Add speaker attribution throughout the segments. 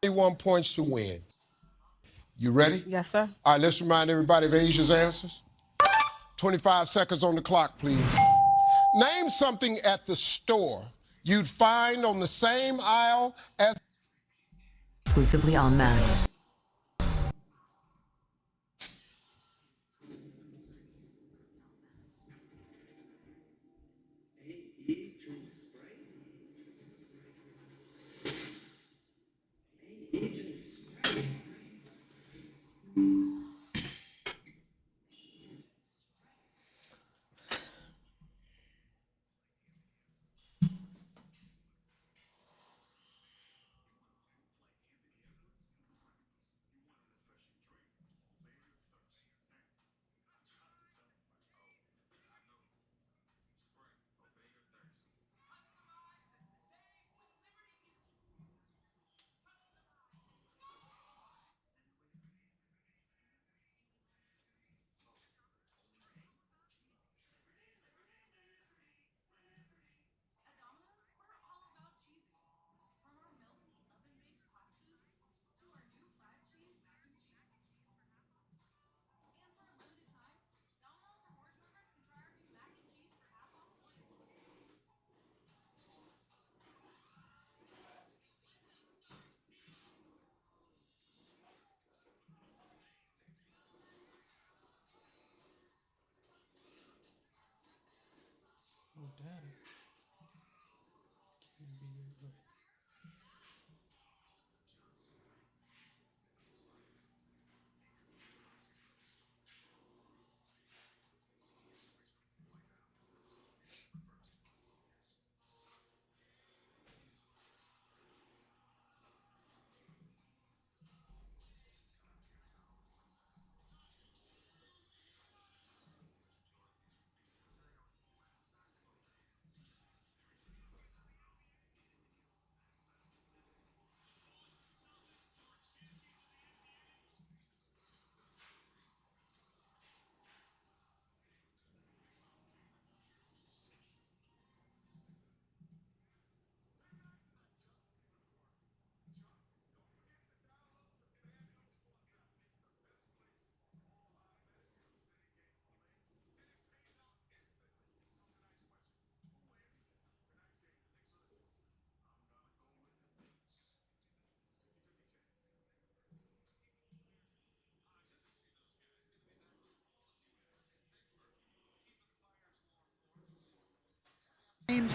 Speaker 1: 21 points to win. You ready?
Speaker 2: Yes, sir.
Speaker 1: All right, let's remind everybody of Asia's answers. 25 seconds on the clock, please. Name something at the store you'd find on the same aisle as...
Speaker 3: Exclusively on Max.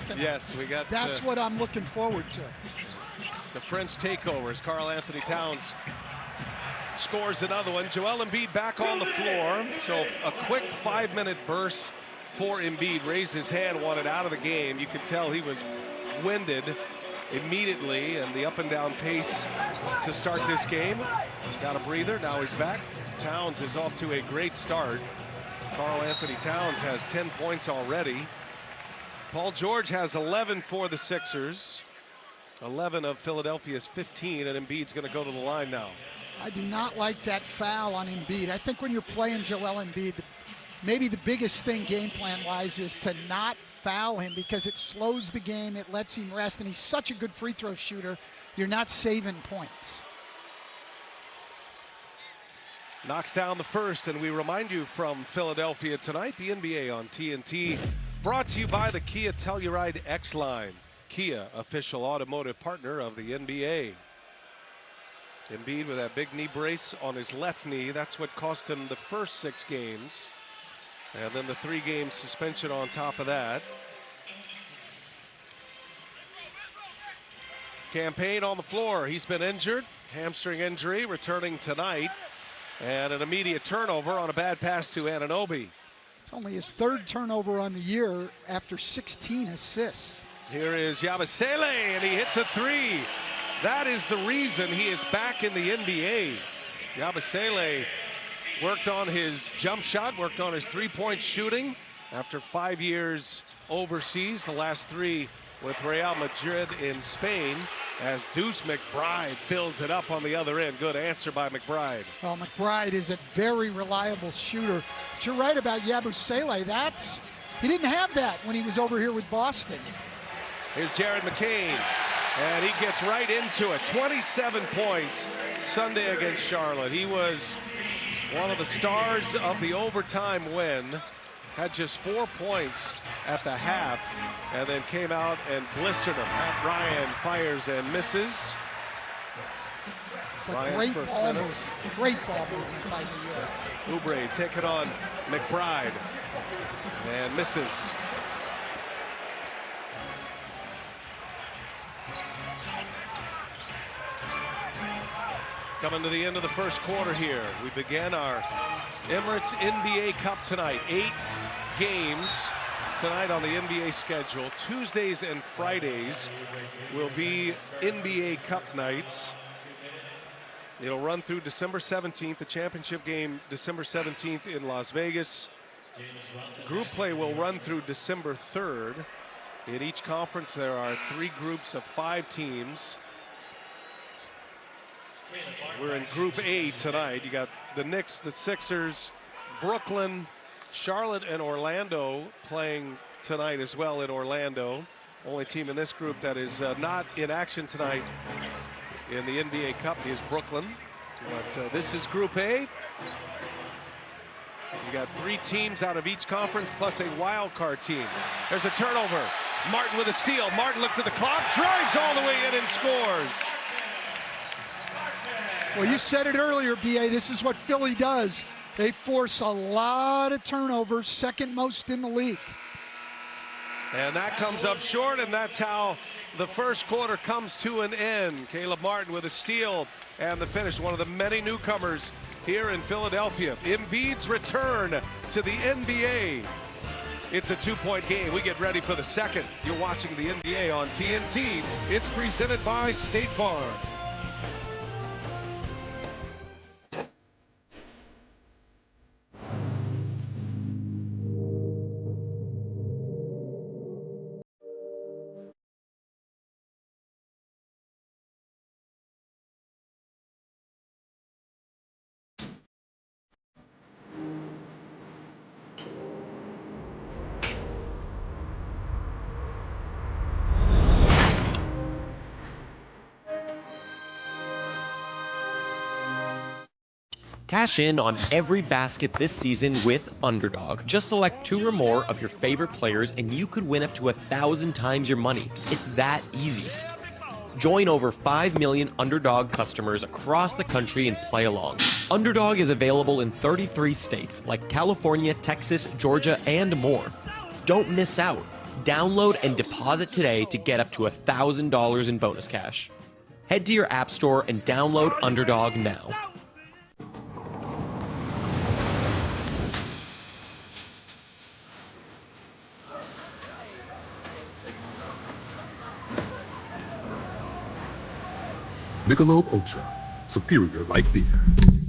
Speaker 4: Tonight.
Speaker 5: Yes, we got.
Speaker 4: That's what I'm looking forward to.
Speaker 5: The French takeovers. Karl-Anthony Towns scores another one. Joel Embiid back on the floor. So a quick 5-minute burst for Embiid. Raised his hand, wanted out of the game. You could tell he was winded immediately, and the up and down pace to start this game. He's got a breather. Now he's back. Towns is off to a great start. Karl-Anthony Towns has 10 points already. Paul George has 11 for the Sixers. 11 of Philadelphia's 15, and Embiid's going to go to the line now.
Speaker 4: I do not like that foul on Embiid. I think when you're playing Joel Embiid, maybe the biggest thing game plan-wise is to not foul him, because it slows the game, it lets him rest, and he's such a good free throw shooter. You're not saving points.
Speaker 5: Knocks down the first, and we remind you from Philadelphia tonight, the NBA on TNT. Brought to you by the Kia Telluride X-Line. Kia, official automotive partner of the NBA. Embiid with that big knee brace on his left knee. That's what cost him the first 6 games. And then the 3-game suspension on top of that. Campaign on the floor. He's been injured. Hamstring injury, returning tonight. And an immediate turnover on a bad pass to Anunoby.
Speaker 4: It's only his 3rd turnover on the year after 16 assists.
Speaker 5: Here is Yabusele, and he hits a 3. That is the reason he is back in the NBA. Yabusele worked on his jump shot, worked on his 3-point shooting after 5 years overseas, the last 3 with Real Madrid in Spain, as Deuce McBride fills it up on the other end. Good answer by McBride.
Speaker 4: Well, McBride is a very reliable shooter. But you're right about Yabusele. He didn't have that when he was over here with Boston.
Speaker 5: Here's Jared McCain. And he gets right into it. 27 points Sunday against Charlotte. He was one of the stars of the overtime win. Had just 4 points at the half, and then came out and blistered him. Matt Ryan fires and misses.
Speaker 4: But great ball movement by New York.
Speaker 5: Oubre take it on McBride and misses. Coming to the end of the first quarter here. We began our Emirates NBA Cup tonight. 8 games tonight on the NBA schedule. Tuesdays and Fridays will be NBA Cup nights. It'll run through December 17th, the championship game December 17th in Las Vegas. Group play will run through December 3rd. In each conference there are 3 groups of 5 teams. We're in Group A tonight. You got the Knicks, the Sixers, Brooklyn, Charlotte, and Orlando playing tonight as well in Orlando. Only team in this group that is not in action tonight in the NBA Cup is Brooklyn. But this is Group A. You got 3 teams out of each conference plus a wild card team. There's a turnover. Martin with a steal. Martin looks at the clock, drives all the way in and scores.
Speaker 4: Well, you said it earlier, B.A. This is what Philly does. They force a lot of turnovers, second most in the league.
Speaker 5: And that comes up short, and that's how the first quarter comes to an end. Caleb Martin with a steal and the finish. One of the many newcomers here in Philadelphia. Embiid's return to the NBA. It's a 2-point game. We get ready for the second. You're watching the NBA on TNT. It's presented by State Farm.
Speaker 2: Cash in on every basket this season with Underdog. Just select 2 or more of your favorite players and you could win up to 1,000 times your money. It's that easy. Join over 5 million Underdog customers across the country and play along. Underdog is available in 33 states like California, Texas, Georgia, and more. Don't miss out. Download and deposit today to get up to $1,000 in bonus cash. Head to your app store and download Underdog now.
Speaker 6: Michelob Ultra, superior like beer.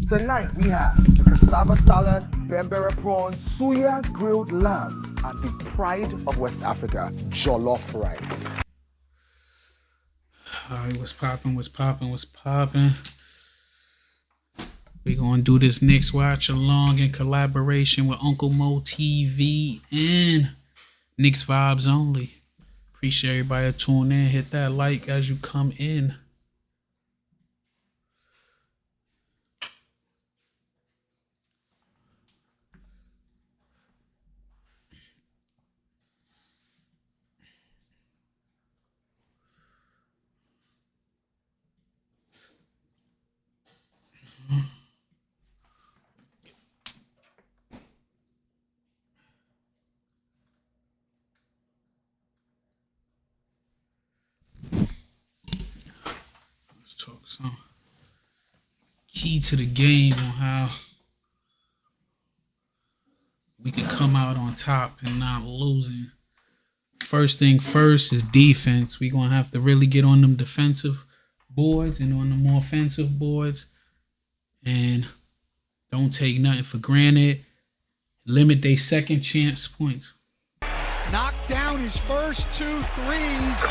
Speaker 7: Tonight we have the cassava salad, bambara prawns, suya grilled lamb, and the pride of West Africa, jollof rice.
Speaker 8: All right, what's poppin'? We're gonna do this Knicks watch along in collaboration with Uncle Mo TV and Knicks Vibes Only. Appreciate everybody tuning in. Hit that like as you come in. Let's talk some key to the game on how we can come out on top and not losing. First thing first is defense. We're going to have to really get on them defensive boards and on the more offensive boards. And don't take nothing for granted. Limit their second chance points.
Speaker 4: Knocked down his first 2 threes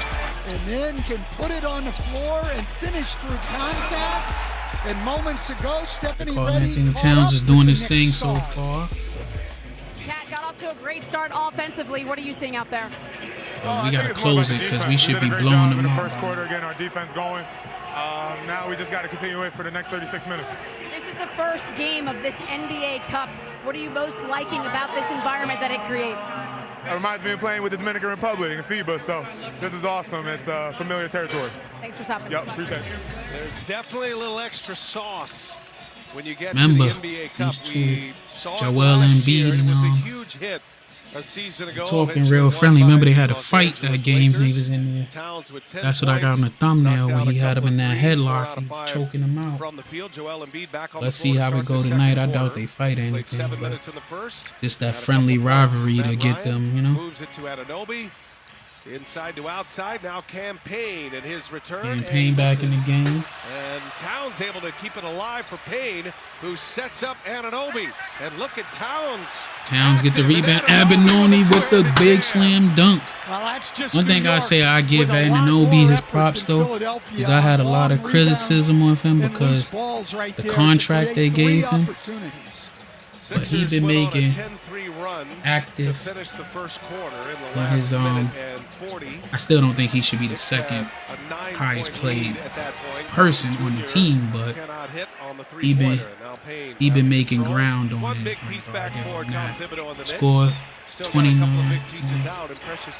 Speaker 4: and then can put it on the floor and finish through contact. And moments ago, Stephanie
Speaker 8: Karl-Anthony Towns is doing his thing so far.
Speaker 9: Cat got off to a great start offensively. What are you seeing out there?
Speaker 8: we got to close it because we should be blowing them out.
Speaker 9: First quarter, again, our defense going. Now we just got to continue it for the next 36 minutes.
Speaker 10: This is the first game of this NBA Cup. What are you most liking about this environment that it creates?
Speaker 9: It reminds me of playing with the Dominican Republic in FIBA, so this is awesome. It's familiar territory.
Speaker 10: Thanks for stopping.
Speaker 9: Yep, appreciate it.
Speaker 5: There's definitely a little extra sauce when you get
Speaker 8: Remember,
Speaker 5: to the NBA Cup. We saw
Speaker 8: Joel
Speaker 5: Embiid,
Speaker 8: Embiid,
Speaker 5: it was a huge hit a season ago.
Speaker 8: Talking real friendly. Remember, they had a fight that game. He was in there. That's what I got on the thumbnail when he had him in that headlock, and choking him out. Let's see how it go tonight. I doubt they fight anything, but just that friendly rivalry to get them, you know.
Speaker 5: Moves it to Anunoby. Inside to outside, now Campaign and his return.
Speaker 8: Campaign back in the game.
Speaker 5: And Towns able to keep it alive for Payne, who sets up Anunoby. And look at Towns.
Speaker 8: Towns get the rebound. Abenoni with the big slam dunk.
Speaker 4: Well, that's just
Speaker 8: one thing I say I give Anunoby his props though, is I had a lot of criticism of him because the contract they gave him. But he's been making active in his I still don't think he should be the second highest played person on the team, but he been making ground on it. Score 29,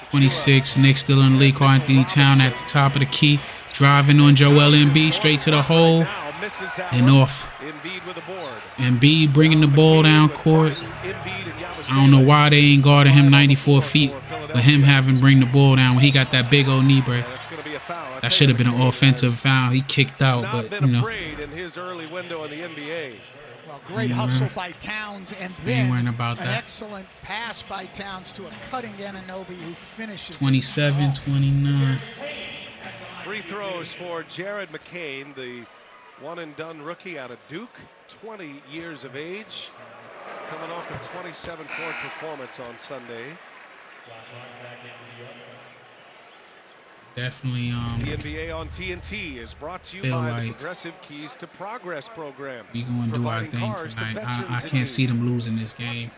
Speaker 8: 26. Knicks still in the lead. Karl-Anthony Town at the top of the key, driving on Joel Embiid straight to the hole and off. Embiid bringing the ball down court. I don't know why they ain't guarding him 94 feet, but him having bring the ball down when he got that big old knee break. That should have been an offensive foul. He kicked out, but you know.
Speaker 4: Well, great hustle by Towns, and then
Speaker 8: about
Speaker 4: an
Speaker 8: that.
Speaker 4: excellent pass by Towns to a cutting Anunoby who finishes
Speaker 8: 27-29.
Speaker 5: Free throws for Jared McCain, the one-and-done rookie out of Duke, 20 years of age, coming off a 27-point performance on Sunday.
Speaker 8: Definitely.
Speaker 5: The NBA on TNT is brought to you by the Progressive Keys to Progress program.
Speaker 8: We gonna do our thing tonight. I can't see them losing this game.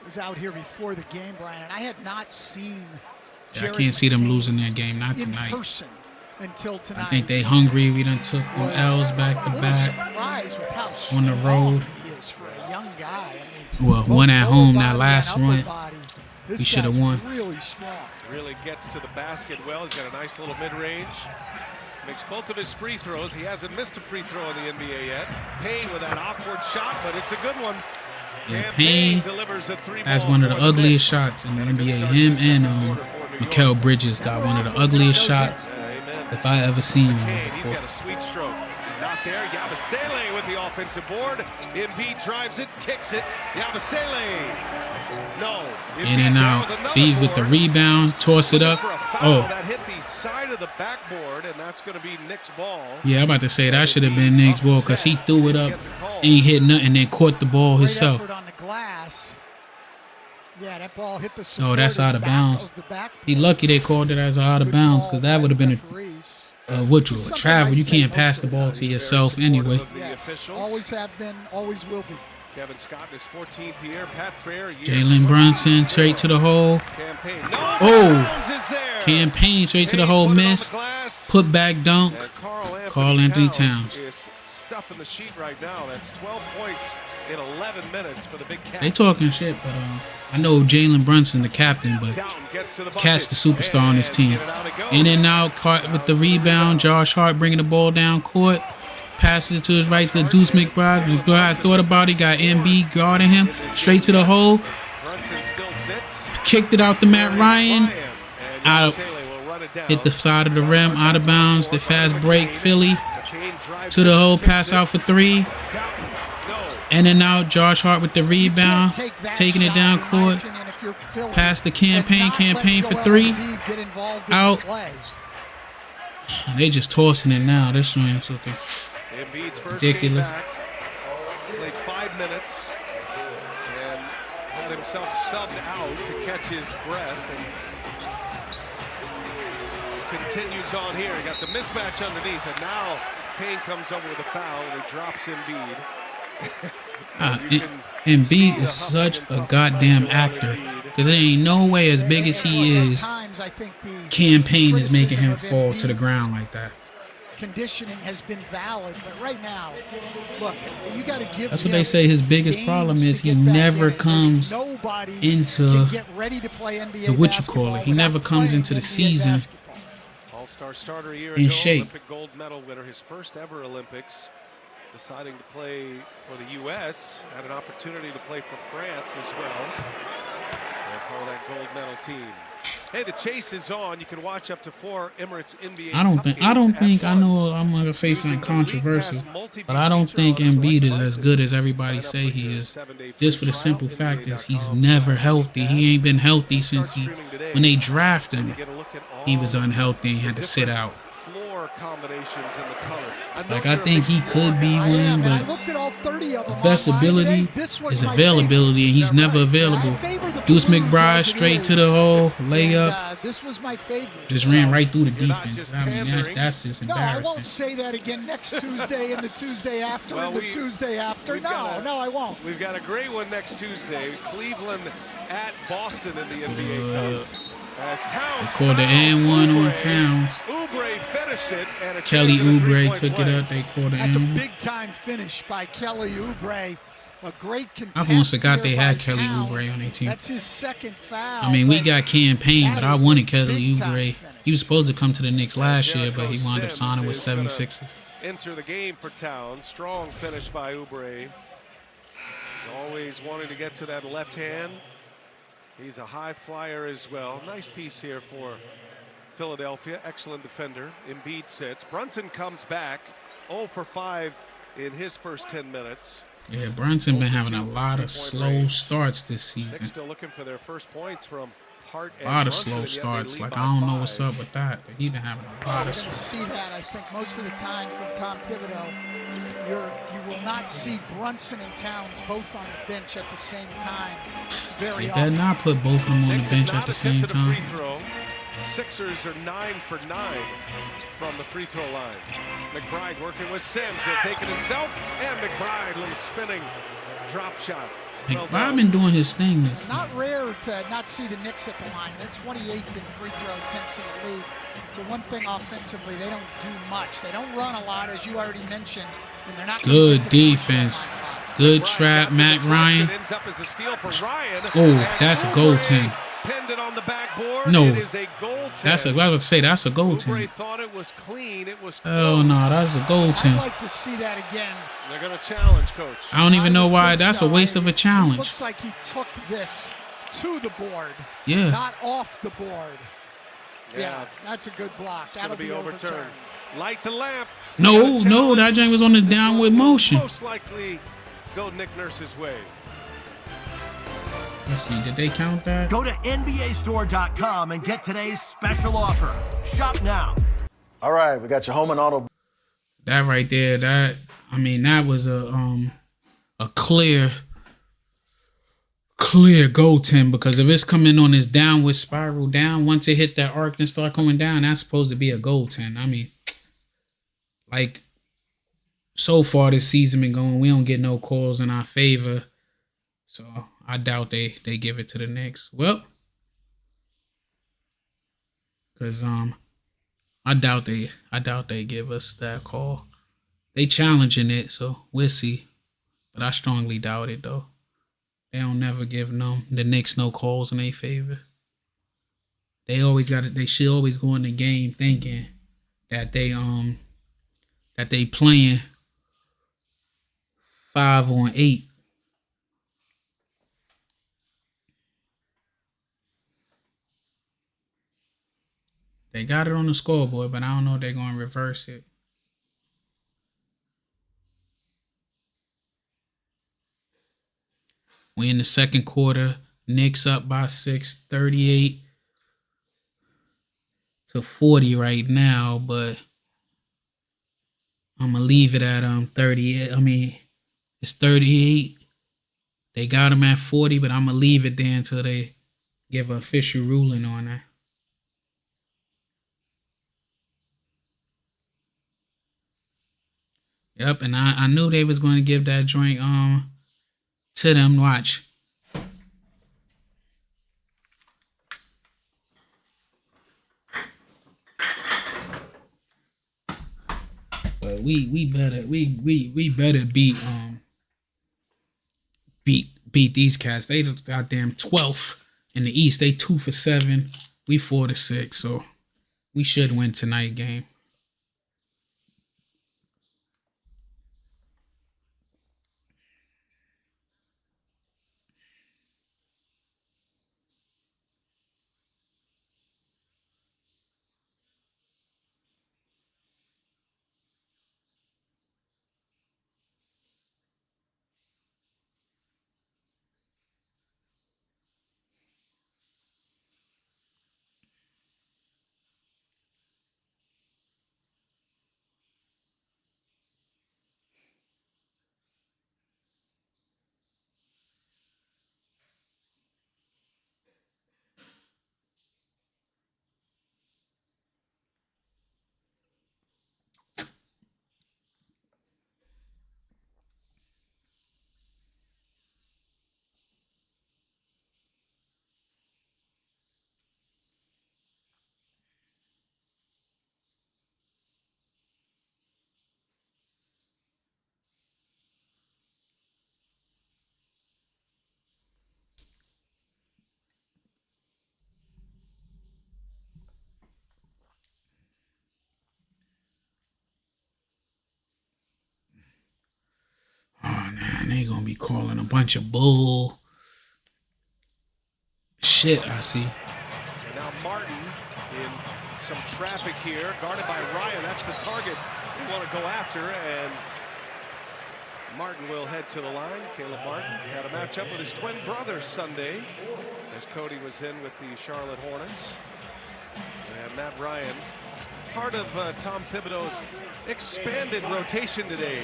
Speaker 4: I was out here before the game, Brian, and I had not seen.
Speaker 8: I can't see them losing their game. Not tonight.
Speaker 4: Until tonight.
Speaker 8: I think they hungry. We done took them L's back to back on the road. Well, one at home. That last run, we should have won.
Speaker 5: Really gets to the basket well. He's got a nice little mid-range. Makes both of his free throws. He hasn't missed a free throw in the NBA yet. Payne with that awkward shot, but it's a good one.
Speaker 8: Yeah, Payne has one of the ugliest shots in the NBA. Him and Mikal Bridges got one of the ugliest shots if I ever seen him before.
Speaker 5: He's got a sweet stroke. Not there. Yabusele with the offensive board. Embiid drives it, kicks it. Yabusele. No.
Speaker 8: In and out. Beeve with the rebound, toss it up. Oh.
Speaker 5: That hit the side of the backboard, and that's going to be Knicks' ball.
Speaker 8: Yeah, I'm about to say that should have been Knicks' ball because he threw it up, ain't hit nothing, then caught the ball himself.
Speaker 4: Yeah, that ball hit the
Speaker 8: oh, that's out of bounds. He lucky they called it as out of bounds because that would have been a travel. You can't pass the ball to yourself anyway.
Speaker 4: Yes, always have been, always will be.
Speaker 5: Kevin Scott in his 14th year. Pat Frere.
Speaker 8: Jalen Brunson straight to the hole. Campaign straight to the hole. Miss. Put back dunk. Karl-Anthony Towns.
Speaker 5: Stuff in the sheet right now. That's 12 points in 11 minutes for the big Cat.
Speaker 8: They talking shit, but I know Jalen Brunson, the captain, but Cat's the superstar on his team. In and out, caught with the rebound. Josh Hart bringing the ball down court. Passes it to his right to Deuce McBride. McBride thought about it, got Embiid guarding him. Straight to the hole. Kicked it out to Matt Ryan. Hit the side of the rim, out of bounds. The fast break, Philly. To the hole, pass out for three. In and out, Josh Hart with the rebound. Taking it down court. Pass the campaign for three. Out. They just tossing it now. This one is looking ridiculous.
Speaker 5: Played 5 minutes and had himself subbed out to catch his breath. And continues on here. He got the mismatch underneath, and now Payne comes over with a foul and he drops Embiid.
Speaker 8: Embiid is such a goddamn actor. Because there ain't no way, as big as he is, campaign is making him fall to the ground like that.
Speaker 4: Conditioning has been valid, but right now, look, you got to give.
Speaker 8: That's what they say. His biggest problem is he never comes into the what you call it. He never comes into the season
Speaker 5: All-star starter a year
Speaker 8: in
Speaker 5: ago,
Speaker 8: shape.
Speaker 5: Olympic gold medal winner, his first ever Olympics, deciding to play for the U.S. Had an opportunity to play for France as well. They're part of that gold medal team. Hey, the chase is on. You can watch up to 4 Emirates NBA.
Speaker 8: I don't think I know I'm gonna say something controversial, but I don't think Embiid is as good as everybody say he is. Just for the simple fact is he's never healthy. He ain't been healthy since when they drafted him. He was unhealthy and had to sit out.
Speaker 5: Combinations in the color.
Speaker 8: Like, I think he could be one, but the best ability is availability, and he's never available. Deuce McBride straight to the hole, layup.
Speaker 4: This was my favorite.
Speaker 8: Just ran right through the defense. I mean, that's just embarrassing.
Speaker 4: No, I won't say that again next Tuesday and the Tuesday after and the Tuesday after. No, I won't.
Speaker 5: We've got a great one next Tuesday. Cleveland at Boston in the NBA Cup.
Speaker 8: They called the N1 on Towns.
Speaker 5: Oubre finished it, and
Speaker 8: Kelly Oubre took it up. They called the
Speaker 4: That's
Speaker 8: N1.
Speaker 4: a big-time finish by Kelly Oubre. A great contest.
Speaker 8: I almost forgot they had Kelly Oubre on their team.
Speaker 4: That's his second foul.
Speaker 8: I mean, we got campaign, but I wanted Kelly Oubre. He was supposed to come to the Knicks last year, but he wound up signing with 76ers.
Speaker 5: Enter the game for Towns. Strong finish by Oubre. He's always wanting to get to that left hand. He's a high flyer as well. Nice piece here for Philadelphia. Excellent defender. Embiid sits. Brunson comes back. 0 for 5 in his first 10 minutes.
Speaker 8: Yeah, Brunson been having a lot of slow starts this season.
Speaker 5: Still looking for their first points from Hart and
Speaker 8: A lot of
Speaker 5: Brunson,
Speaker 8: slow
Speaker 5: and yet
Speaker 8: starts.
Speaker 5: they lead
Speaker 8: Like,
Speaker 5: by
Speaker 8: I don't know
Speaker 5: 5.
Speaker 8: what's up with that, but he been having a lot
Speaker 4: We're
Speaker 8: of
Speaker 4: going to
Speaker 8: slow.
Speaker 4: see that, I think, most of the time from Tom Thibodeau. You will not see Brunson and Towns both on the bench at the same time very
Speaker 8: They
Speaker 4: often.
Speaker 8: better not put both of them on the
Speaker 5: Knicks
Speaker 8: bench
Speaker 5: have
Speaker 8: at the
Speaker 5: not
Speaker 8: same
Speaker 5: attempted a
Speaker 8: time.
Speaker 5: free throw. Sixers are 9 for 9 from the free throw line. McBride working with Sims. He'll take it himself. And McBride, little spinning drop shot.
Speaker 8: McBride been doing his thing this.
Speaker 4: Not rare to not see the Knicks at the line. They're 28th in free throw attempts in the league. So one thing offensively, they don't do much. They don't run a lot, as you already mentioned. And they're not
Speaker 8: Good defense. Good trap, Matt Ryan. Oh, that's a goaltend.
Speaker 5: Pinned it on the backboard.
Speaker 8: No,
Speaker 5: it is a goaltend.
Speaker 8: I was about to say that's a goaltend.
Speaker 5: Thought it was clean. It was
Speaker 8: Oh no, that's a
Speaker 4: I'd
Speaker 8: goaltend.
Speaker 4: like to see that again.
Speaker 5: They're going to challenge, Coach.
Speaker 8: I don't even know why. That's a waste of a
Speaker 4: It
Speaker 8: challenge.
Speaker 4: looks like he took this to the board,
Speaker 8: Yeah.
Speaker 4: not off the board.
Speaker 5: Yeah.
Speaker 4: Yeah, that's a good block. That'll
Speaker 5: Be
Speaker 4: be
Speaker 5: overturned. Light the lamp.
Speaker 8: No, that joint was on the downward motion.
Speaker 5: Most likely go Nick Nurse's way.
Speaker 8: Let's see, did they count that?
Speaker 11: Go to NBAstore.com and get today's special offer. Shop now.
Speaker 12: All right, we got your home and auto.
Speaker 8: That right there, that was a clear goaltend, because if it's coming on this downward spiral down, once it hit that arc and start going down, that's supposed to be a goaltend. I mean, like, so far this season been going, we don't get no calls in our favor. So I doubt they give it to the Knicks. Well, because I doubt they give us that call. They challenging it, so we'll see. But I strongly doubt it though. They don't never give the Knicks no calls in their favor. They should always go in the game thinking that they playing 5-on-8. They got it on the scoreboard, but I don't know if they're going to reverse it. We in the second quarter. Knicks up by 6, 38-40 right now, but I'm going to leave it at 38. I mean, it's 38. They got them at 40, but I'm going to leave it there until they give an official ruling on that. Yep, and I knew they was going to give that joint to them. Watch. we better beat these cats. They goddamn 12th in the East. They 2 for 7. We 4 to 6. So we should win tonight game. Oh man, they gonna be calling a bunch of bull shit. I see.
Speaker 5: And now Martin in some traffic here, guarded by Ryan. That's the target they want to go after, and Martin will head to the line. Caleb Martin had a matchup with his twin brother Sunday, as Cody was in with the Charlotte Hornets. And Matt Ryan, part of Tom Thibodeau's expanded rotation today,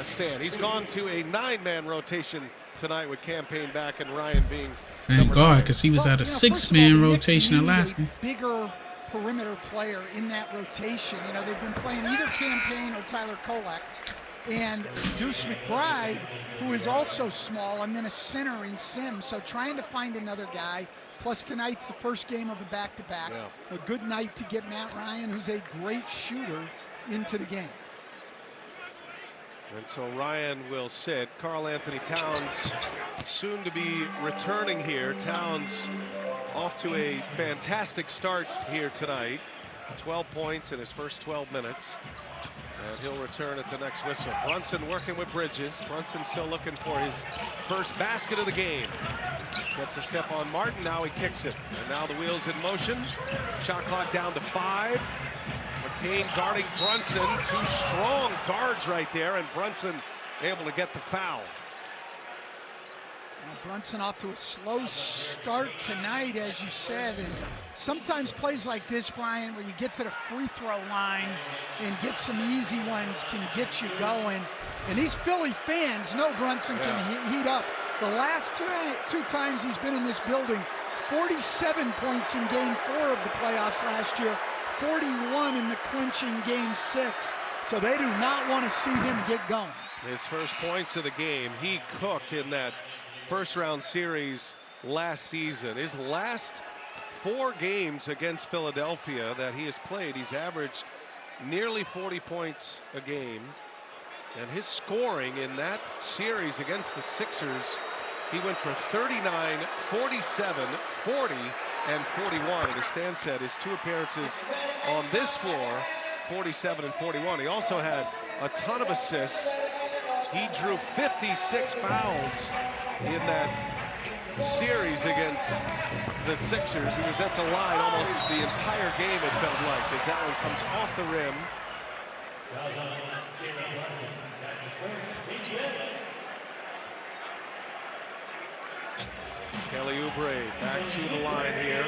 Speaker 5: Stan. He's gone to a 9-man rotation tonight with Campaign back and Ryan being
Speaker 8: Thank God, because he was at a 6-man rotation at last one.
Speaker 4: Bigger perimeter player in that rotation. You know, they've been playing either Campaign or Tyler Kolek. And Deuce McBride, who is also small, and then a center in Sims. So trying to find another guy. Plus tonight's the first game of a back-to-back. Yeah. A good night to get Matt Ryan, who's a great shooter, into the game.
Speaker 5: And so Ryan will sit. Karl-Anthony Towns soon to be returning here. Towns off to a fantastic start here tonight. 12 points in his first 12 minutes. And he'll return at the next whistle. Brunson working with Bridges. Brunson still looking for his first basket of the game. Gets a step on Martin. Now he kicks it. And now the wheels in motion. Shot clock down to 5. McCain guarding Brunson. 2 strong guards right there. And Brunson able to get the foul.
Speaker 4: Brunson off to a slow start tonight, as you said, and sometimes plays like this, Brian, where you get to the free throw line and get some easy ones, can get you going. And these Philly fans know Brunson can heat up. The last two times he's been in this building, 47 points in game 4 of the playoffs last year, 41 in the clinching game 6. So they do not want to see him get going.
Speaker 5: His first points of the game, he cooked in that first round series last season. His last 4 games against Philadelphia that he has played, he's averaged nearly 40 points a game. And his scoring in that series against the Sixers, he went for 39, 47, 40, and 41. And as Stan said, his 2 appearances on this floor, 47 and 41. He also had a ton of assists. He drew 56 fouls in that series against the Sixers. He was at the line almost the entire game, it felt like, as that one comes off the rim. Kelly Oubre back to the line here.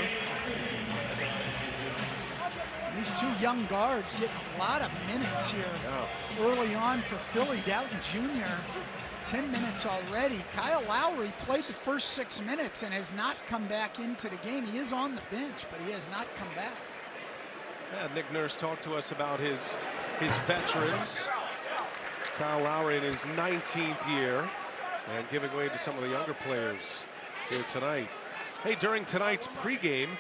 Speaker 4: These 2 young guards getting a lot of minutes here early on for Philly. Doughton Jr., 10 minutes already. Kyle Lowry played the first 6 minutes and has not come back into the game. He is on the bench, but he has not come back.
Speaker 5: Yeah, Nick Nurse talked to us about his veterans. Kyle Lowry in his 19th year and giving way to some of the younger players here tonight. Hey, during tonight's pregame,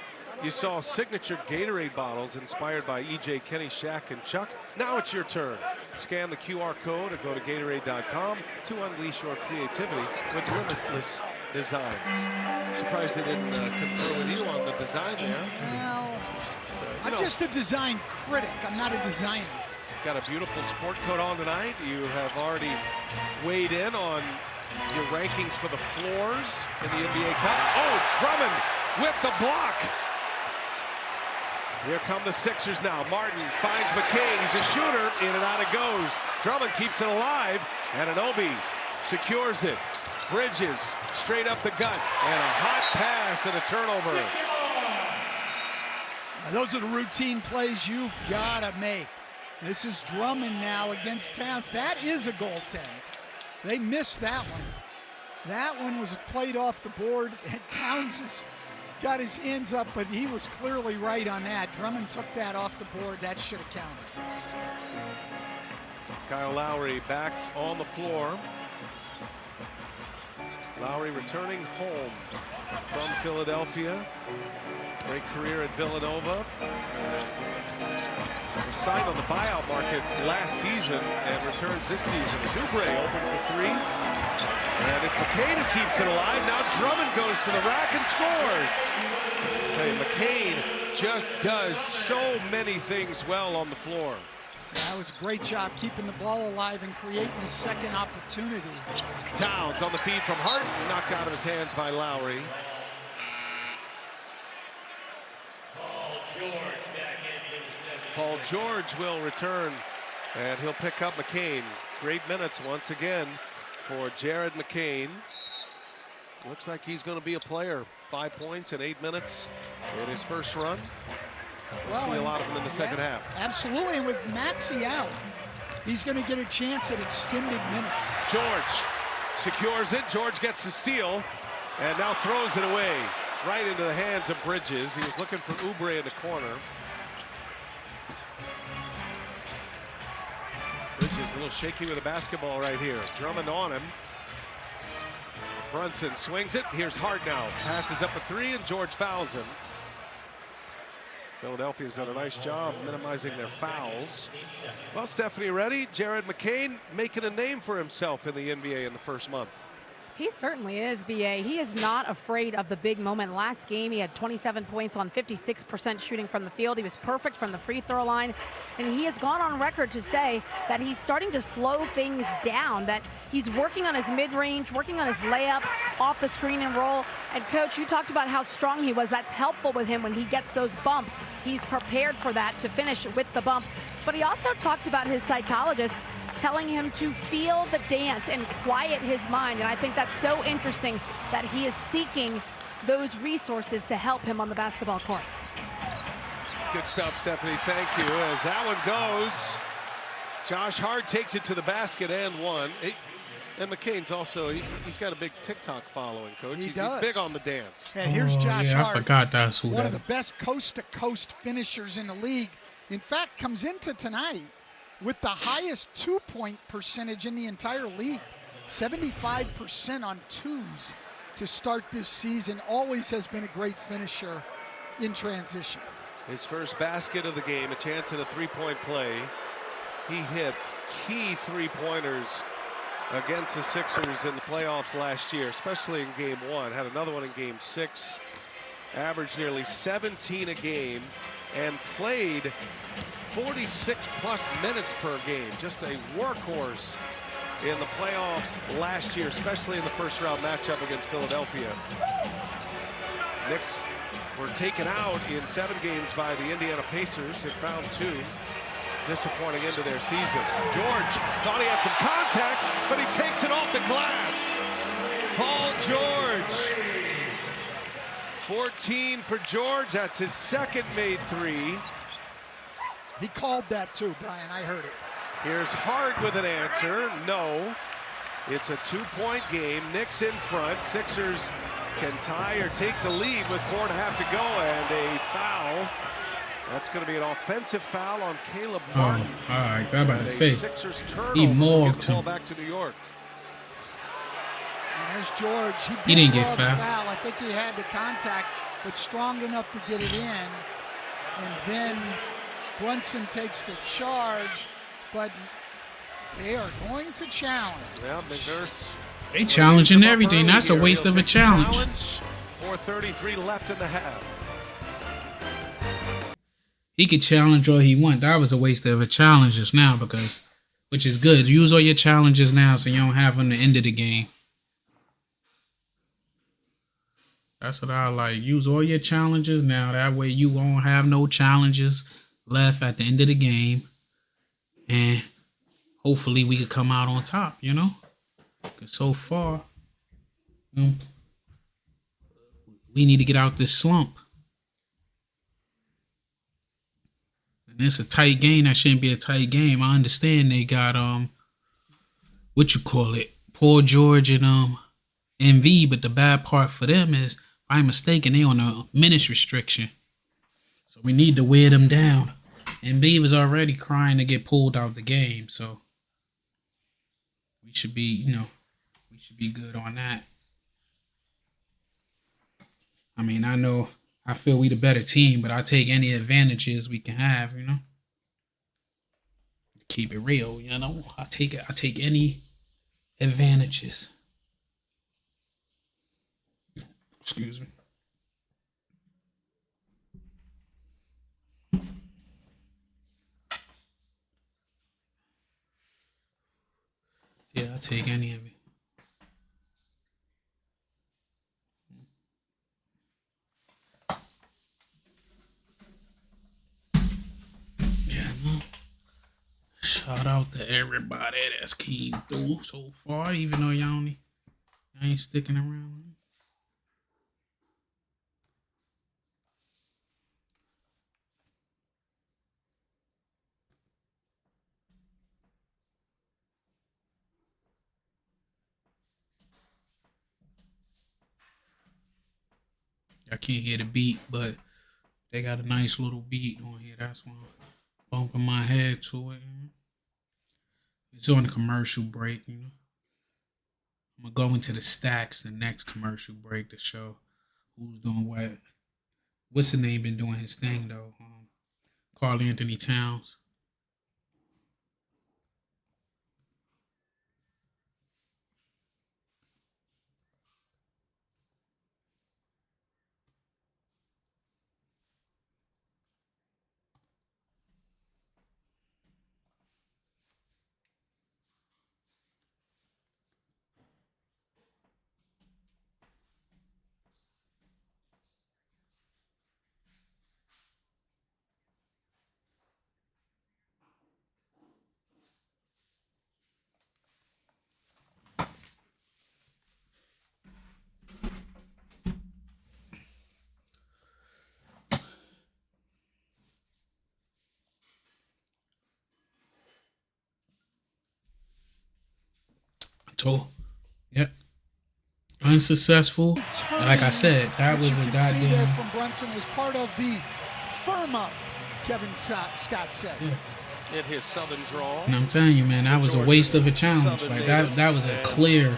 Speaker 5: You saw signature Gatorade bottles inspired by E.J. Kenny, Shaq, and Chuck. Now it's your turn. Scan the QR code or go to Gatorade.com to unleash your creativity with limitless designs. Surprised they didn't confer with you on the design there.
Speaker 4: Well, I'm just a design critic. I'm not a designer.
Speaker 5: Got a beautiful sport coat on tonight. You have already weighed in on your rankings for the floors in the NBA Cup. Oh, Drummond with the block. Here come the Sixers now. Martin finds McCain. He's a shooter. In and out it goes. Drummond keeps it alive. And Anunoby secures it. Bridges straight up the gut. And a hot pass and a turnover.
Speaker 4: Now, those are the routine plays you've got to make. This is Drummond now against Towns. That is a goaltend. They missed that one. That one was played off the board. And Towns has got his hands up, but he was clearly right on that. Drummond took that off the board. That should have counted.
Speaker 5: Kyle Lowry back on the floor. Lowry returning home from Philadelphia. Great career at Villanova. Was signed on the buyout market last season and returns this season. Oubre open for three. And it's McCain who keeps it alive. Now Drummond goes to the rack and scores. I tell you, McCain just does so many things well on the floor.
Speaker 4: That was a great job keeping the ball alive and creating a second opportunity.
Speaker 5: Towns on the feed from Harden, knocked out of his hands by Lowry. Paul George will return, and he'll pick up McCain. Great minutes once again for Jared McCain. Looks like he's going to be a player. 5 points in 8 minutes in his first run. We'll see a lot of them in the second half.
Speaker 4: Absolutely, and with Maxey out, he's going to get a chance at extended minutes.
Speaker 5: George secures it. George gets the steal, and now throws it away right into the hands of Bridges. He was looking for Oubre in the corner. Bridges a little shaky with the basketball right here. Drummond on him. Brunson swings it. Here's Hart now. Passes up a three, and George fouls him. Philadelphia's done a nice job minimizing their fouls. Well, Stephanie, ready? Jared McCain making a name for himself in the NBA in the first month.
Speaker 10: He certainly is, B.A. He is not afraid of the big moment. Last game, he had 27 points on 56% shooting from the field. He was perfect from the free throw line. And he has gone on record to say that he's starting to slow things down, that he's working on his mid-range, working on his layups, off the screen and roll. And, Coach, you talked about how strong he was. That's helpful with him when he gets those bumps. He's prepared for that to finish with the bump. But he also talked about his psychologist telling him to feel the dance and quiet his mind. And I think that's so interesting that he is seeking those resources to help him on the basketball court.
Speaker 5: Good stuff, Stephanie. Thank you. As that one goes, Josh Hart takes it to the basket and one. And McCain's also, he's got a big TikTok following, Coach.
Speaker 4: He
Speaker 5: He's
Speaker 4: does.
Speaker 5: big on the dance.
Speaker 4: And here's Josh Hart.
Speaker 8: I forgot that's who
Speaker 4: one of the best coast-to-coast finishers in the league. In fact, comes into tonight with the highest two-point percentage in the entire league. 75% on twos to start this season. Always has been a great finisher in transition.
Speaker 5: His first basket of the game, a chance at a three-point play. He hit key three-pointers against the Sixers in the playoffs last year, especially in game one. Had another one in game 6. Averaged nearly 17 a game and played 46+ minutes per game. Just a workhorse in the playoffs last year, especially in the first round matchup against Philadelphia. Knicks were taken out in 7 games by the Indiana Pacers in round 2. Disappointing into their season. George thought he had some contact, but he takes it off the glass. Paul George. 14 for George. That's his second made three.
Speaker 4: He called that too, Brian. I heard it.
Speaker 5: Here's Hart with an answer. No. It's a 2-point game. Knicks in front. Sixers can tie or take the lead with 4.5 to go, and a foul. That's going to be an offensive foul on Caleb Martin.
Speaker 8: All right, I'm about to say.
Speaker 5: Sixers turnover.
Speaker 8: He morgued
Speaker 5: the ball
Speaker 8: him.
Speaker 5: back to New York.
Speaker 4: And there's George.
Speaker 8: He didn't get
Speaker 4: draw the
Speaker 8: fouled.
Speaker 4: foul. I think he had the contact. but strong enough to get it in. And then Brunson takes the charge, but they are going to challenge.
Speaker 5: Yeah, McNurse.
Speaker 8: They challenging everything. That's a waste of a challenge.
Speaker 5: 4:33 left in the half.
Speaker 8: He could challenge all he want. That was a waste of a challenge just now because, which is good. Use all your challenges now so you don't have them at the end of the game. That's what I like. Use all your challenges now. That way you won't have no challenges left at the end of the game. And hopefully we could come out on top, you know? Because so far, we need to get out this slump. And it's a tight game. That shouldn't be a tight game. I understand they got what you call it, Paul George and MV, but the bad part for them is, if I'm mistaken, they on a minutes restriction. So we need to wear them down. MV was already crying to get pulled out the game, so we should be, we should be good on that. I mean, I feel we the better team, but I take any advantages we can have, Keep it real, I take any advantages. Excuse me. Yeah, I'll take any of it. Shout out to everybody that's came through so far, even though y'all ain't sticking around. I can't hear the beat, but they got a nice little beat on here. That's why I'm bumping my head to it. It's on a commercial break, I'm gonna go into the stacks the next commercial break to show who's doing what. What's the name been doing his thing though? Karl-Anthony Towns. So, yep. Unsuccessful. And like I said, that was a goddamn.
Speaker 4: From Brunson was part of the firm up, Kevin Scott said.
Speaker 8: Yeah.
Speaker 5: In his southern drawl.
Speaker 8: And I'm telling you, man, that was a waste of a challenge. Like that was a clear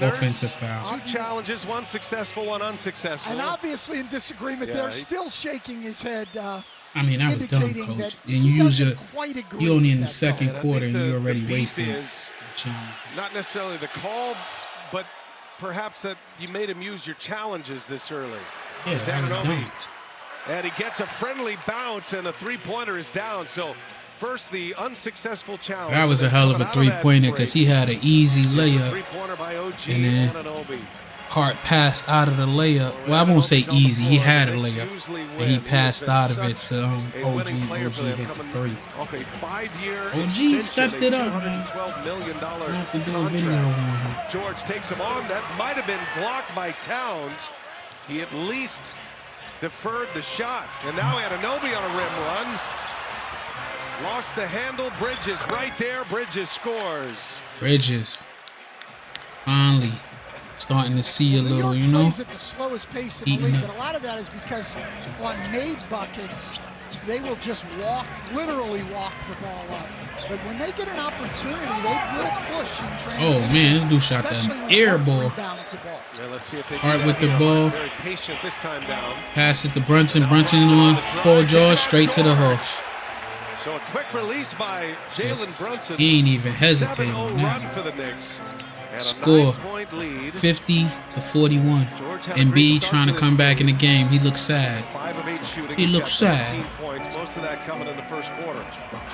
Speaker 8: offensive foul.
Speaker 5: 2 challenges, 1 successful, 1 unsuccessful.
Speaker 4: And obviously in disagreement there, still shaking his head.
Speaker 8: I mean, that was dumb, coach. And you you only in the second quarter and you already wasted.
Speaker 5: Not necessarily the call, but perhaps that you made him use your challenges this early.
Speaker 8: Yeah, that was dumb.
Speaker 5: And he gets a friendly bounce and a 3-pointer is down. So first the unsuccessful challenge.
Speaker 8: That was a hell of a 3-pointer because he had an easy layup.
Speaker 5: 3-pointer by OG
Speaker 8: and then
Speaker 5: Anunoby.
Speaker 8: Hart passed out of the layup. Well, I won't say easy. He had a layup, and he passed out of it to OG. OG hit the 3.
Speaker 5: Off a 5-year
Speaker 8: OG stepped it up, man.
Speaker 5: $212 million
Speaker 8: I have to do a video on him.
Speaker 5: George takes him on. That might have been blocked by Towns. He at least deferred the shot. And now Anunoby on a rim run. Lost the handle. Bridges right there. Bridges scores.
Speaker 8: Bridges finally starting to see a little,
Speaker 4: Plays at the slowest pace in the league, but a lot of that is because on made buckets, they will just literally walk the ball up. But when they get an opportunity, they will push in transition.
Speaker 8: Oh man, this dude shot that air ball.
Speaker 5: Yeah, let's see if they
Speaker 8: Art with the ball.
Speaker 5: Very patient this time down.
Speaker 8: Pass it to Brunson. Brunson on Paul George, straight to the hole.
Speaker 5: So a quick release by Jalen Brunson.
Speaker 8: He ain't even hesitating.
Speaker 5: 7-0 run for the Knicks. And
Speaker 8: Score
Speaker 5: 9-point lead.
Speaker 8: 50-41. Embiid trying to come back in the game. He looks sad.
Speaker 5: 5 of 8 shooting.
Speaker 8: He looks sad.
Speaker 5: 17 points. Most of that coming in the first quarter.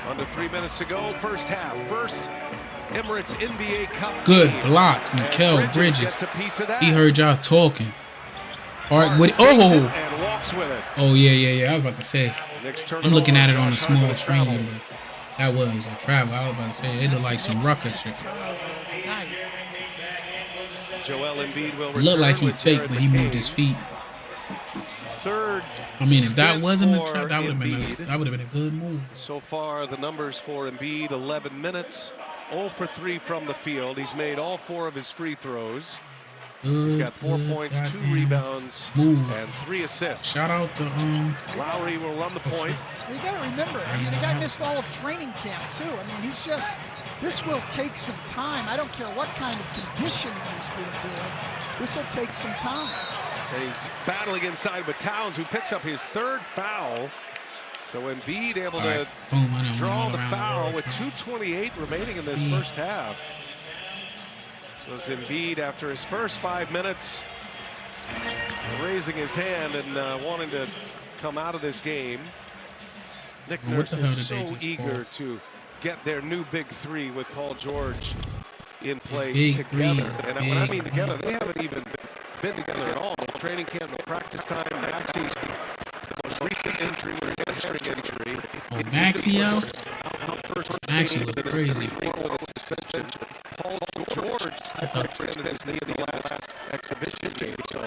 Speaker 5: Under 3 minutes to go. First half. First Emirates NBA Cup.
Speaker 8: Good
Speaker 5: game.
Speaker 8: block, Mikal Bridges.
Speaker 5: Gets a piece of that.
Speaker 8: He heard y'all talking. Art with
Speaker 5: And walks with it.
Speaker 8: Oh yeah. I was about to say. I'm looking at it on a small screen, but that was a travel. I was about to say it looked like some rucker shit.
Speaker 5: Joel Embiid will
Speaker 8: Looked like he
Speaker 5: with
Speaker 8: faked,
Speaker 5: Jared
Speaker 8: but he
Speaker 5: McCain.
Speaker 8: moved his feet.
Speaker 5: Third.
Speaker 8: I mean, if that
Speaker 5: stint
Speaker 8: wasn't a
Speaker 5: for
Speaker 8: trap, that would have
Speaker 5: Embiid.
Speaker 8: been a good move.
Speaker 5: So far, the numbers for Embiid: 11 minutes, 0 for 3 from the field. He's made all 4 of his free throws. He's got 4 points, 2 rebounds,
Speaker 8: move.
Speaker 5: and 3 assists.
Speaker 8: Shout out to
Speaker 5: Lowry will run the point.
Speaker 4: You got to remember, I mean, the guy missed all of training camp too. I mean, he's just. This will take some time. I don't care what kind of conditioning he's been doing. This will take some time.
Speaker 5: And he's battling inside with Towns, who picks up his 3rd foul. So Embiid able to draw the foul with 2:28 remaining in this first half. So it's Embiid after his first 5 minutes, raising his hand and wanting to come out of this game. Nick Nurse is so eager to get their new big 3 with Paul George in play together. And when I mean together, they haven't even been together at all. No training camp, no practice time. Maxi's most recent injury, hamstring injury.
Speaker 8: Oh, Maxio? Maxi looked crazy.
Speaker 5: Paul George extended his knee in the last exhibition game. So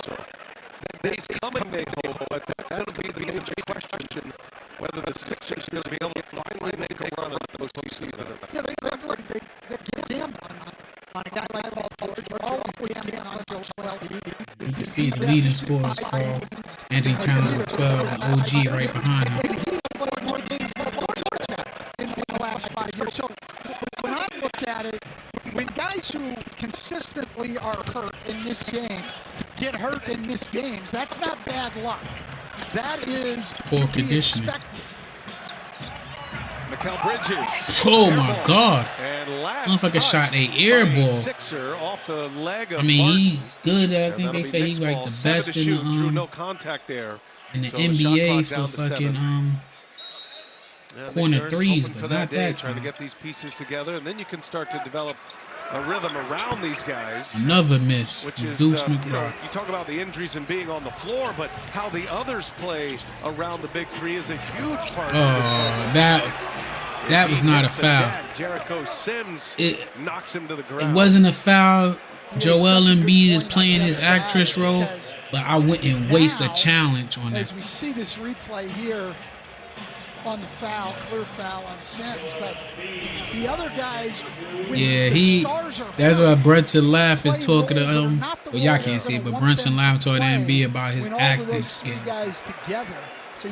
Speaker 5: days coming, they hope, but that'll be the injury question. Whether the Sixers are going to be able to finally make a run in the postseason.
Speaker 4: Yeah, they're gambling on a guy like Paul George. They're always gambling on Joel Embiid.
Speaker 8: You can see the leading scorers, Karl-Anthony Towns with 12 and OG right behind him.
Speaker 4: He's played more games than Paul George in the last 5 years. So when I look at it, when guys who consistently are hurt and miss games get hurt and miss games, that's not bad luck. That is
Speaker 8: poor conditioning.
Speaker 5: Mikal Bridges.
Speaker 8: Oh my God!
Speaker 5: And
Speaker 8: motherfucker shot a air ball.
Speaker 5: Sixer off the leg of
Speaker 8: I mean,
Speaker 5: Martin.
Speaker 8: he's good. I think they say he's like the best in the
Speaker 5: drew no contact there.
Speaker 8: In the
Speaker 5: So
Speaker 8: NBA
Speaker 5: shot clock
Speaker 8: for
Speaker 5: down to
Speaker 8: fucking
Speaker 5: 7.
Speaker 8: corner threes,
Speaker 5: for
Speaker 8: but
Speaker 5: that
Speaker 8: not
Speaker 5: day,
Speaker 8: that
Speaker 5: trying to
Speaker 8: time.
Speaker 5: get these pieces together, and then you can start to develop a rhythm around these guys.
Speaker 8: Another miss.
Speaker 5: Which is,
Speaker 8: Deuce
Speaker 5: you know,
Speaker 8: McGraw.
Speaker 5: you talk about the injuries and being on the floor, but how the others play around the big 3 is a huge part of this.
Speaker 8: That was not a foul.
Speaker 5: Jericho Sims knocks him to the ground.
Speaker 8: It wasn't a foul. Joel Embiid is playing his actress role, but I wouldn't waste a challenge on
Speaker 4: As
Speaker 8: it.
Speaker 4: we see this replay here on the foul, clear foul on Sims, but the other guys,
Speaker 8: that's why Brunson laughing, talking to well, y'all can't see it, but Brunson laughing to Embiid about his acting skills.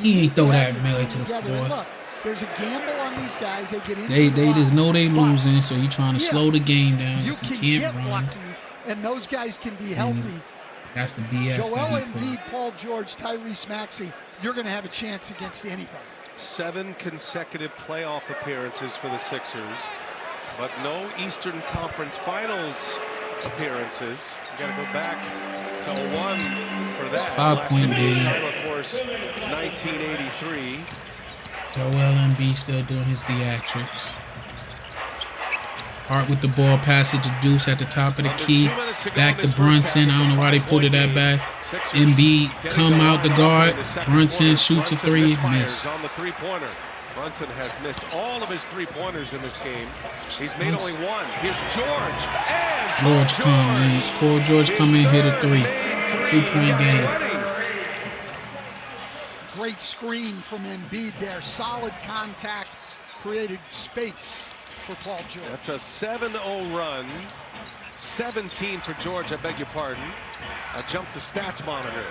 Speaker 8: He ain't throw that melee to the floor.
Speaker 4: Look, there's a gamble on these guys. They get in.
Speaker 8: They just know they losing, so he trying to slow the game down.
Speaker 4: You
Speaker 8: He
Speaker 4: can
Speaker 8: can't
Speaker 4: get
Speaker 8: run.
Speaker 4: lucky, and those guys can be healthy.
Speaker 8: That's the BS.
Speaker 4: Joel Embiid, Paul George, Tyrese Maxey, you're going to have a chance against anybody. 7
Speaker 5: consecutive playoff appearances for the Sixers, but no Eastern Conference Finals appearances. You got to go back to 1 for that.
Speaker 8: It's 5-point game.
Speaker 5: Title, of course, 1983.
Speaker 8: Joel Embiid still doing his theatrics. Hart with the ball, pass it to Deuce at the top of the key. Back to Brunson. I don't know why they pulled it that back. Embiid come out the guard. Brunson shoots a 3, miss.
Speaker 5: On the three-pointer. Brunson has missed all of his three-pointers in this game. He's made only 1. Here's George. And
Speaker 8: George come in. Paul George come in, hit a 3. 2-point game.
Speaker 4: Great screen from Embiid there. Solid contact, created space for Paul George.
Speaker 5: That's a 7-0 run. 17 for George, I beg your pardon. I jumped the stats monitor.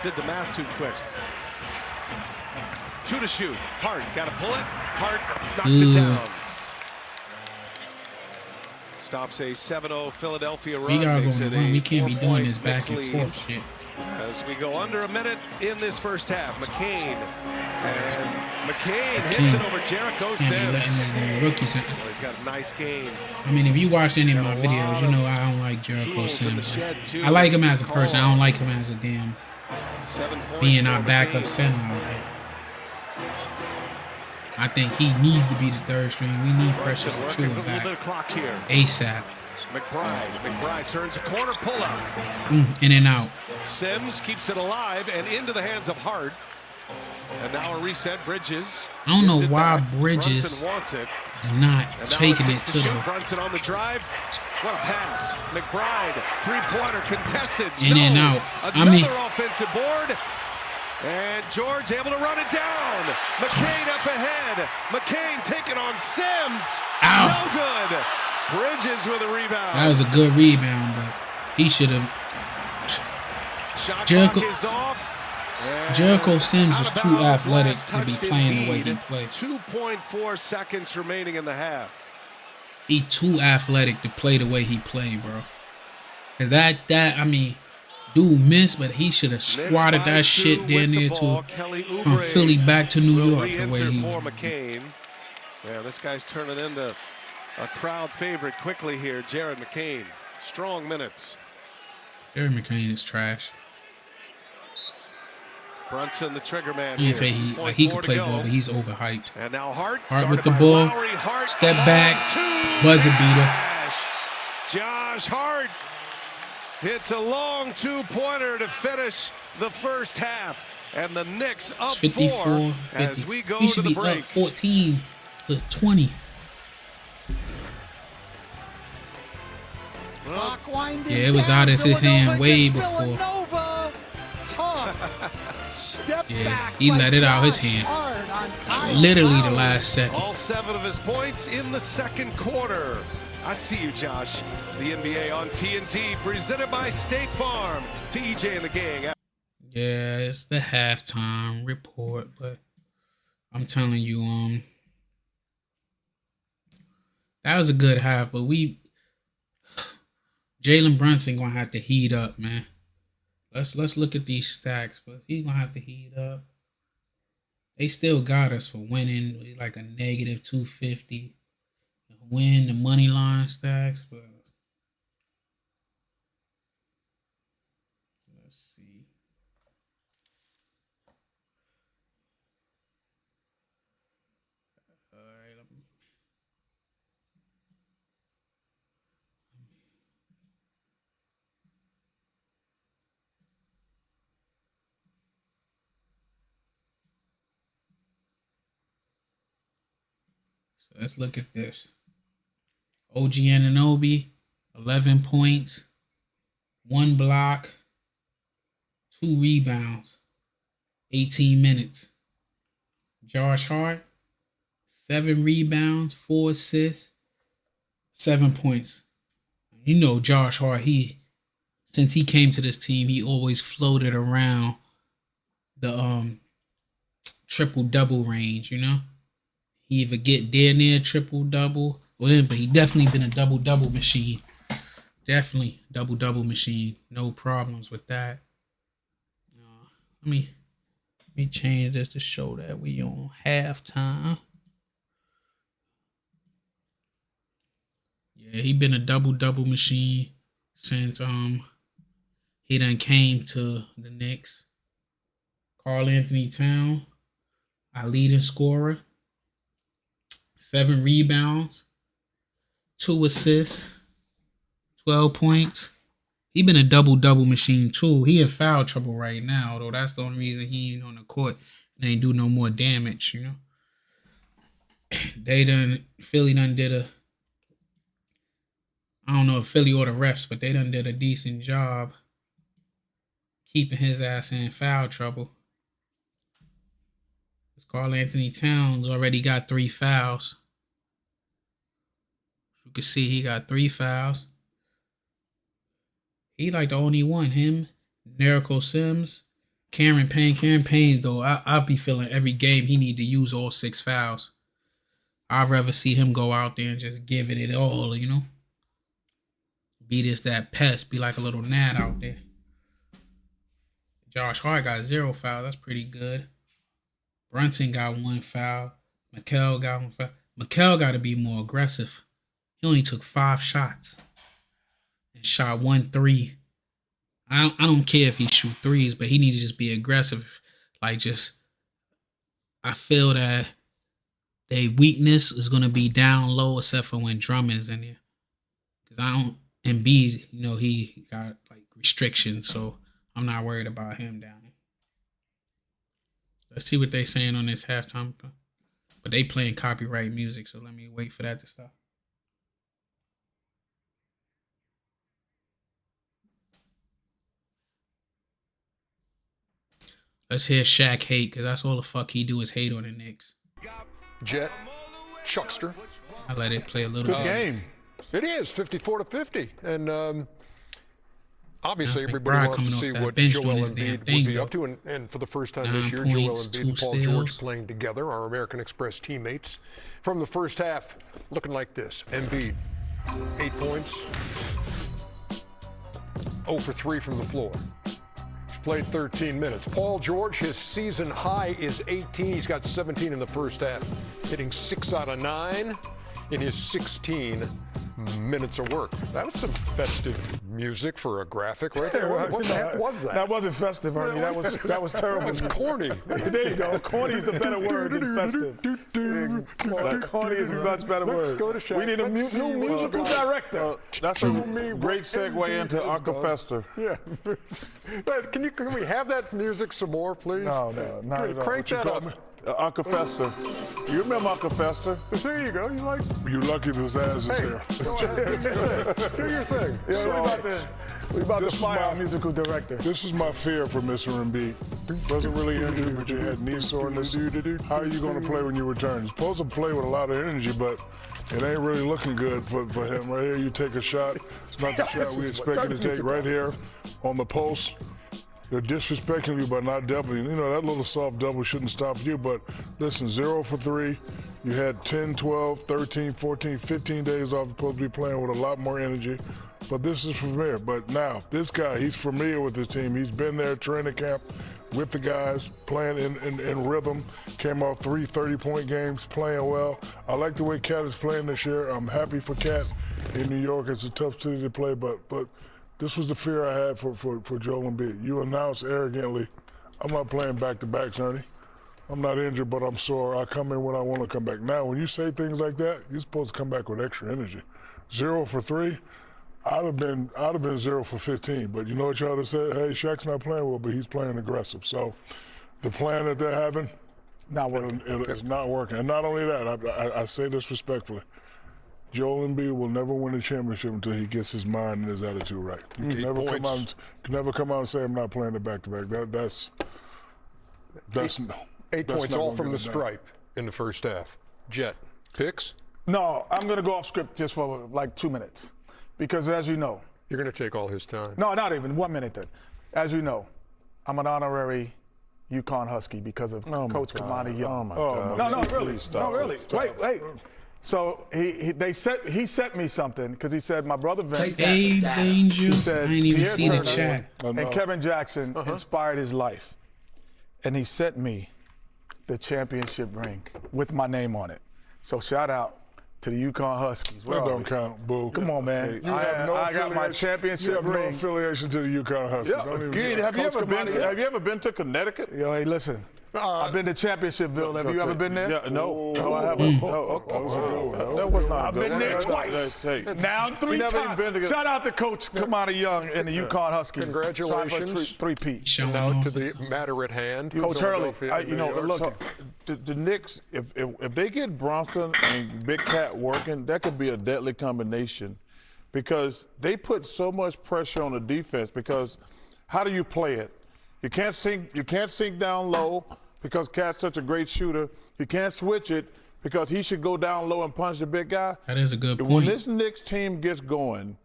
Speaker 5: Did the math too quick. 2 to shoot. Hart got to pull it. Hart knocks it down. Stops a 7-0 Philadelphia run.
Speaker 8: We gotta go on the run. We can't be doing this
Speaker 5: Knicks
Speaker 8: back and
Speaker 5: lead.
Speaker 8: forth shit.
Speaker 5: As we go under a minute in this first half, McCain. And McCain hits it over Jericho Sims.
Speaker 8: Rookies.
Speaker 5: He's got a nice game.
Speaker 8: I mean, if you watched any of my videos, you know I don't like Jericho Sims. I like him as a person. I don't like him as a damn being our backup center. I think he needs to be the third string. We need Precious Achiuwa back ASAP.
Speaker 5: McBride turns a corner pull-up.
Speaker 8: In and out.
Speaker 5: Sims keeps it alive and into the hands of Hart. And now a reset. Bridges.
Speaker 8: I don't know why Bridges is not taking it to the.
Speaker 5: Brunson on the drive. What a pass. McBride, three-pointer contested.
Speaker 8: In and out.
Speaker 5: Another offensive board. And George able to run it down. McCain up ahead. McCain taking on Sims. No good. Bridges with a rebound.
Speaker 8: That was a good rebound, but he should have. Jericho Sims is too athletic to be playing the way he plays.
Speaker 5: 2.4 seconds remaining in the half.
Speaker 8: He too athletic to play the way he played, bro. Cause I mean, dude missed, but he should have squatted that shit down there from Philly back to New York the way he.
Speaker 5: Yeah, this guy's turning into a crowd favorite quickly here. Jared McCain, strong minutes.
Speaker 8: Jared McCain is trash.
Speaker 5: Brunson, the trigger man.
Speaker 8: You say he could play ball, but he's overhyped.
Speaker 5: And now Hart
Speaker 8: with the ball, step back, buzzer beater.
Speaker 5: Josh Hart hits a long two-pointer to finish the first half, and the Knicks up 4 as we go
Speaker 8: he should
Speaker 5: to the
Speaker 8: be
Speaker 5: break.
Speaker 8: up 14 to 20. Yeah, it was out of his hand way before. Yeah, he let it out his hand. Literally the last second.
Speaker 5: All 7 of his points in the second quarter. I see you, Josh. The NBA on TNT, presented by State Farm. TJ and the gang.
Speaker 8: Yeah, it's the halftime report, but I'm telling you, that was a good half, but Jalen Brunson gonna have to heat up, man. Let's look at these stacks, but he's gonna have to heat up. They still got us for winning like a negative 250. Win the money line stacks, but let's see. All right. So let's look at this. OG Anunoby, 11 points, 1 block, 2 rebounds, 18 minutes. Josh Hart, 7 rebounds, 4 assists, 7 points. You know Josh Hart, since he came to this team, he always floated around the triple-double range, you know? He either get dead near triple-double, but he definitely been a double-double machine. Definitely double-double machine. No problems with that. Let me change this to show that we on halftime. Yeah, he been a double-double machine since he done came to the Knicks. Karl-Anthony Towns, our leading scorer. 7 rebounds, 2 assists, 12 points. He been a double-double machine too. He in foul trouble right now, though. That's the only reason he ain't on the court and ain't do no more damage, you know. Philly done did I don't know if Philly or the refs, but they done did a decent job keeping his ass in foul trouble. Karl-Anthony Towns already got 3 fouls. You can see he got 3 fouls. He like the only one. Him, Jericho Sims, Cameron Payne, though, I'll be feeling every game he need to use all 6 fouls. I'd rather see him go out there and just give it all, you know? Be that pest, be like a little gnat out there. Josh Hart got 0 foul. That's pretty good. Brunson got 1 foul. Mikal got 1 foul. Mikal got to be more aggressive. He only took 5 shots and shot 1 3. I don't care if he shoot threes, but he need to just be aggressive. Like, I feel that their weakness is going to be down low except for when Drummond's in there. Because Embiid, you know, he got like restrictions, so I'm not worried about him down here. Let's see what they saying on this halftime. But they playing copyright music, so let me wait for that to stop. Let's hear Shaq hate, because that's all the fuck he do is hate on the Knicks.
Speaker 1: Jet, Chuckster.
Speaker 8: I let it play a little
Speaker 1: Good game. It is 54-50, and obviously everybody wants to see what Joel Embiid would be up to. And for the first time this year, Joel Embiid and Paul George playing together, our American Express teammates. From the first half, looking like this: Embiid, 8 points, 0 for 3 from the floor. Played 13 minutes. Paul George, his season high is 18. He's got 17 in the first half, hitting 6 out of 9 in his 16 minutes of work. That was some festive music for a graphic right there. What the heck was that?
Speaker 13: That wasn't festive, Ernie. That was terrible.
Speaker 1: That was corny.
Speaker 13: There you go. Corny is the better word than festive. Corny is a much better word. We need a new musical director.
Speaker 14: That's a great segue into Uncle Fester.
Speaker 1: Yeah. Can we have that music some more, please?
Speaker 13: No, not at all.
Speaker 1: Crank that up.
Speaker 14: Uncle Fester. You remember Uncle Fester?
Speaker 1: There you go.
Speaker 15: You're lucky this ass is here.
Speaker 1: Do your thing.
Speaker 13: Yeah, we about to fire our musical director.
Speaker 15: This is my fear for Mr. Embiid. Wasn't really injured, but you had knee soreness. How are you going to play when you return? You're supposed to play with a lot of energy, but it ain't really looking good for him. Right here, you take a shot. It's not the shot we expected to take right here on the post. They're disrespecting you by not doubling. You know, that little soft double shouldn't stop you, but listen, 0 for 3. You had 10, 12, 13, 14, 15 days off. You're supposed to be playing with a lot more energy, but this is familiar. But now, this guy, he's familiar with this team. He's been there, training camp with the guys, playing in rhythm. Came off 3 30-point games, playing well. I like the way Cat is playing this year. I'm happy for Cat in New York. It's a tough city to play, but this was the fear I had for Joel Embiid. You announced arrogantly, I'm not playing back-to-backs, Ernie. I'm not injured, but I'm sore. I come in when I want to come back. Now, when you say things like that, you're supposed to come back with extra energy. 0 for 3, I'd have been 0 for 15. But you know what y'all have said? Hey, Shaq's not playing well, but he's playing aggressive. So the plan that they're having, it's not working. And not only that, I say this respectfully. Joel Embiid will never win a championship until he gets his mind and his attitude right. You can never come out and say I'm not playing the back-to-back. That's
Speaker 1: 8 points all from the stripe in the first half. Jet, picks?
Speaker 13: No, I'm going to go off script just for like 2 minutes. Because as you know.
Speaker 1: You're going to take all his time.
Speaker 13: No, not even 1 minute then. As you know, I'm an honorary UConn Husky because of Coach Kamani Young.
Speaker 15: Oh, my God.
Speaker 13: No, really. No, really. Wait. So he sent me something because he said my brother Vince.
Speaker 8: Hey, Angel.
Speaker 13: Said,
Speaker 8: I didn't even
Speaker 13: Pierre
Speaker 8: see the
Speaker 13: Turner
Speaker 8: chat.
Speaker 13: And Kevin Jackson inspired his life, and he sent me the championship ring with my name on it. So shout out to the UConn Huskies.
Speaker 15: That don't count, boo.
Speaker 13: Come on, man. I got my championship ring.
Speaker 15: You have no affiliation to the UConn Huskies.
Speaker 14: Yeah. Have you ever been to Connecticut?
Speaker 13: Yo, hey, listen. I've been to Championshipville. Have you ever been there?
Speaker 14: Yeah, no, I haven't. That was not
Speaker 13: I've been there twice. Now 3 times. Shout out to Coach Kamani Young and the UConn Huskies.
Speaker 1: Congratulations.
Speaker 13: Three-peat.
Speaker 1: Now to the matter at hand.
Speaker 13: Coach Hurley.
Speaker 14: Look, the Knicks, if they get Brunson and Big Cat working, that could be a deadly combination because they put so much pressure on the defense because how do you play it? You can't sink down low because Cat's such a great shooter. You can't switch it because he should go down low and punch the big guy.
Speaker 8: That is a good point.
Speaker 14: When this Knicks team gets going,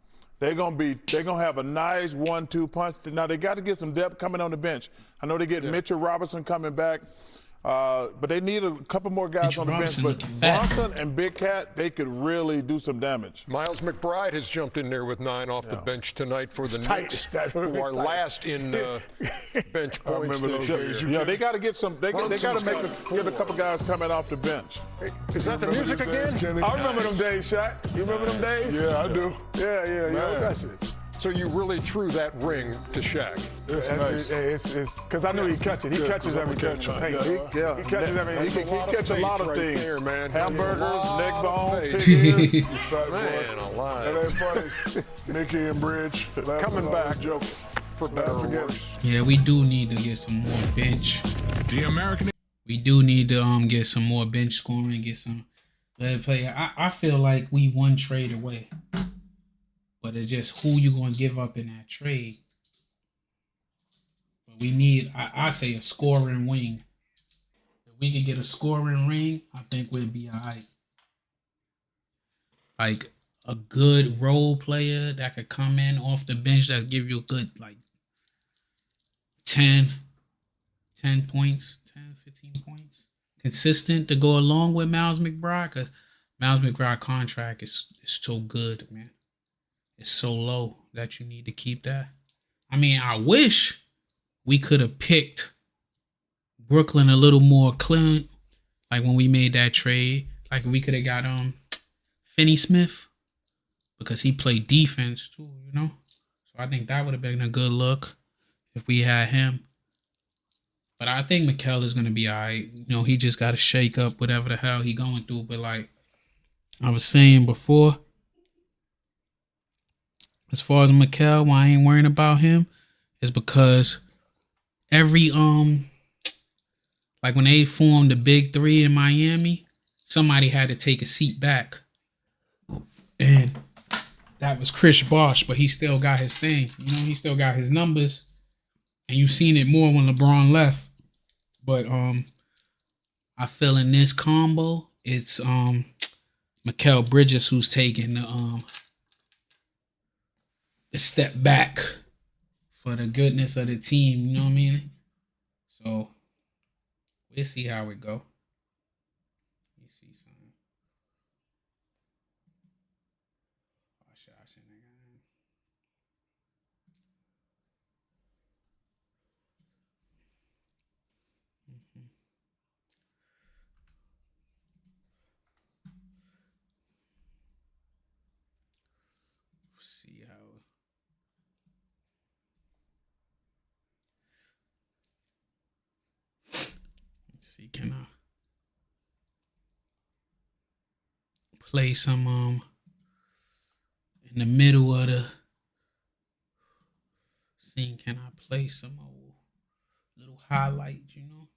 Speaker 14: they're gonna have a nice 1-2 punch. Now they got to get some depth coming on the bench. I know they get Mitchell Robinson coming back. But they need a couple more guys on the bench. But Brunson and Big Cat, they could really do some damage.
Speaker 1: Miles McBride has jumped in there with 9 off the bench tonight for the Knicks, who are last in bench points this year.
Speaker 14: Yeah, they got to get some. They got to get a couple guys coming off the bench.
Speaker 1: Is that the music again?
Speaker 13: I remember them days, Shaq. You remember them days?
Speaker 15: Yeah, I do.
Speaker 13: Yeah. That shit.
Speaker 1: So you really threw that ring to Shaq.
Speaker 15: It's nice.
Speaker 13: It's because I knew he'd catch it. He catches everything. He catches everything.
Speaker 14: He catches a lot of things.
Speaker 1: There, man.
Speaker 14: Hamburgers, neck bone,
Speaker 1: man alive.
Speaker 15: That ain't funny. Nicky and Bridge.
Speaker 1: Coming back
Speaker 15: jokes.
Speaker 1: For better or worse.
Speaker 8: Yeah, we do need to get some more bench.
Speaker 16: The American.
Speaker 8: We do need to get some more bench scoring, get some lead player. I feel like we one trade away. But it's just who you going to give up in that trade. But we need, I say, a scoring wing. If we can get a scoring ring, I think we'll be all right. Like a good role player that could come in off the bench that give you a good, like, 10 points, 10, 15 points. Consistent to go along with Miles McBride, because Miles McBride's contract is so good, man. It's so low that you need to keep that. I mean, I wish we could have picked Brooklyn a little more clean, like when we made that trade. Like we could have got Finney Smith, because he played defense too, you know. So I think that would have been a good look if we had him. But I think Mikal is gonna be all right. You know, he just got to shake up whatever the hell he going through. But like I was saying before, as far as Mikal, why I ain't worrying about him is because every like when they formed the Big Three in Miami, somebody had to take a seat back, and that was Chris Bosh. But he still got his thing, you know. He still got his numbers, and you seen it more when LeBron left. But I feel in this combo, it's Mikal Bridges who's taking the step back for the goodness of the team, you know what I mean? So we'll see how it go. Let me see something. See how. See, can I play some in the middle of the scene? Can I play some little highlights, you know?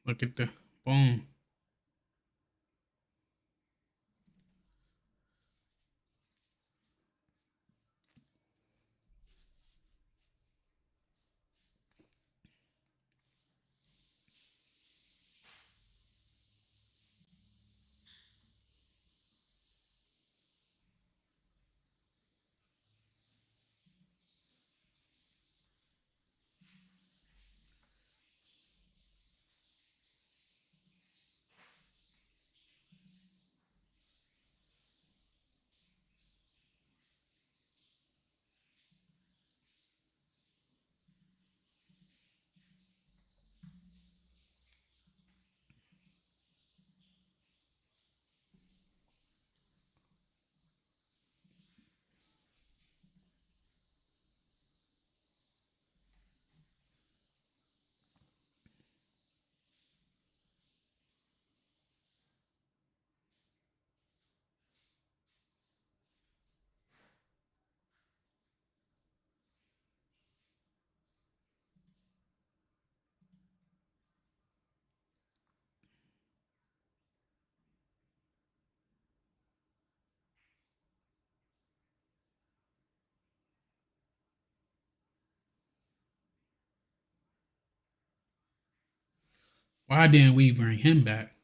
Speaker 8: Look at the boom. Why didn't we bring him back?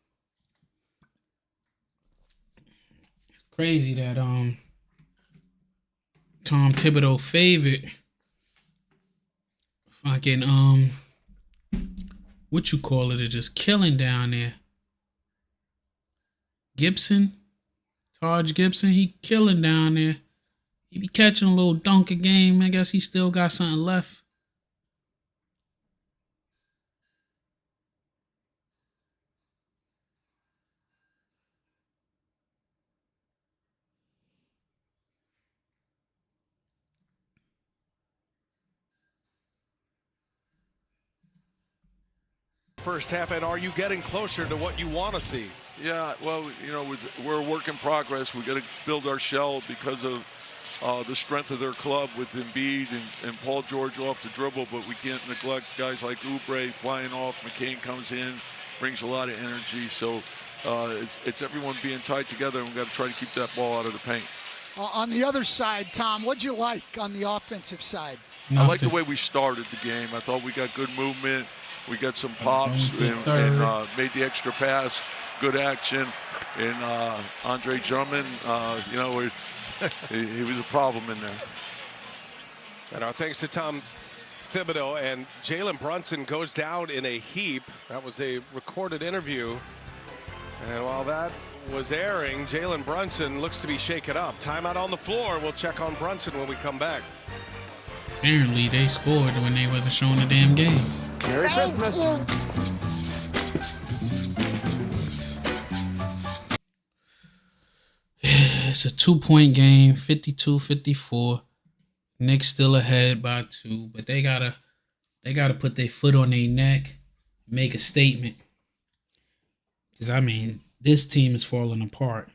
Speaker 8: It's crazy that Tom Thibodeau favored fucking what you call it, is just killing down there. Gibson, Taj Gibson, he killing down there. He be catching a little dunk a game. I guess he still got something left.
Speaker 5: First half, and are you getting closer to what you want to see?
Speaker 16: Yeah, well, you know, we're a work in progress. We got to build our shell because of the strength of their club with Embiid and Paul George off the dribble, but we can't neglect guys like Oubre flying off. McCain comes in, brings a lot of energy. So it's everyone being tied together, and we've got to try to keep that ball out of the paint.
Speaker 4: On the other side, Tom, what'd you like on the offensive side?
Speaker 16: I like the way we started the game. I thought we got good movement. We got some pops and made the extra pass, good action. And Andre Drummond, you know, he was a problem in there.
Speaker 5: And our thanks to Tom Thibodeau. And Jalen Brunson goes down in a heap. That was a recorded interview. And while that was airing, Jalen Brunson looks to be shaken up. Timeout on the floor. We'll check on Brunson when we come back.
Speaker 8: Apparently they scored when they wasn't showing the damn game.
Speaker 7: Merry Christmas.
Speaker 8: It's a 2-point game, 52-54. Knicks still ahead by 2, but they gotta put their foot on their neck, make a statement. Because I mean, this team is falling apart.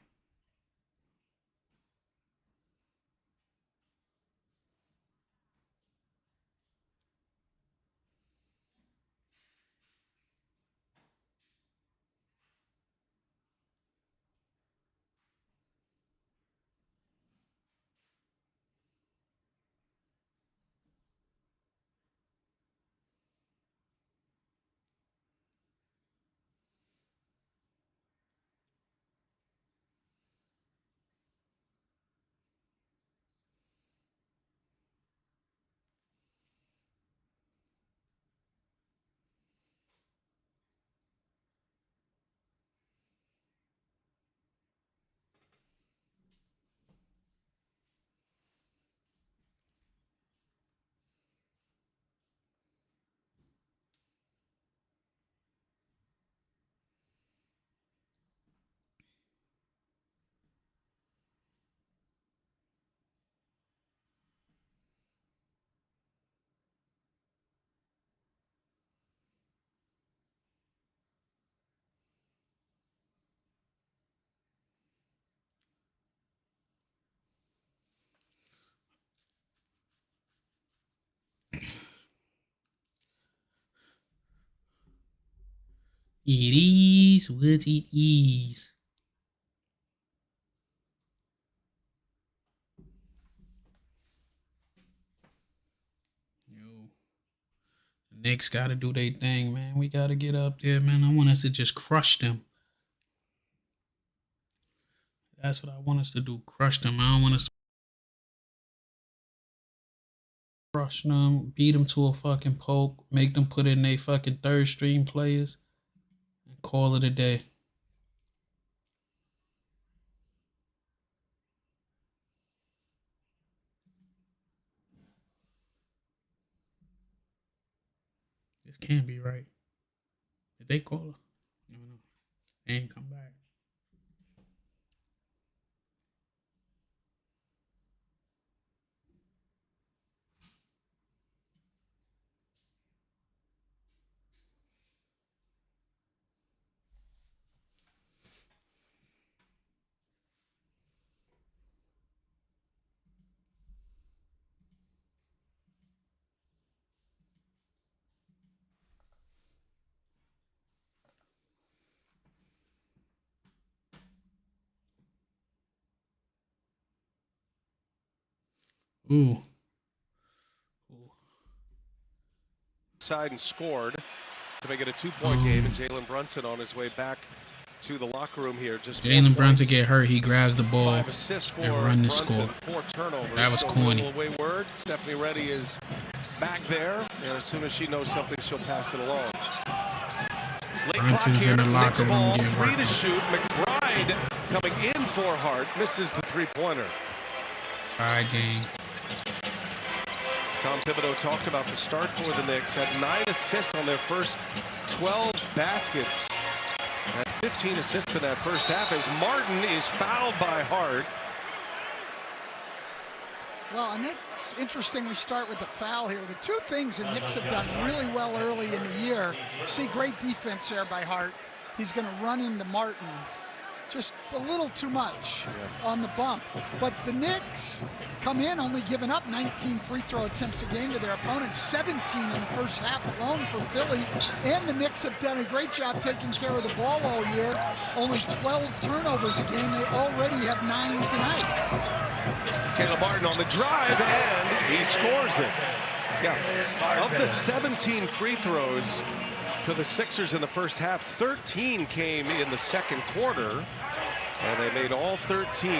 Speaker 8: It is what it is. The Knicks got to do their thing, man. We got to get up there, man. I want us to just crush them. That's what I want us to do. Crush them. I don't want us to crush them, beat them to a fucking poke, make them put in their fucking third string players, and call it a day. This can't be right. Did they call her? No. They ain't come back. Ooh.
Speaker 5: Side and scored to make it a 2-point game, and Jalen Brunson on his way back to the locker room here. Just
Speaker 8: Jalen Brunson get hurt, he grabs the ball
Speaker 5: 5 assists for
Speaker 8: and run the
Speaker 5: Brunson,
Speaker 8: score.
Speaker 5: 4 turnovers.
Speaker 8: That was corny.
Speaker 5: Away word. Stephanie Reddy is back there, and as soon as she knows something, she'll pass it along. Late
Speaker 8: Brunson's in the locker room getting
Speaker 5: 3 to
Speaker 8: worked.
Speaker 5: shoot. McBride coming in for Hart, misses the 3-pointer.
Speaker 8: Bye, game.
Speaker 5: Tom Thibodeau talked about the start for the Knicks. Had 9 assists on their first 12 baskets. Had 15 assists in that first half as Martin is fouled by Hart.
Speaker 4: Well, and it's interesting we start with the foul here. The two things the Knicks have done really well early in the year. See great defense there by Hart. He's going to run into Martin. Just a little too much on the bump. But the Knicks come in only giving up 19 free throw attempts a game to their opponents, 17 in the first half alone for Philly. And the Knicks have done a great job taking care of the ball all year. Only 12 turnovers a game. They already have 9 tonight.
Speaker 5: Caleb Martin on the drive, and he scores it. Yeah, of the 17 free throws for the Sixers in the first half, 13 came in the second quarter, and they made all 13.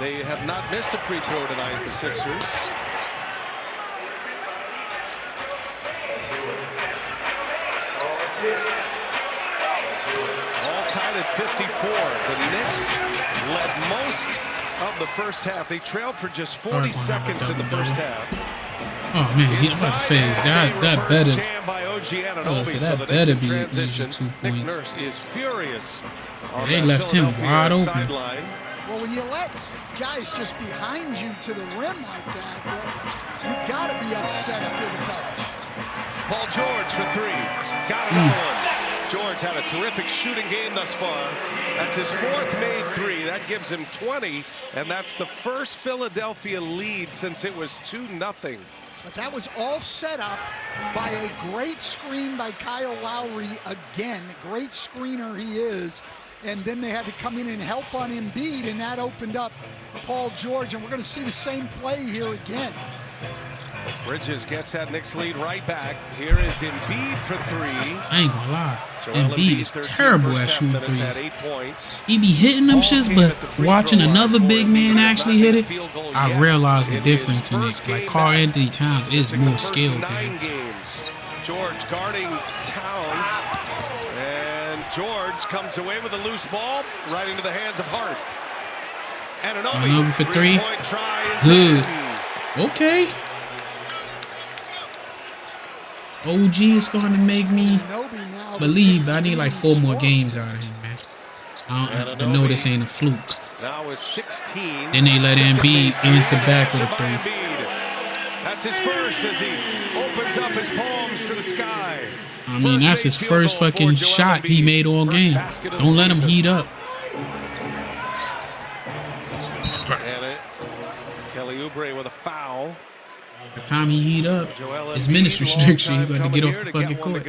Speaker 5: They have not missed a free throw tonight, the Sixers. All tied at 54. The Knicks led most of the first half. They trailed for just 40 seconds in the first half.
Speaker 8: Oh man, he's about to say that better. That better be an easy 2 points.
Speaker 5: Nick Nurse is furious.
Speaker 8: They left him wide open.
Speaker 5: Sideline.
Speaker 4: Well, when you let guys just behind you to the rim like that, you've got to be upset if you're the coach.
Speaker 5: Paul George for 3. Got another one. George had a terrific shooting game thus far. That's his 4th made 3. That gives him 20, and that's the first Philadelphia lead since it was 2-0.
Speaker 4: But that was all set up by a great screen by Kyle Lowry again. Great screener he is. And then they had to come in and help on Embiid, and that opened up Paul George. And we're going to see the same play here again.
Speaker 5: Bridges gets that Knicks lead right back. Here is Embiid for 3.
Speaker 8: I ain't gonna lie.
Speaker 5: Joel
Speaker 8: Embiid is terrible at shooting
Speaker 5: minutes,
Speaker 8: threes.
Speaker 5: had 8 points.
Speaker 8: He be hitting them shits, but watching another big man actually hit it, I realized the difference in it. Like Karl-Anthony Towns is more skilled.
Speaker 5: 9 games. George guarding Towns, and George comes away with a loose ball right into the hands of Hart. And
Speaker 8: Ananobi for 3.
Speaker 5: Three-point try is
Speaker 8: Good.
Speaker 5: in.
Speaker 8: Okay. OG is starting to make me believe I need like 4 more games out of him, man. I know this ain't a fluke.
Speaker 5: Now is 16.
Speaker 8: Then they let Embiid into back with a 3.
Speaker 5: That's his first as he opens up his palms to the sky.
Speaker 8: I mean, that's his first fucking shot he made all game. Don't let him heat up.
Speaker 5: And Kelly Oubre with a foul.
Speaker 8: By the time he heat up, his minutes restriction, he got to get off the fucking court.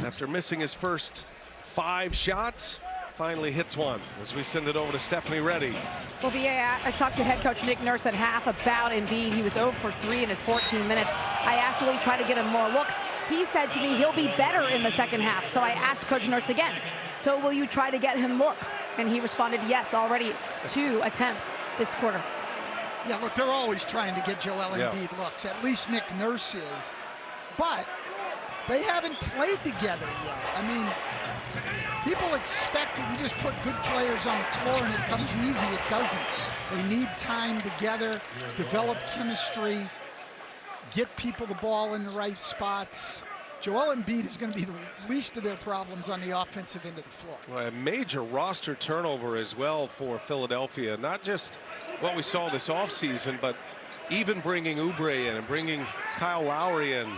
Speaker 5: after missing his first 5 shots, finally hits one as we send it over to Stephanie Reddy.
Speaker 10: Well, BA, I talked to head coach Nick Nurse at half about Embiid. He was 0 for 3 in his 14 minutes. I asked, will he try to get him more looks? He said to me he'll be better in the second half. So I asked Coach Nurse again, so will you try to get him looks? And he responded, yes, already 2 attempts this quarter.
Speaker 4: Yeah, look, they're always trying to get Joel Embiid looks. At least Nick Nurse is. But they haven't played together yet. I mean, people expect that you just put good players on the floor and it comes easy. It doesn't. They need time together, develop chemistry, get people the ball in the right spots. Joel Embiid is going to be the least of their problems on the offensive end of the floor.
Speaker 5: Well, a major roster turnover as well for Philadelphia. Not just what we saw this offseason, but even bringing Oubre in and bringing Kyle Lowry in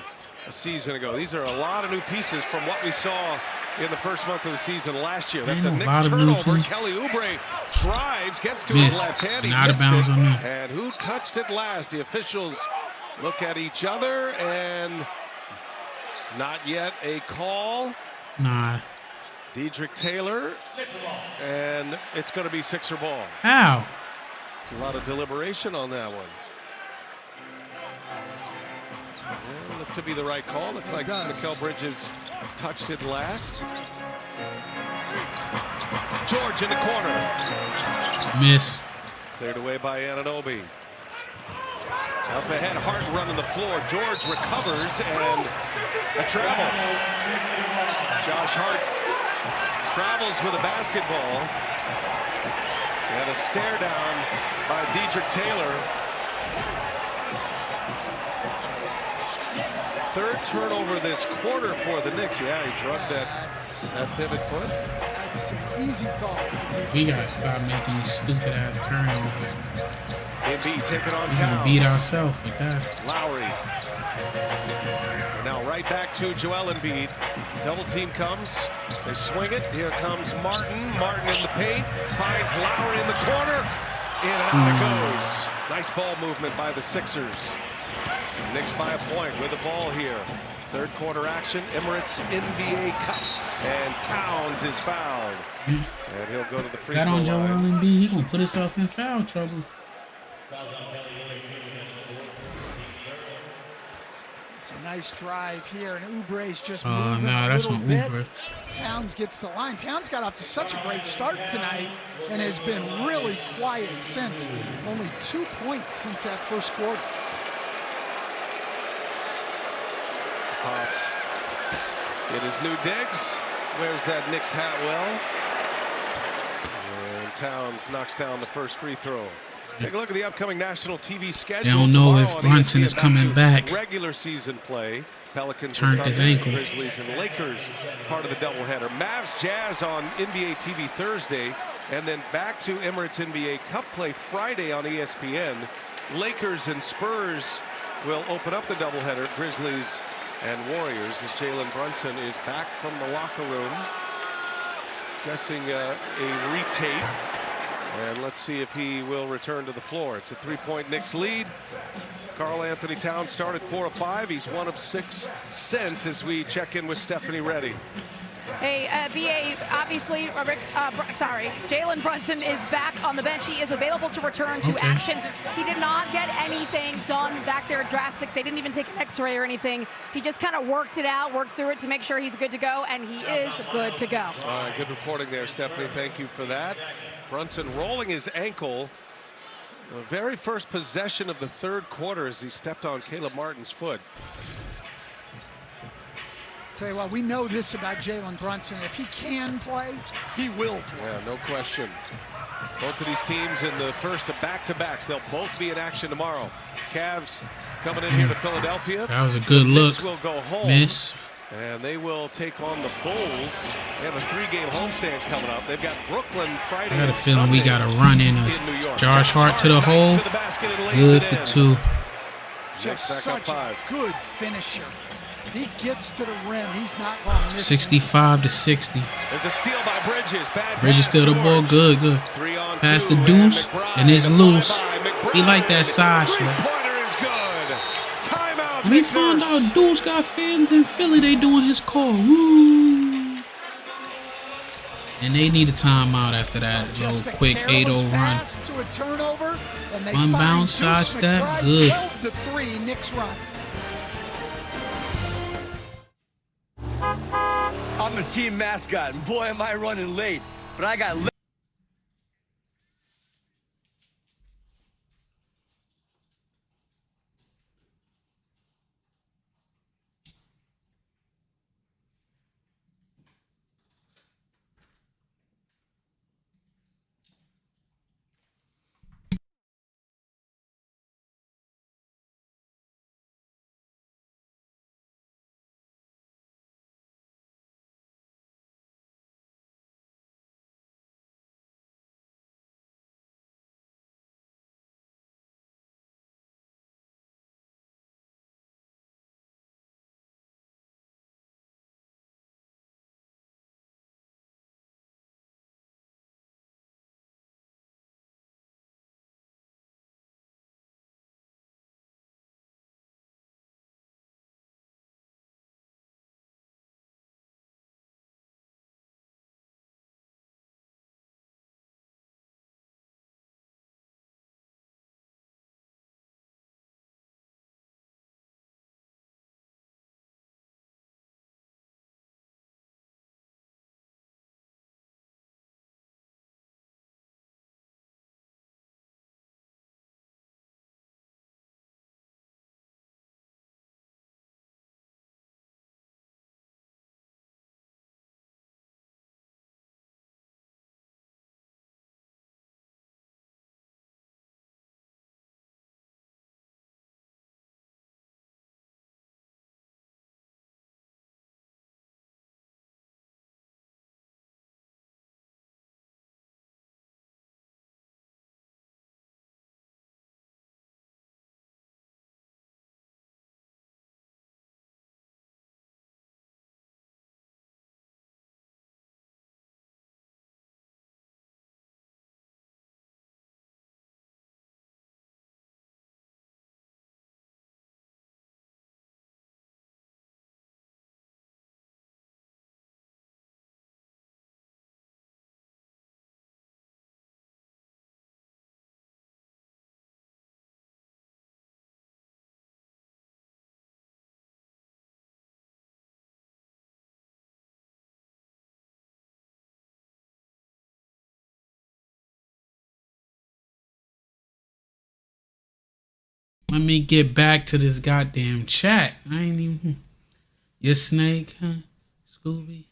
Speaker 5: a season ago. These are a lot of new pieces from what we saw in the first month of the season last year. That's a Knicks turnover. Kelly Oubre drives, gets to his left hand. He missed it. And who touched it last? The officials look at each other, and not yet a call.
Speaker 8: Nah.
Speaker 5: Dedrick Taylor, and it's going to be Sixer ball.
Speaker 8: How?
Speaker 5: A lot of deliberation on that one. Yeah, looked to be the right call. Looks like Mikal Bridges touched it last. George in the corner.
Speaker 8: Miss.
Speaker 5: Cleared away by Anunoby. Up ahead, Hart running the floor. George recovers, and a travel. Josh Hart travels with a basketball. And a stare down by Dedrick Taylor. Third turnover this quarter for the Knicks. Yeah, he drugged that pivot foot.
Speaker 4: That's an easy call.
Speaker 8: We gotta stop making these stupid ass turnovers.
Speaker 5: Embiid taking on
Speaker 8: We're
Speaker 5: Towns.
Speaker 8: gonna beat ourselves with that.
Speaker 5: Lowry. And now right back to Joel Embiid. Double team comes. They swing it. Here comes Martin. Martin in the paint. Finds Lowry in the corner. In and out it goes. Nice ball movement by the Sixers. Knicks by a point with the ball here. Third quarter action. Emirates NBA Cup. And Towns is fouled. And he'll go to the free throw line.
Speaker 8: That on Joel Embiid, he gonna put himself in foul trouble.
Speaker 4: It's a nice drive here, and Oubre's just
Speaker 8: Oh,
Speaker 4: moving
Speaker 8: no,
Speaker 4: a
Speaker 8: that's
Speaker 4: little
Speaker 8: on
Speaker 4: bit.
Speaker 8: Oubre.
Speaker 4: Towns gets the line. Towns got off to such a great start tonight and has been really quiet since. Only 2 points since that first quarter.
Speaker 5: Pops in his new digs. Where's that Knicks hat? Well, and Towns knocks down the first free throw. Take a look at the upcoming national TV schedule.
Speaker 8: They don't know if
Speaker 5: Tomorrow on
Speaker 8: Brunson is
Speaker 5: ESPN,
Speaker 8: coming back.
Speaker 5: Regular season play. Pelicans,
Speaker 8: Turned his ankle.
Speaker 5: Grizzlies, and Lakers part of the doubleheader. Mavs Jazz on NBA TV Thursday, and then back to Emirates NBA Cup play Friday on ESPN. Lakers and Spurs will open up the doubleheader. Grizzlies and Warriors as Jalen Brunson is back from the locker room. Guessing a retape. And let's see if he will return to the floor. It's a 3-point Knicks lead. Karl-Anthony Towns started 4 of 5. He's 1 of 6 since as we check in with Stephanie Reddy.
Speaker 10: Hey, BA, obviously, Jalen Brunson is back on the bench. He is available to return to action. He did not get anything done back there drastic. They didn't even take an x-ray or anything. He just kind of worked it out, worked through it to make sure he's good to go, and he is good to go.
Speaker 5: Good reporting there, Stephanie. Thank you for that. Brunson rolling his ankle. The very first possession of the third quarter as he stepped on Caleb Martin's foot.
Speaker 4: Tell you what, we know this about Jalen Brunson. If he can play, he will play.
Speaker 5: Yeah, no question. Both of these teams in the first of back-to-backs. They'll both be in action tomorrow. Cavs coming in here to Philadelphia.
Speaker 8: That was a good look.
Speaker 5: Will go home.
Speaker 8: Miss.
Speaker 5: And they will take on the Bulls. They have a 3-game homestand coming up. They've got Brooklyn Friday.
Speaker 8: I got a feeling we got to run in us. Josh Hart to the hole. Good for 2.
Speaker 4: Just such a good finisher. If he gets to the rim, he's not going to miss.
Speaker 8: 65 to 60.
Speaker 5: There's a steal by Bridges.
Speaker 8: Bridges still the ball. Good. Pass the deuce, and it's loose. He like that side shot.
Speaker 5: Three-pointer is good. Timeout
Speaker 8: When he found out dudes got fans in Philly, they doing his call. Woo. And they need a timeout after that little quick 8-0 run.
Speaker 4: To a turnover, and they
Speaker 8: One bounce, sidestep, good.
Speaker 4: 12-3 Knicks run.
Speaker 17: I'm the team mascot, and boy, am I running late. But I got.
Speaker 8: Let me get back to this goddamn chat. I ain't even. You snake, huh? Scooby.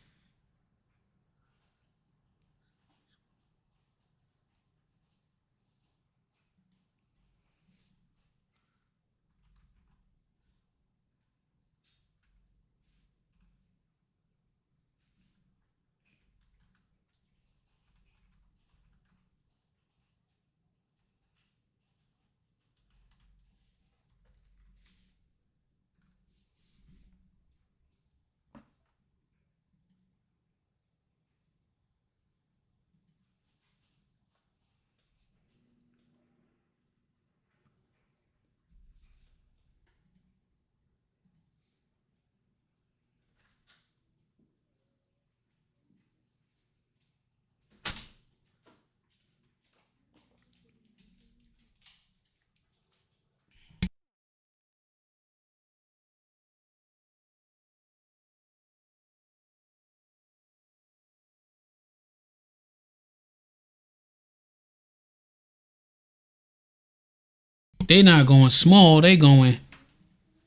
Speaker 8: They not going small. They going.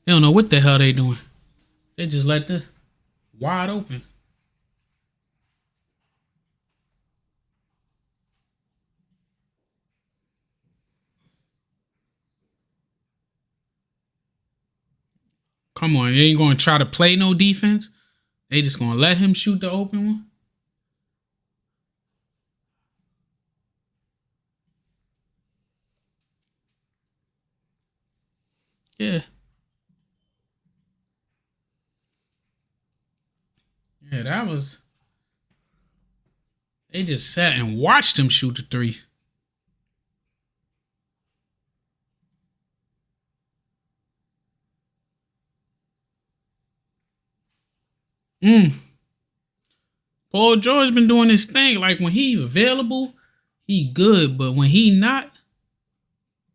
Speaker 8: They don't know what the hell they doing. They just let the wide open. Come on, they ain't going to try to play no defense. They just going to let him shoot the open one. Yeah. Yeah, that was. They just sat and watched him shoot the three. Paul George been doing his thing. Like when he available, he good. But when he not,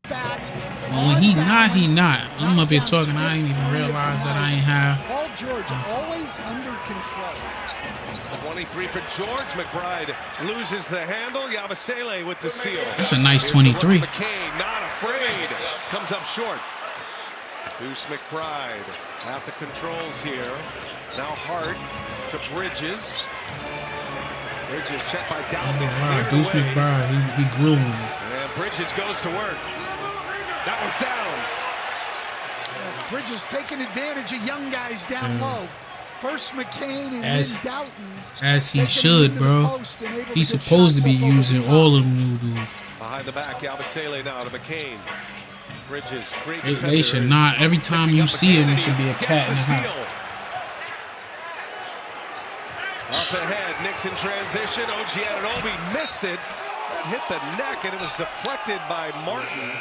Speaker 8: he not. I'm up here talking. I ain't even realize that I ain't have.
Speaker 4: Paul George always under control.
Speaker 5: 23 for George. McBride loses the handle. Yabusele with the steal.
Speaker 8: That's a nice 23.
Speaker 5: McCain not afraid. Comes up short. Deuce McBride at the controls here. Now Hart to Bridges. Bridges checked by Dowden.
Speaker 8: Wow, Deuce McBride, he grew him.
Speaker 5: And Bridges goes to work. That was down.
Speaker 4: Bridges taking advantage of young guys down low. First McCain and then Doughton.
Speaker 8: As he should, bro. He's supposed to be using all of them new dudes.
Speaker 5: Behind the back, Yabusele now to McCain. Bridges, great
Speaker 8: They should not. Every time you see him, it should be a cat in the house.
Speaker 5: Up ahead, Knicks in transition. OG Anunoby missed it. That hit the neck, and it was deflected by Martin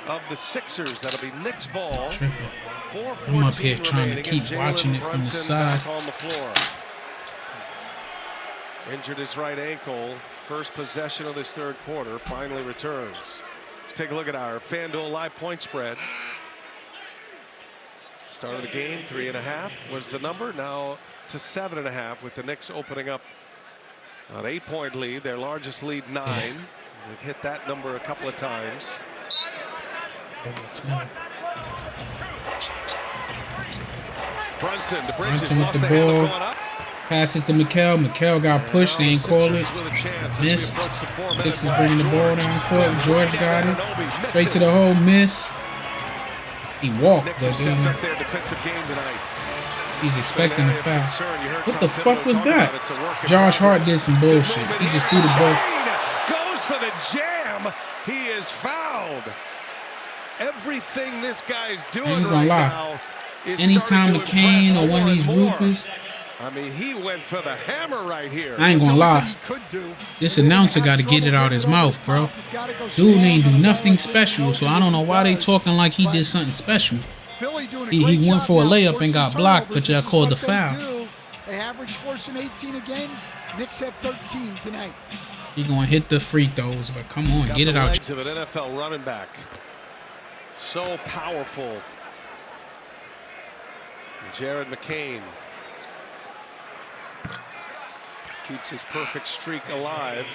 Speaker 5: of the Sixers. That'll be Knicks ball.
Speaker 8: I'm up here trying to keep watching it from the side.
Speaker 5: On the floor. Injured his right ankle. First possession of this third quarter. Finally returns. Let's take a look at our FanDuel live point spread. Start of the game, 3.5 was the number. Now to 7.5 with the Knicks opening up an 8-point lead. Their largest lead, 9. They've hit that number a couple of times. Brunson to Bridges.
Speaker 8: Brunson with the ball. Pass it to Mikal. Mikal got pushed. They ain't call it. Miss. Sixers bringing the ball down court. George got it. Straight to the hole. Miss. He walked. But he's expecting a foul. What the fuck was that? Josh Hart did some bullshit. He just threw the ball.
Speaker 5: Goes for the jam. He is fouled. Everything this guy's doing right now is
Speaker 8: anytime McCain or one of these Rupas.
Speaker 5: I mean, he went for the hammer right here.
Speaker 8: I ain't gonna lie. This announcer got to get it out his mouth, bro. Dude ain't do nothing special, so I don't know why they talking like he did something special. He went for a layup and got blocked, but y'all called the foul.
Speaker 4: They average forcing 18 a game. Knicks have 13 tonight.
Speaker 8: He gonna hit the free throws, but come on, get it out.
Speaker 5: Legs of an NFL running back. So powerful. Jared McCain keeps his perfect streak alive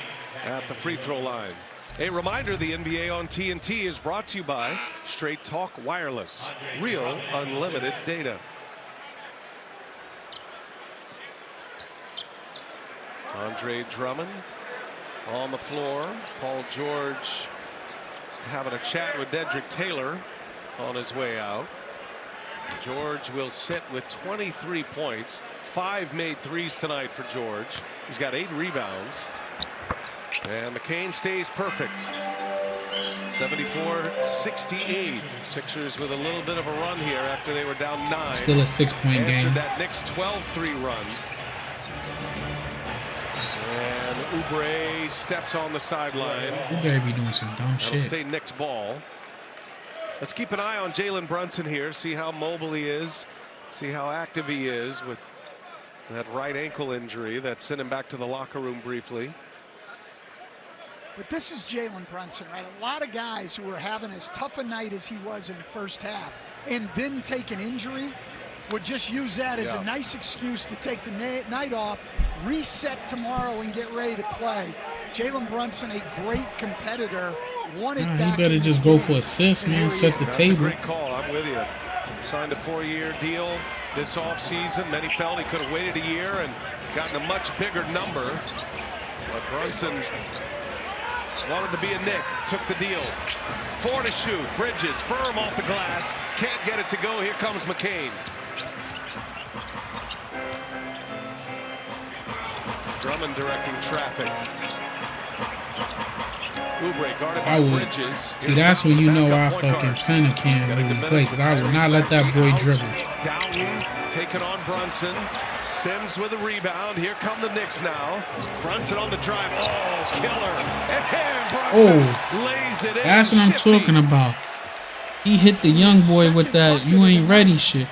Speaker 5: at the free throw line. A reminder, the NBA on TNT is brought to you by Straight Talk Wireless. Real unlimited data. Andre Drummond on the floor. Paul George is having a chat with Dedrick Taylor on his way out. George will sit with 23 points. 5 made threes tonight for George. He's got 8 rebounds. And McCain stays perfect. 74-68. Sixers with a little bit of a run here after they were down 9.
Speaker 8: Still a 6-point game.
Speaker 5: That Knicks 12-3 run. And Oubre steps on the sideline.
Speaker 8: Oubre be doing some dumb shit.
Speaker 5: That'll stay Knicks ball. Let's keep an eye on Jalen Brunson here. See how mobile he is. See how active he is with that right ankle injury that sent him back to the locker room briefly.
Speaker 4: But this is Jalen Brunson, right? A lot of guys who were having as tough a night as he was in the first half and then take an injury would just use that as a nice excuse to take the night off, reset tomorrow, and get ready to play. Jalen Brunson, a great competitor.
Speaker 8: He better just go for assists, man. Set the table.
Speaker 5: Great call. I'm with you. Signed a 4-year deal this offseason. Many felt he could have waited a year and gotten a much bigger number. But Brunson wanted to be a Knick. Took the deal. 4 to shoot. Bridges firm off the glass. Can't get it to go. Here comes McCain. Drummond directing traffic. Oubre guarded by Bridges.
Speaker 8: See, that's when you know our fucking center can't really play, because I would not let that boy dribble.
Speaker 5: Dowden taking on Brunson. Sims with a rebound. Here come the Knicks now. Brunson on the drive. Oh, killer. And Brunson lays it in.
Speaker 8: That's what I'm talking about. He hit the young boy with that "you ain't ready" shit.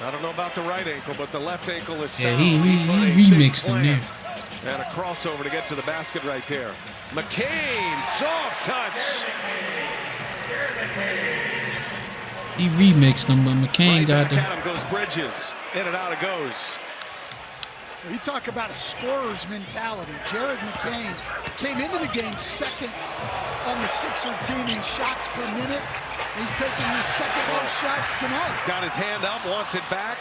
Speaker 5: Out of don't know about the right ankle, but the left ankle is
Speaker 8: Yeah,
Speaker 5: sound.
Speaker 8: he remixed them there.
Speaker 5: And a crossover to get to the basket right there. McCain, soft touch.
Speaker 8: He remixed them, but McCain got
Speaker 5: Back at him goes Bridges. In and out it goes.
Speaker 4: You talk about a scorer's mentality. Jared McCain came into the game second on the Sixer team in shots per minute. He's taking the second most shots tonight.
Speaker 5: Got his hand up, wants it back.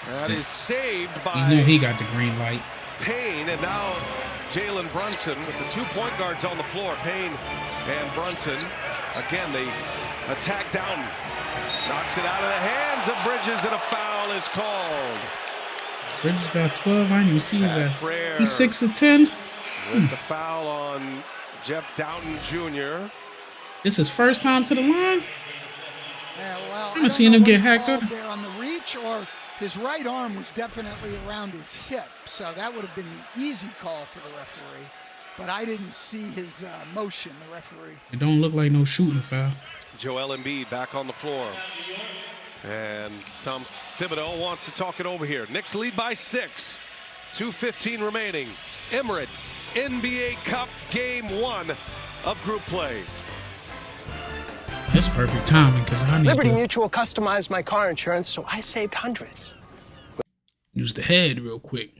Speaker 5: That is saved by
Speaker 8: You know he got the green light.
Speaker 5: Payne, and now Jalen Brunson with the 2 point guards on the floor. Payne and Brunson. Again, they attack down. Knocks it out of the hands of Bridges, and a foul is called.
Speaker 8: Bridges got 12. I didn't even see that.
Speaker 5: Frere
Speaker 8: He's 6 of 10.
Speaker 5: with the foul on Jeff Doughton Jr.
Speaker 8: This is first time to the line.
Speaker 4: Yeah, well,
Speaker 8: I haven't seen him get hacked up.
Speaker 4: there on the reach, or his right arm was definitely around his hip, so that would have been the easy call for the referee. But I didn't see his motion, the referee.
Speaker 8: It don't look like no shooting foul.
Speaker 5: Joel Embiid back on the floor. And Tom Thibodeau wants to talk it over here. Knicks lead by 6. 2:15 remaining. Emirates NBA Cup Game 1 of group play.
Speaker 8: That's perfect timing because I need
Speaker 18: Liberty
Speaker 8: to
Speaker 18: Mutual customized my car insurance, so I saved hundreds.
Speaker 8: use the head real quick.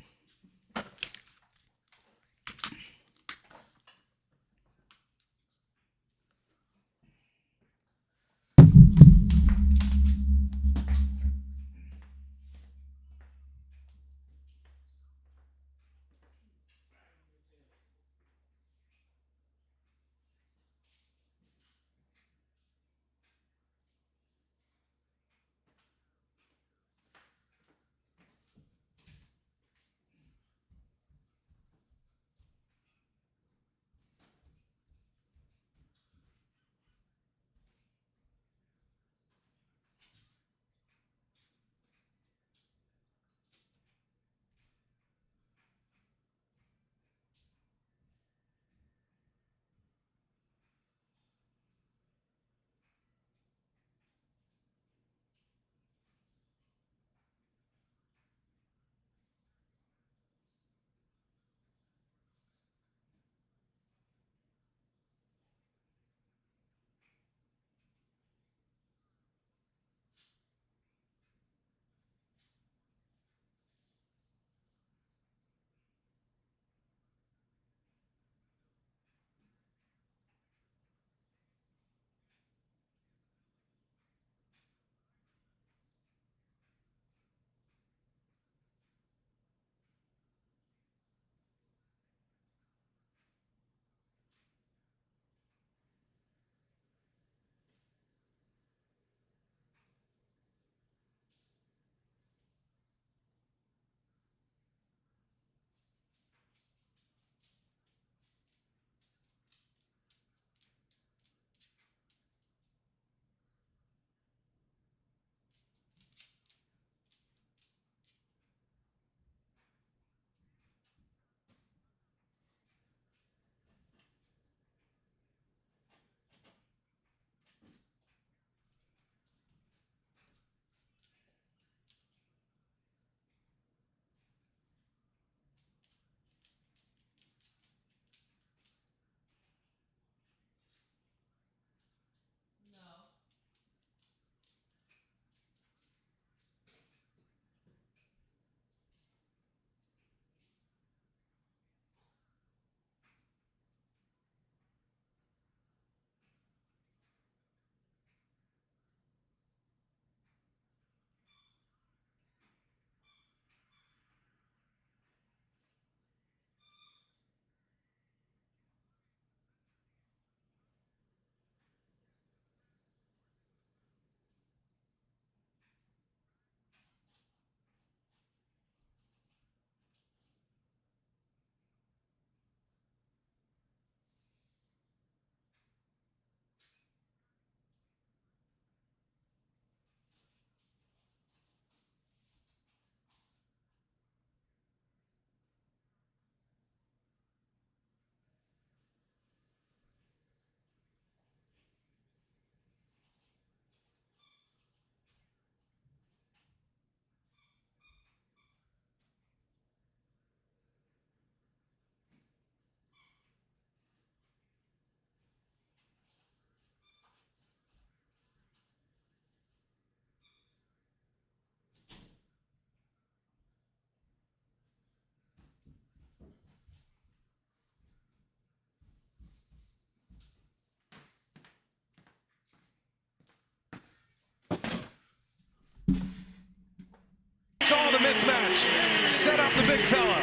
Speaker 5: mismatch. Set up the big fella.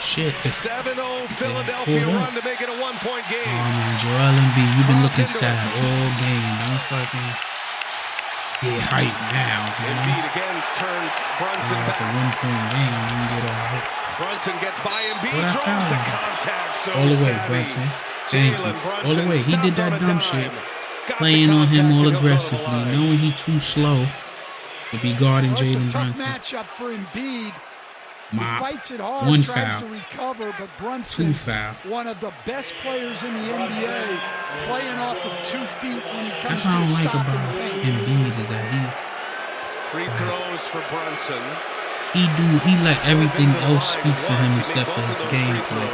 Speaker 8: Shit.
Speaker 5: 7-0 Philadelphia run to make it a 1-point game.
Speaker 8: Oh man, Joel Embiid, you've been looking sad all game. Don't fucking get hyped now.
Speaker 5: Embiid again turns Brunson
Speaker 8: back. It's a 1-point game. You can get all hyped.
Speaker 5: Brunson gets by Embiid, draws the contact. So
Speaker 8: all the way, Brunson. Thank you. All the way. He did that dumb shit. Playing on him all aggressively, knowing he too slow to be guarding Jalen Brunson.
Speaker 4: Matchup for Embiid. He fights it hard,
Speaker 8: One
Speaker 4: tries
Speaker 8: foul.
Speaker 4: to recover, but Brunson,
Speaker 8: 2 foul.
Speaker 4: one of the best players in the NBA, playing off of 2 feet when he comes
Speaker 8: That's what I
Speaker 4: to
Speaker 8: don't like
Speaker 4: stop
Speaker 8: about
Speaker 4: in the paint.
Speaker 8: Embiid is that
Speaker 5: free throws for Brunson.
Speaker 8: he let everything else speak for him except for his gameplay.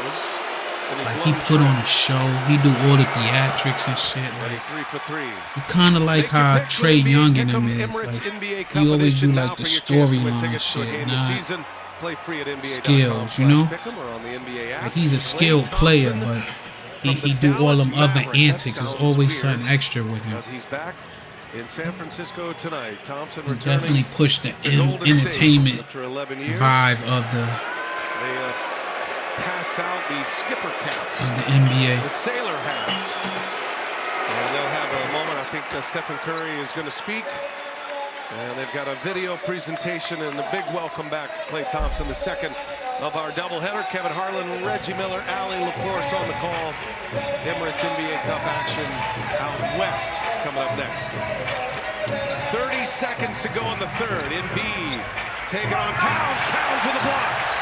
Speaker 8: Like he put on a show, he do all the theatrics and shit. Like,
Speaker 5: 3 for 3.
Speaker 8: kind of like how Trey Young in him is. Like, he always do like the storyline shit, not
Speaker 5: Play free at NBA.
Speaker 8: skills, you know? Like he's a skilled player, but he do all them other antics. There's always something extra with him.
Speaker 5: He's back in San Francisco tonight. Thompson
Speaker 8: He definitely pushed the entertainment vibe of the
Speaker 5: passed out the skipper caps
Speaker 8: of the NBA.
Speaker 5: the sailor hats. And they'll have a moment. I think Stephen Curry is going to speak. And they've got a video presentation and a big welcome back to Klay Thompson, the second of our doubleheader. Kevin Harlan, Reggie Miller, Allie LaForce on the call. Emirates NBA Cup action out west coming up next. 30 seconds to go in the third. Embiid taking on Towns. Towns with a block.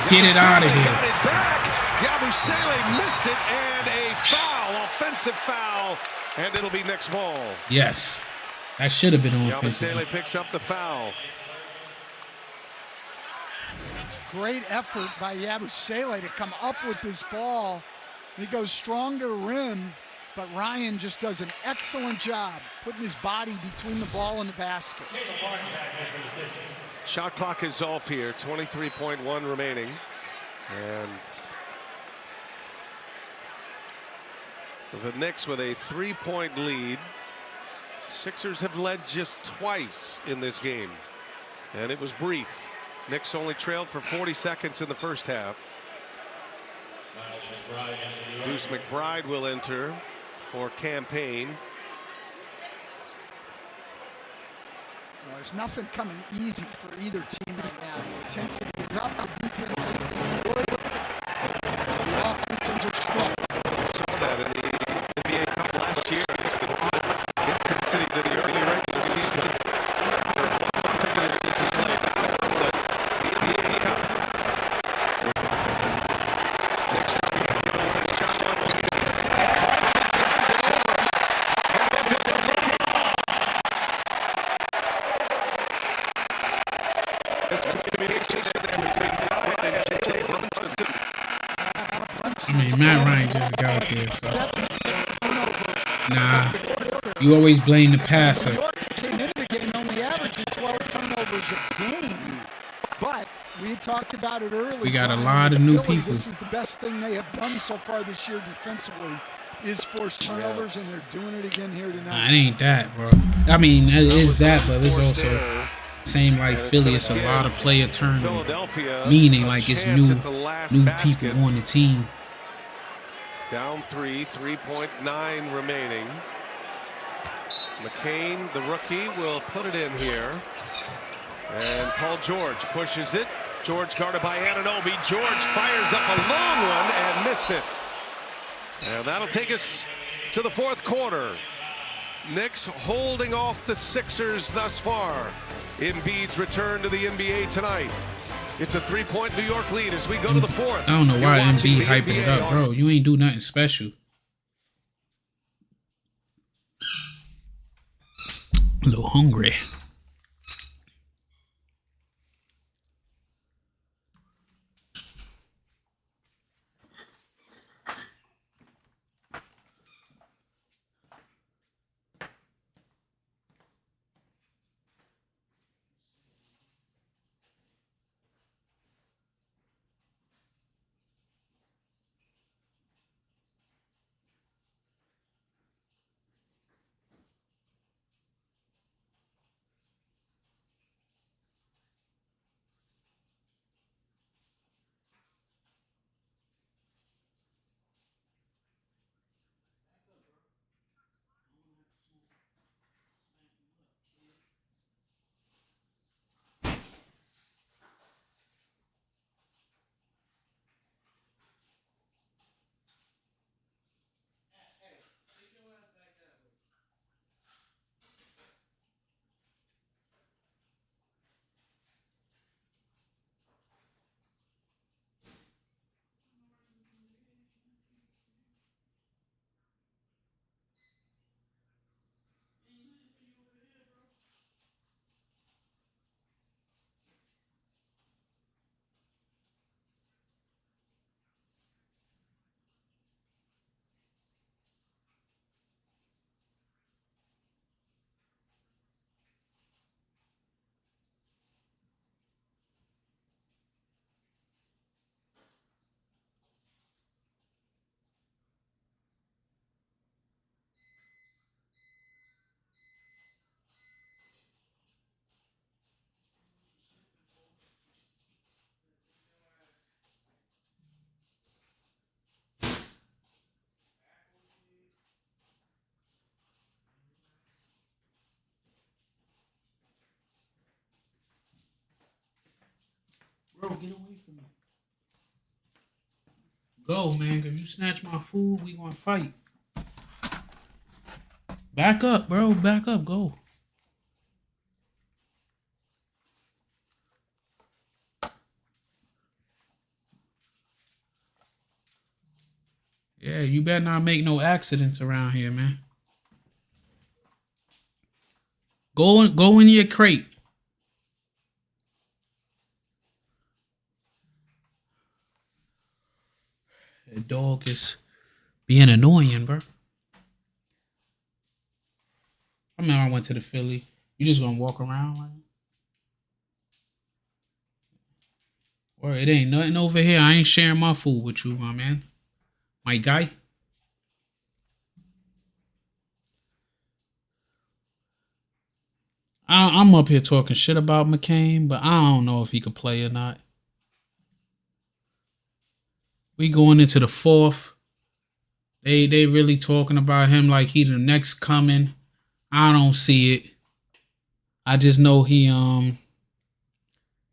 Speaker 8: Get it out of here.
Speaker 5: Got it back. Yabusele missed it, and a foul, offensive foul, and it'll be Knicks ball.
Speaker 8: Yes. That should have been on offensive.
Speaker 5: Yabusele picks up the foul.
Speaker 4: Great effort by Yabusele to come up with this ball. He goes strong to the rim, but Ryan just does an excellent job putting his body between the ball and the basket.
Speaker 5: Shot clock is off here, 23.1 remaining. And the Knicks with a 3-point lead. Sixers have led just twice in this game, and it was brief. Knicks only trailed for 40 seconds in the first half. Deuce McBride will enter for campaign.
Speaker 4: Well, there's nothing coming easy for either team right now. The intensity is up, the defense has been good, the offenses are strong.
Speaker 5: Saw that in the NBA Cup last year. Intensity to the early regular season.
Speaker 8: I mean, Matt Ryan just got there, so. Nah. You always blame the passer.
Speaker 4: Came into the game only averaging 12 turnovers a game, but we talked about it earlier.
Speaker 8: We got a lot of new people.
Speaker 4: This is the best thing they have done so far this year defensively, is force turnovers, and they're doing it again here tonight.
Speaker 8: Nah, it ain't that, bro. I mean, it is that, but it's also same like Philly. It's a lot of player turnover, meaning like it's new people on the team.
Speaker 5: Down 3.9 remaining. McCain, the rookie, will put it in here. And Paul George pushes it. George guarded by Anunoby. George fires up a long one and missed it. And that'll take us to the fourth quarter. Knicks holding off the Sixers thus far. Embiid's return to the NBA tonight. It's a 3-point New York lead as we go to the fourth.
Speaker 8: I don't know why Embiid hyping it up, bro. You ain't do nothing special. A little hungry. Bro, get away from me. Go, man. If you snatch my food, we gonna fight. Back up, bro. Back up. Go. Yeah, you better not make no accidents around here, man. Go in your crate. The dog is being annoying, bro. I remember I went to the Philly. You just gonna walk around like? Or it ain't nothing over here. I ain't sharing my food with you, my man. My guy. I'm up here talking shit about McCain, but I don't know if he could play or not. We going into the fourth. They really talking about him like he the next coming. I don't see it. I just know he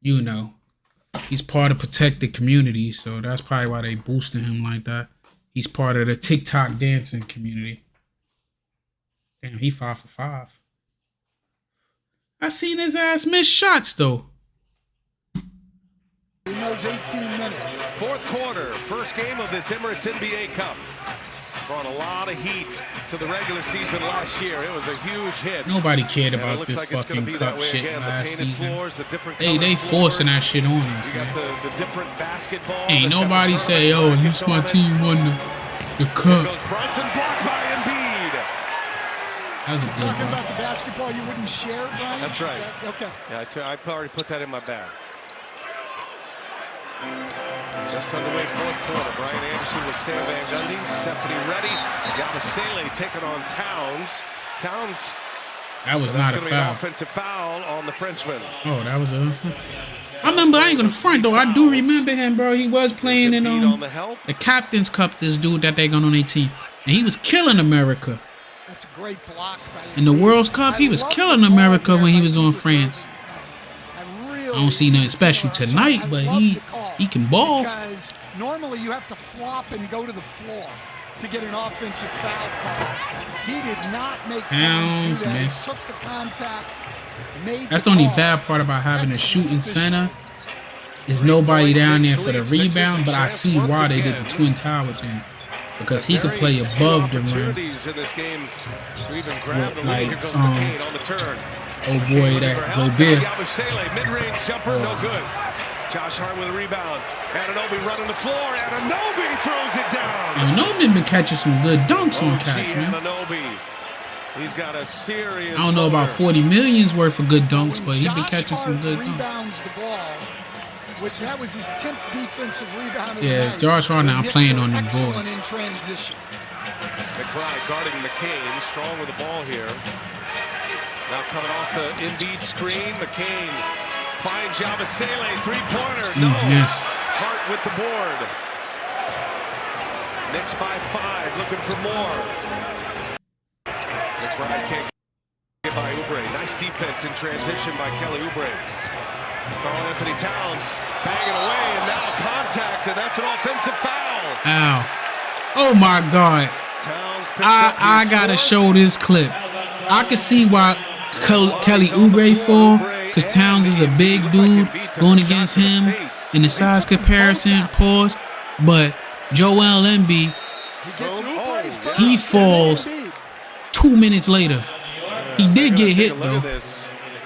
Speaker 8: you know, he's part of protected community, so that's probably why they boosting him like that. He's part of the TikTok dancing community. Damn, he 5 for 5. I seen his ass miss shots though.
Speaker 4: In those 18 minutes.
Speaker 5: Fourth quarter, first game of this Emirates NBA Cup. Brought a lot of heat to the regular season last year. It was a huge hit.
Speaker 8: Nobody cared about this fucking cup shit last season. They forcing that shit on us, man.
Speaker 5: The different basketball.
Speaker 8: Ain't nobody say, oh, at least my team won the cup.
Speaker 5: Brunson blocked by Embiid.
Speaker 8: That was a good
Speaker 4: Talking
Speaker 8: one.
Speaker 4: about the basketball you wouldn't share, Brian?
Speaker 5: That's right.
Speaker 4: Okay.
Speaker 5: Yeah, I already put that in my bag. Just underway fourth quarter. Brian Anderson with Stan Van Gundy. Stephanie Reddy. Yabusele taking on Towns.
Speaker 8: That was not a
Speaker 5: foul. An offensive foul on the Frenchman.
Speaker 8: Oh, that was a... I remember, I ain't gonna front though. I do remember him, bro. He was playing in the Captain's Cup, this dude that they got on their team. And he was killing America.
Speaker 4: That's a great block by
Speaker 8: In the World Cup, he was killing America when he was on France. I don't see nothing special tonight, but he can ball.
Speaker 4: Because normally you have to flop and go to the floor to get an offensive foul call. He did not make Towns do that. He took the contact, made
Speaker 8: That's the only bad part about having a shooting center. Is nobody down there for the rebound, but I see why they did the Twin Tower thing. Because he could play above the rim. Like, oh boy, that Gobert.
Speaker 5: Mid-range jumper, no good. Josh Hart with a rebound. Anunoby running the floor. Anunoby throws it down.
Speaker 8: Anunoby been catching some good dunks on cats, man.
Speaker 5: Anunoby. He's got a serious.
Speaker 8: I don't know about 40 million's worth of good dunks, but he's been catching some good dunks.
Speaker 4: Rebounds the ball, which that was his 10th defensive rebound.
Speaker 8: Yeah, Josh Hart now playing on them boards.
Speaker 4: In transition.
Speaker 5: McBride guarding McCain, strong with the ball here. Now coming off the Embiid screen, McCain finds Yabusele, three-pointer, no.
Speaker 8: Yes.
Speaker 5: Hart with the board. Knicks by 5, looking for more. McBride can't get by Oubre. Nice defense in transition by Kelly Oubre. Karl-Anthony Towns banging away, and now contact, and that's an offensive foul.
Speaker 8: Ow. Oh my God. I gotta show this clip. I can see why Kelly Oubre fall, because Towns is a big dude going against him in the size comparison, pause. But Joel Embiid, he falls 2 minutes later. He did get hit though.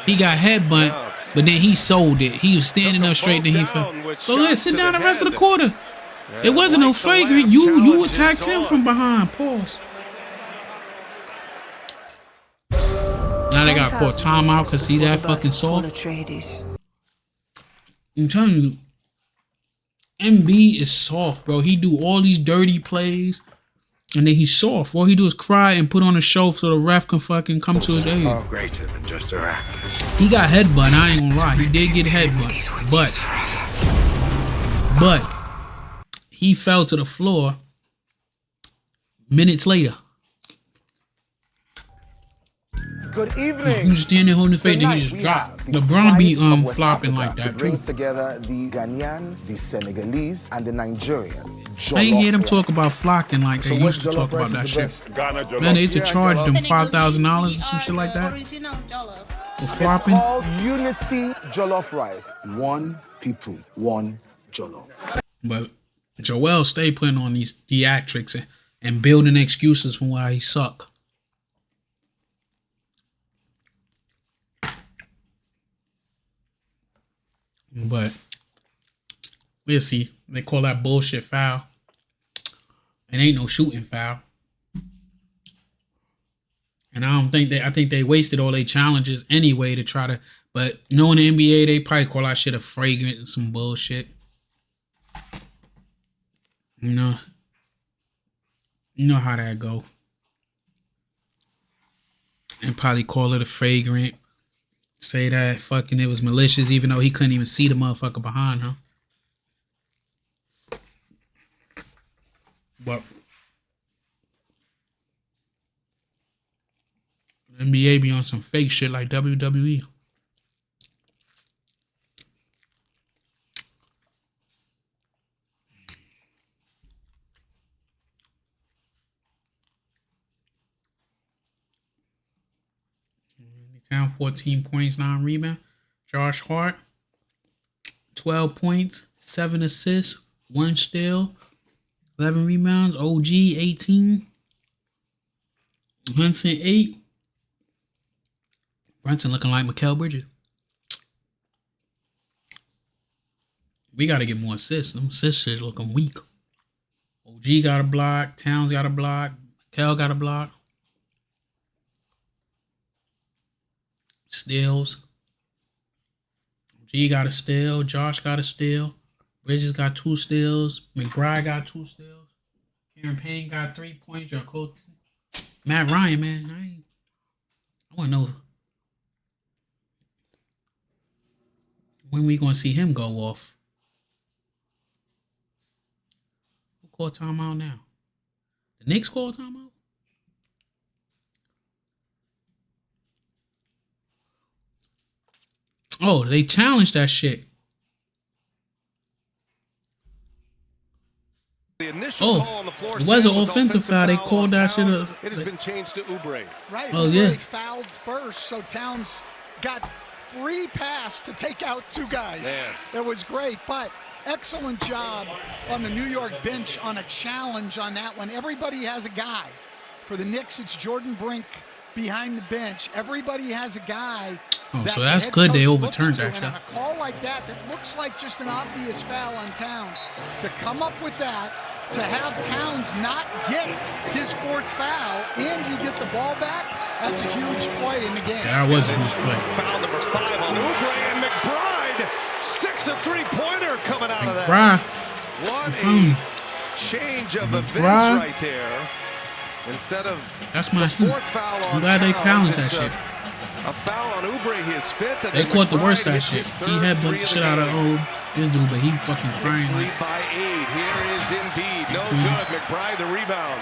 Speaker 8: He got headbutt, but then he sold it. He was standing up straight, then he fell. So let's sit down the rest of the quarter. It wasn't no flagrant. You attacked him from behind. Pause. Now they got caught timeout because he that fucking soft. I'm telling you, MB is soft, bro. He do all these dirty plays, and then he's soft. All he do is cry and put on a show so the ref can fucking come to his aid.
Speaker 19: Oh, greater than just a rack.
Speaker 8: He got headbutt. I ain't gonna lie. He did get headbutt, but he fell to the floor minutes later.
Speaker 7: Good
Speaker 8: He
Speaker 7: evening.
Speaker 8: was standing holding his face, then
Speaker 7: Tonight
Speaker 8: he just
Speaker 7: we
Speaker 8: dropped.
Speaker 7: have the
Speaker 8: LeBron be
Speaker 7: pride of West
Speaker 8: flopping
Speaker 7: Africa.
Speaker 8: like that
Speaker 7: It
Speaker 8: too.
Speaker 7: brings together the Ghanaian, the Senegalese, and the Nigerian.
Speaker 8: I ain't hear them
Speaker 7: Jollof
Speaker 8: talk
Speaker 7: rice.
Speaker 8: about flocking like they
Speaker 7: So
Speaker 8: used to
Speaker 7: what
Speaker 8: talk
Speaker 7: jollof
Speaker 8: about that
Speaker 7: rice
Speaker 8: shit.
Speaker 7: is the best?
Speaker 8: Man, they used to charge them $5,000 or
Speaker 20: Senegalese,
Speaker 8: some shit like that
Speaker 20: Original jollof.
Speaker 8: for
Speaker 7: It's
Speaker 8: flopping.
Speaker 7: called Unity Jollof Rice. One people, one jollof.
Speaker 8: But Joel stay putting on these theatrics and building excuses for why he suck. But we'll see. They call that bullshit foul. It ain't no shooting foul. And I think they wasted all their challenges anyway to try to, but knowing the NBA, they probably call that shit a fragrant and some bullshit. You know how that go. And probably call it a fragrant. Say that fucking it was malicious, even though he couldn't even see the motherfucker behind, huh? But NBA be on some fake shit like WWE. Down 14 points, 9 rebounds. Josh Hart, 12 points, 7 assists, 1 steal, 11 rebounds. OG, 18. Brunson, 8. Brunson looking like Mikal Bridges. We got to get more assists. Them assists is looking weak. OG got a block. Towns got a block. Mikal got a block. Steals. G got a steal. Josh got a steal. Bridges got 2 steals. McBride got 2 steals. Karen Payne got 3 points. Your coach, Matt Ryan, man. I want to know when we gonna see him go off. Who called timeout now? The Knicks called timeout? Oh, they challenged that shit.
Speaker 5: The initial call on the floor
Speaker 8: it was an offensive foul. They called that shit
Speaker 5: Towns. It has been changed to Oubre.
Speaker 4: Right.
Speaker 8: Oh,
Speaker 4: Oubre
Speaker 8: yeah.
Speaker 4: fouled first, so Towns got free pass to take out 2 guys.
Speaker 5: Man.
Speaker 4: It was great, but excellent job on the New York bench on a challenge on that one. Everybody has a guy. For the Knicks, it's Jordan Brink behind the bench. Everybody has a guy.
Speaker 8: Oh,
Speaker 4: that
Speaker 8: so
Speaker 4: the
Speaker 8: that's
Speaker 4: head
Speaker 8: good they
Speaker 4: coach
Speaker 8: overturned
Speaker 4: looks to,
Speaker 8: that
Speaker 4: and
Speaker 8: shot.
Speaker 4: on a call like that looks like just an obvious foul on Towns, to come up with that, to have Towns not get his 4th foul, and you get the ball back, that's a huge play in the game.
Speaker 8: Yeah, that was a huge play.
Speaker 5: Foul number 5 on Oubre, and McBride sticks a 3-pointer coming out of that.
Speaker 8: McBride.
Speaker 5: What a change of events
Speaker 8: McBride.
Speaker 5: right there. Instead of
Speaker 8: That's my
Speaker 5: the 4th foul on
Speaker 8: I'm glad they
Speaker 5: Towns,
Speaker 8: challenged that
Speaker 5: it's
Speaker 8: shit.
Speaker 5: A foul on Oubre, his 5th. And
Speaker 8: They
Speaker 5: then
Speaker 8: caught the worst
Speaker 5: McBride
Speaker 8: that
Speaker 5: hits
Speaker 8: shit.
Speaker 5: his
Speaker 8: He
Speaker 5: 3rd
Speaker 8: had
Speaker 5: three
Speaker 8: the
Speaker 5: of
Speaker 8: shit
Speaker 5: the
Speaker 8: out of
Speaker 5: game.
Speaker 8: this dude, but he fucking
Speaker 5: Knicks
Speaker 8: crying
Speaker 5: lead
Speaker 8: like.
Speaker 5: by 8. Here is Embiid. No
Speaker 8: Mhm.
Speaker 5: good. McBride the rebound.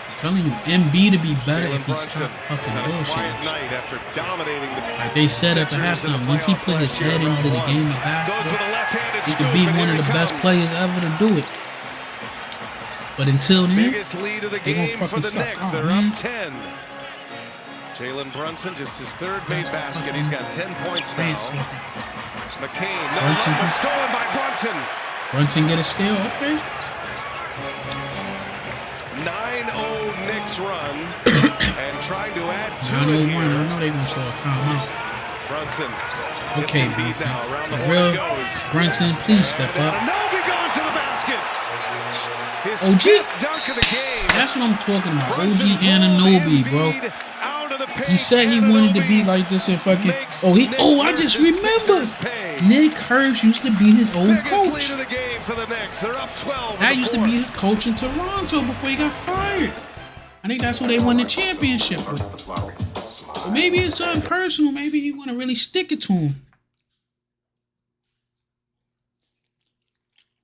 Speaker 8: I'm telling you, MB to be better
Speaker 5: Jalen
Speaker 8: if he
Speaker 5: Brunson
Speaker 8: stopped fucking
Speaker 5: had a quiet
Speaker 8: bullshit.
Speaker 5: night after dominating the
Speaker 8: Like they said at the
Speaker 5: Sixers in
Speaker 8: halftime, once he
Speaker 5: playoffs
Speaker 8: put his
Speaker 5: last year,
Speaker 8: head
Speaker 5: round
Speaker 8: into the
Speaker 5: one.
Speaker 8: game of
Speaker 5: Goes with a
Speaker 8: basketball,
Speaker 5: left-handed
Speaker 8: he could
Speaker 5: scoop,
Speaker 8: be
Speaker 5: and
Speaker 8: one
Speaker 5: here
Speaker 8: of the
Speaker 5: he
Speaker 8: best
Speaker 5: comes.
Speaker 8: players ever to do it. But until then,
Speaker 5: Biggest lead of the
Speaker 8: they gonna
Speaker 5: game for
Speaker 8: fucking
Speaker 5: the
Speaker 8: suck.
Speaker 5: Knicks.
Speaker 8: Oh,
Speaker 5: They're
Speaker 8: man.
Speaker 5: up 10. Jalen Brunson, just his 3rd made basket. He's got 10 points now. McCain, no
Speaker 8: Brunson.
Speaker 5: look, stolen by Brunson.
Speaker 8: Brunson get a steal, okay.
Speaker 5: 9-0 Knicks run, and trying to add to it
Speaker 8: 901, I
Speaker 5: here.
Speaker 8: know they gonna call a timeout.
Speaker 5: Brunson.
Speaker 8: Okay,
Speaker 5: gets Embiid
Speaker 8: Brunson.
Speaker 5: now. Around the
Speaker 8: The
Speaker 5: horn
Speaker 8: real
Speaker 5: it goes.
Speaker 8: Brunson, please step up.
Speaker 5: Nobi goes to the basket. His
Speaker 8: OG?
Speaker 5: 5th dunk of the game.
Speaker 8: That's what I'm talking about.
Speaker 5: Brunson
Speaker 8: OG Anunoby,
Speaker 5: pulled
Speaker 8: bro.
Speaker 5: Embiid out of the paint.
Speaker 8: He said he wanted to be like this and fucking. I just remembered. Nick Hurst used to be his old
Speaker 5: Biggest
Speaker 8: coach.
Speaker 5: lead of the game for the Knicks. They're up 12. in
Speaker 8: That
Speaker 5: the
Speaker 8: used to
Speaker 5: fourth.
Speaker 8: be his coach in Toronto before he got fired. I think that's who they won the championship with. But maybe it's something personal. Maybe he want to really stick it to him.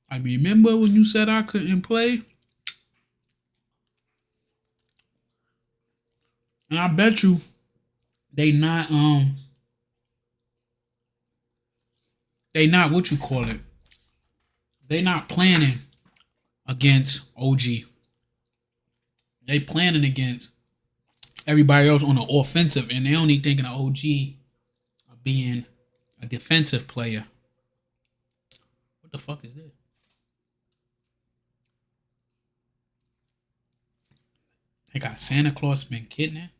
Speaker 8: I remember when you said I couldn't play. And I bet you they not what you call it. They not planning against OG. They planning against everybody else on the offensive, and they only thinking of OG being a defensive player. What the fuck is this? They got Santa Claus been kidnapped.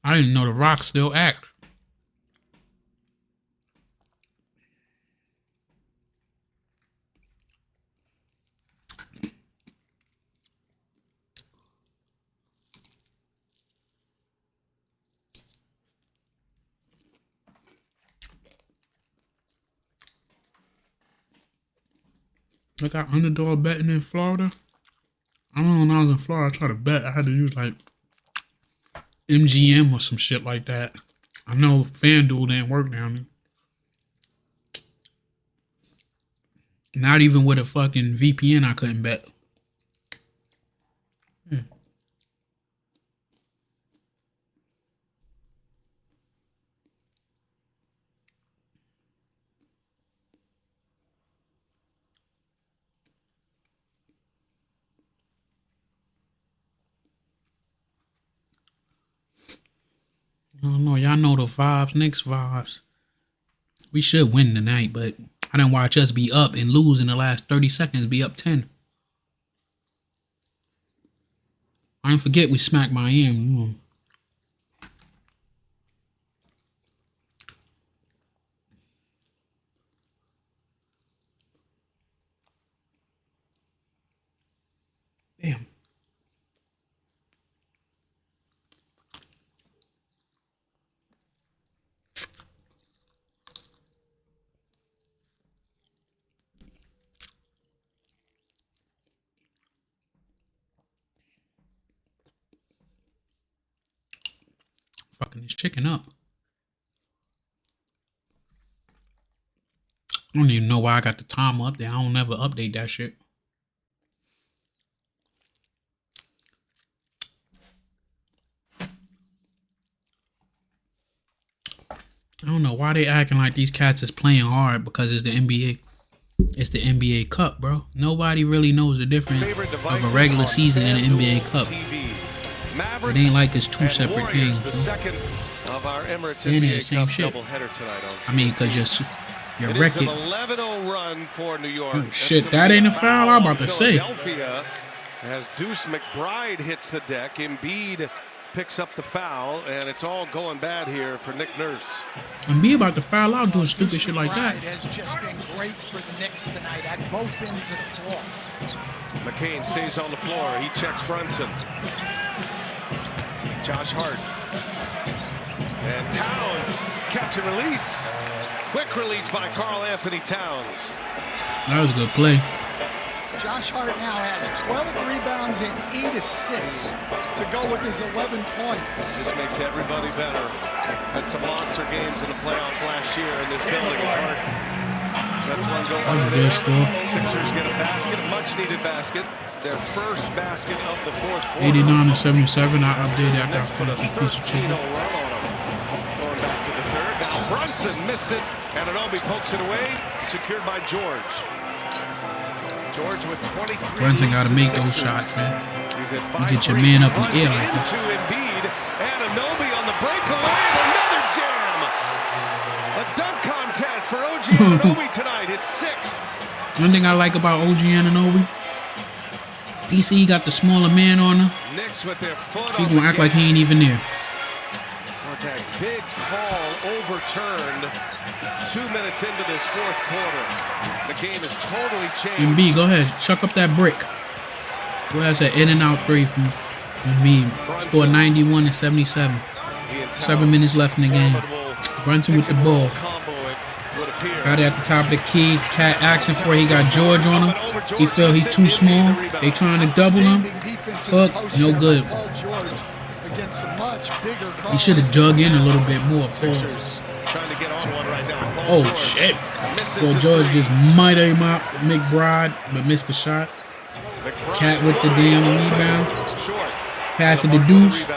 Speaker 8: I didn't know The Rock still act. I got underdog betting in Florida. I don't know, when I was in Florida, I tried to bet. I had to use like MGM or some shit like that. I know FanDuel didn't work down there. Not even with a fucking VPN, I couldn't bet. I don't know. Y'all know the vibes. Knicks vibes. We should win tonight, but I didn't watch us be up and lose in the last 30 seconds, be up 10. I didn't forget we smacked Miami. Damn. Fucking this chicken up. I don't even know why I got the time up there. I don't ever update that shit. I don't know why they acting like these cats is playing hard because it's the NBA. It's the NBA Cup, bro. Nobody really knows the difference of a regular season and an NBA Cup. It ain't like it's two separate things. They ain't the same shit. I mean, because your record.
Speaker 5: It is an 11-0 run for New York.
Speaker 8: Oh, shit, that ain't a foul. I'm about to say.
Speaker 5: As Deuce McBride hits the deck, Embiid picks up the foul, and it's all going bad here for Nick Nurse.
Speaker 8: Embiid about to foul out doing stupid shit like that.
Speaker 4: It has just been great for the Knicks tonight at both ends of the floor.
Speaker 5: McCain stays on the floor. He checks Brunson. Josh Hart. And Towns, catch and release. Quick release by Karl-Anthony Towns.
Speaker 8: That was a good play.
Speaker 4: Josh Hart now has 12 rebounds and 8 assists to go with his 11 points.
Speaker 5: This makes everybody better. Had some monster games in the playoffs last year, and this building is hard. That's one goal.
Speaker 8: That's a good score.
Speaker 5: Sixers get a basket, a much-needed basket. Their first basket of the fourth quarter.
Speaker 8: 89-77. I updated after I put up a piece of chicken.
Speaker 5: Going back to the third. Now Brunson missed it, and Anunoby pokes it away. Secured by George. George with 23.
Speaker 8: Brunson got to make those shots, man. You get your man up in the air like that.
Speaker 5: To Embiid, and Anunoby on the breakaway. Another jam. A dunk contest for OG Anunoby tonight. It's sixth.
Speaker 8: One thing I like about OG Anunoby, PC got the smaller man on him.
Speaker 5: Knicks with their foot
Speaker 8: He gonna act like he ain't even there.
Speaker 5: But that big call overturned 2 minutes into this fourth quarter. The game has totally changed.
Speaker 8: Embiid, go ahead, chuck up that brick. Well, that's an in and out three from Embiid. Scored 91-77. 7 minutes left in the game. Brunson with the ball. Got it at the top of the key. Cat asking for it. He got George on him. He feel he's too small. They trying to double him. Hook, no good.
Speaker 4: bigger call.
Speaker 8: He should have dug in a little bit more.
Speaker 5: Sixers trying to get on one right now.
Speaker 8: Oh, shit. Paul George just might aim out McBride, but missed the shot. Cat with the damn rebound. Pass it to Deuce.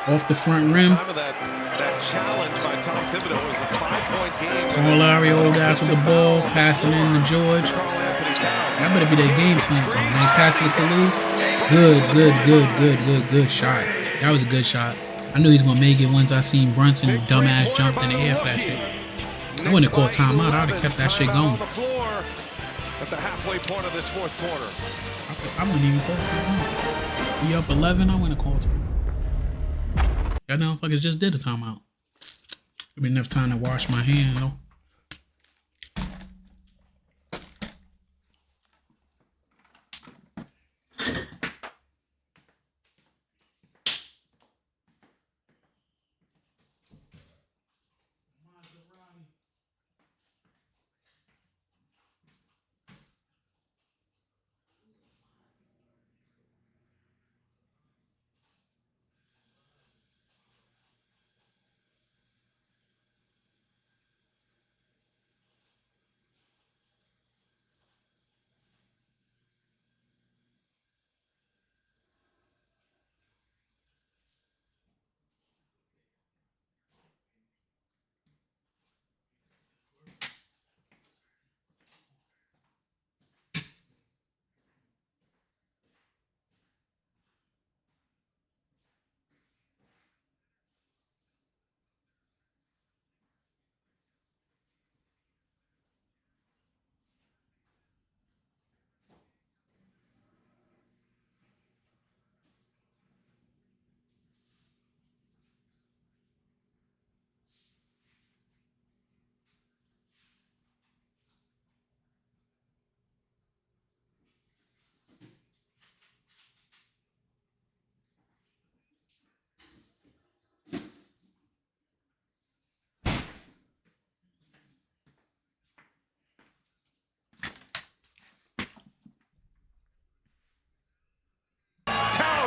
Speaker 8: Off the front rim.
Speaker 5: That challenge by Tom Thibodeau was a 5-point game.
Speaker 8: Paul Lowry, old ass with the ball, passing in to George. That better be their game plan. Man, pass to the Khalil. Good shot. That was a good shot. I knew he was gonna make it once I seen Brunson dumbass jump in the air for that shit. I wouldn't have called timeout. I would have kept that shit going.
Speaker 5: At the halfway point of this fourth quarter.
Speaker 8: I wouldn't even call timeout. You up 11? I wouldn't have called timeout. Y'all motherfuckers just did a timeout. There'll be enough time to wash my hands though.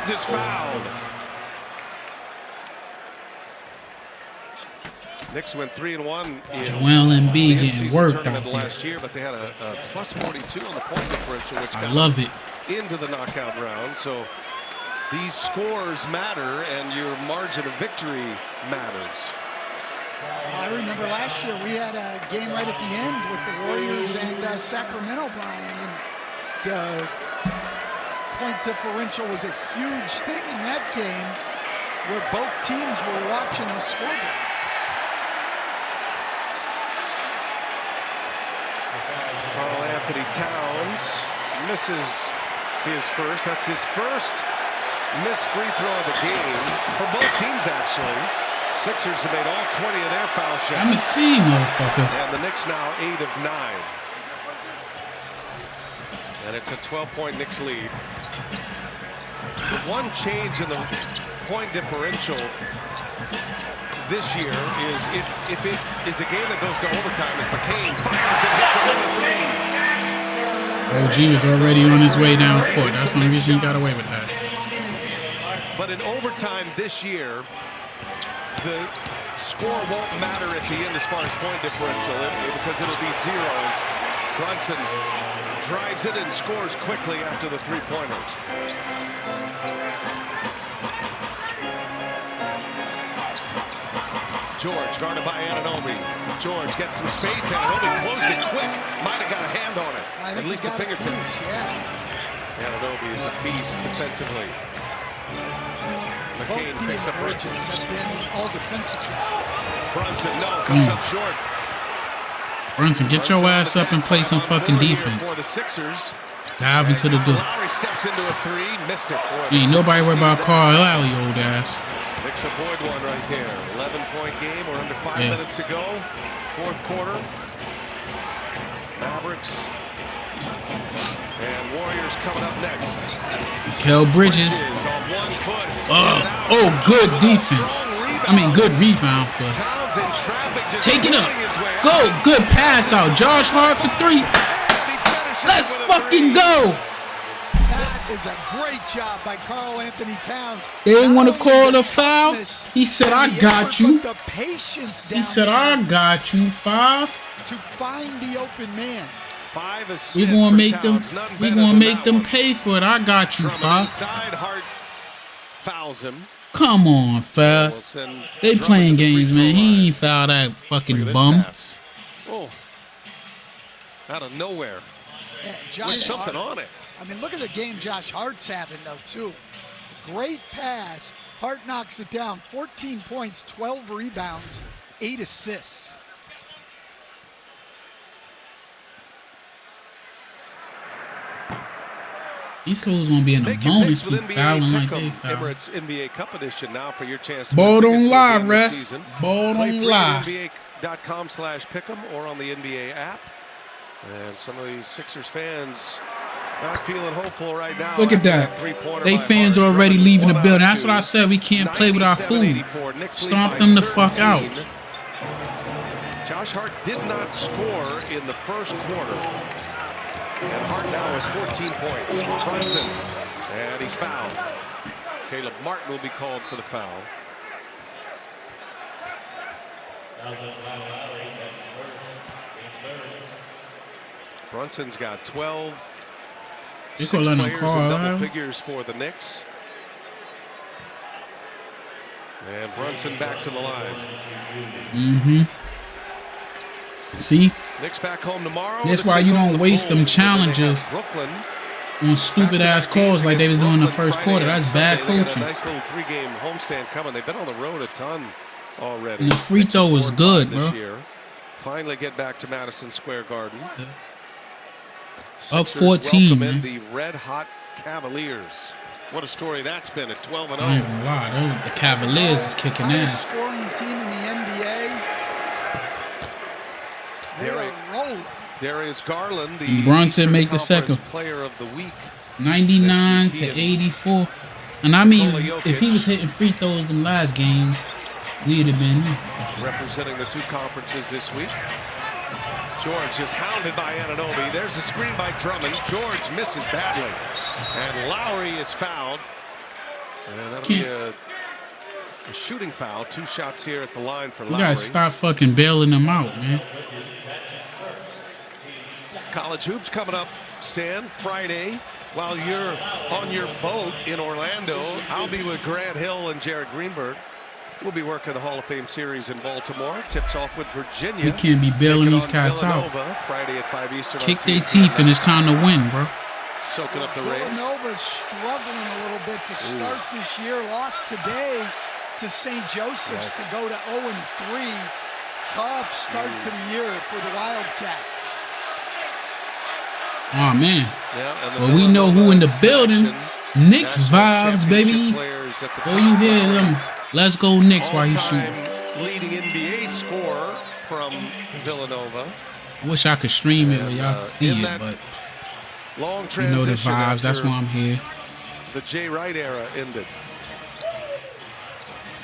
Speaker 5: Is fouled. Knicks went 3-1 in
Speaker 8: Joel Embiid getting worked out
Speaker 5: last year, but they had a plus 42 on the point differential, which got
Speaker 8: love it
Speaker 5: into the knockout round. So these scores matter, and your margin of victory matters.
Speaker 4: I remember last year we had a game right at the end with the Warriors and Sacramento, Brian, and the point differential was a huge thing in that game where both teams were watching the scoreboard.
Speaker 5: Karl-Anthony Towns misses his first. That's his first missed free throw of the game for both teams, actually. Sixers have made all 20 of their foul shots.
Speaker 8: I'm a team, motherfucker.
Speaker 5: And the Knicks now 8 of 9. And it's a 12-point Knicks lead. The one change in the point differential this year is if it is a game that goes to overtime, as McCain fires and hits another three.
Speaker 8: OG was already on his way down court. That's the only reason he got away with that.
Speaker 5: But in overtime this year, the score won't matter at the end as far as point differential because it'll be zeros. Brunson drives it and scores quickly after the three-pointers. George guarded by Anunoby. George gets some space. Anunoby closed it quick. Might have got a hand on it. At least a fingertip. Anunoby is a beast defensively. McCain picks up Brunson.
Speaker 4: Have been all defensive guys.
Speaker 5: Brunson, no, comes up short.
Speaker 8: Brunson, get your ass up and play some fucking defense.
Speaker 5: For the Sixers.
Speaker 8: Dive into the door.
Speaker 5: Lowry steps into a three, missed it.
Speaker 8: Ain't nobody worried about Karl-Anthony, old ass.
Speaker 5: Knicks avoid one right there. 11-point game. We're under 5 minutes to go. Fourth quarter. Mavericks and Warriors coming up next.
Speaker 8: Kel Bridges. Oh, good defense. I mean, good rebound for us. Take it up. Go. Good pass out. Josh Hart for three. Let's fucking go.
Speaker 4: is a great job by Karl-Anthony Towns.
Speaker 8: They didn't want to call the foul. He said, I got you.
Speaker 4: The patience
Speaker 8: He said, I got you, 5.
Speaker 4: To find the open man.
Speaker 5: 5 assists.
Speaker 8: We're gonna make them pay for it. I got you, 5.
Speaker 5: Inside, Hart fouls him.
Speaker 8: Come on, Fab. They playing games, man. He ain't foul that fucking bum.
Speaker 5: Pass. Oh, out of nowhere.
Speaker 4: Yeah, Josh
Speaker 5: with something
Speaker 4: Hart,
Speaker 5: on it.
Speaker 4: I mean, look at the game Josh Hart's having, though, too. Great pass. Hart knocks it down. 14 points, 12 rebounds, 8 assists.
Speaker 8: These schools won't be in the bonus keep fouling like they foul.
Speaker 5: Emirates NBA Cup edition now for your chance to
Speaker 8: Ball don't lie, ref. Ball don't lie.
Speaker 5: NBA.com/pick'em or on the NBA app. And some of these Sixers fans not feeling hopeful right now.
Speaker 8: Look at that. They fans are already leaving the building. That's what I said. We can't play with our food. Stomp them the fuck out.
Speaker 5: Josh Hart did not score in the first quarter. And Hart now has 14 points. Brunson, and he's fouled. Caleb Martin will be called for the foul. Brunson's got 12. 6 players in double figures for the Knicks. And Brunson back to the line.
Speaker 8: Mm-hmm. See?
Speaker 5: Knicks back home tomorrow.
Speaker 8: That's why you don't waste them challenges on stupid ass calls like they was doing in the first quarter. That's bad coaching.
Speaker 5: A nice little 3-game homestand coming. They've been on the road a ton already.
Speaker 8: And the free throw was good, bro.
Speaker 5: Finally get back to Madison Square Garden.
Speaker 8: Up 14, man.
Speaker 5: The red hot Cavaliers. What a story that's been at 12-0.
Speaker 8: I ain't gonna lie, the Cavaliers is kicking ass.
Speaker 4: Scoring team in the NBA. They are rolling.
Speaker 5: Darius Garland, the
Speaker 8: Brunson make the second.
Speaker 5: Player of the week.
Speaker 8: 99 to 84. And I mean, if he was hitting free throws in last games, we'd have been
Speaker 5: representing the 2 conferences this week. George is hounded by Anunoby. There's a screen by Drummond. George misses badly. And Lowry is fouled. And that'll be a shooting foul. 2 shots here at the line for Lowry.
Speaker 8: You gotta stop fucking bailing them out, man.
Speaker 5: College hoops coming up, Stan, Friday. While you're on your boat in Orlando, I'll be with Grant Hill and Jared Greenberg. We'll be working the Hall of Fame series in Baltimore. Tips off with Virginia.
Speaker 8: We can't be bailing these cats out.
Speaker 5: Friday at 5 Eastern.
Speaker 8: Kick their teeth and it's time to win, bro.
Speaker 5: Soaking up the rays.
Speaker 4: Villanova's struggling a little bit to start this year. Lost today to St. Joseph's to go to 0-3. Tough start to the year for the Wildcats.
Speaker 8: Oh, man. Well, we know who in the building. Knicks vibes, baby. Oh, you hear them. Let's go Knicks while he's shooting.
Speaker 5: Leading NBA scorer from Villanova.
Speaker 8: I wish I could stream it where y'all could see it, but you know the vibes. That's why I'm here.
Speaker 5: The Jay Wright era ended.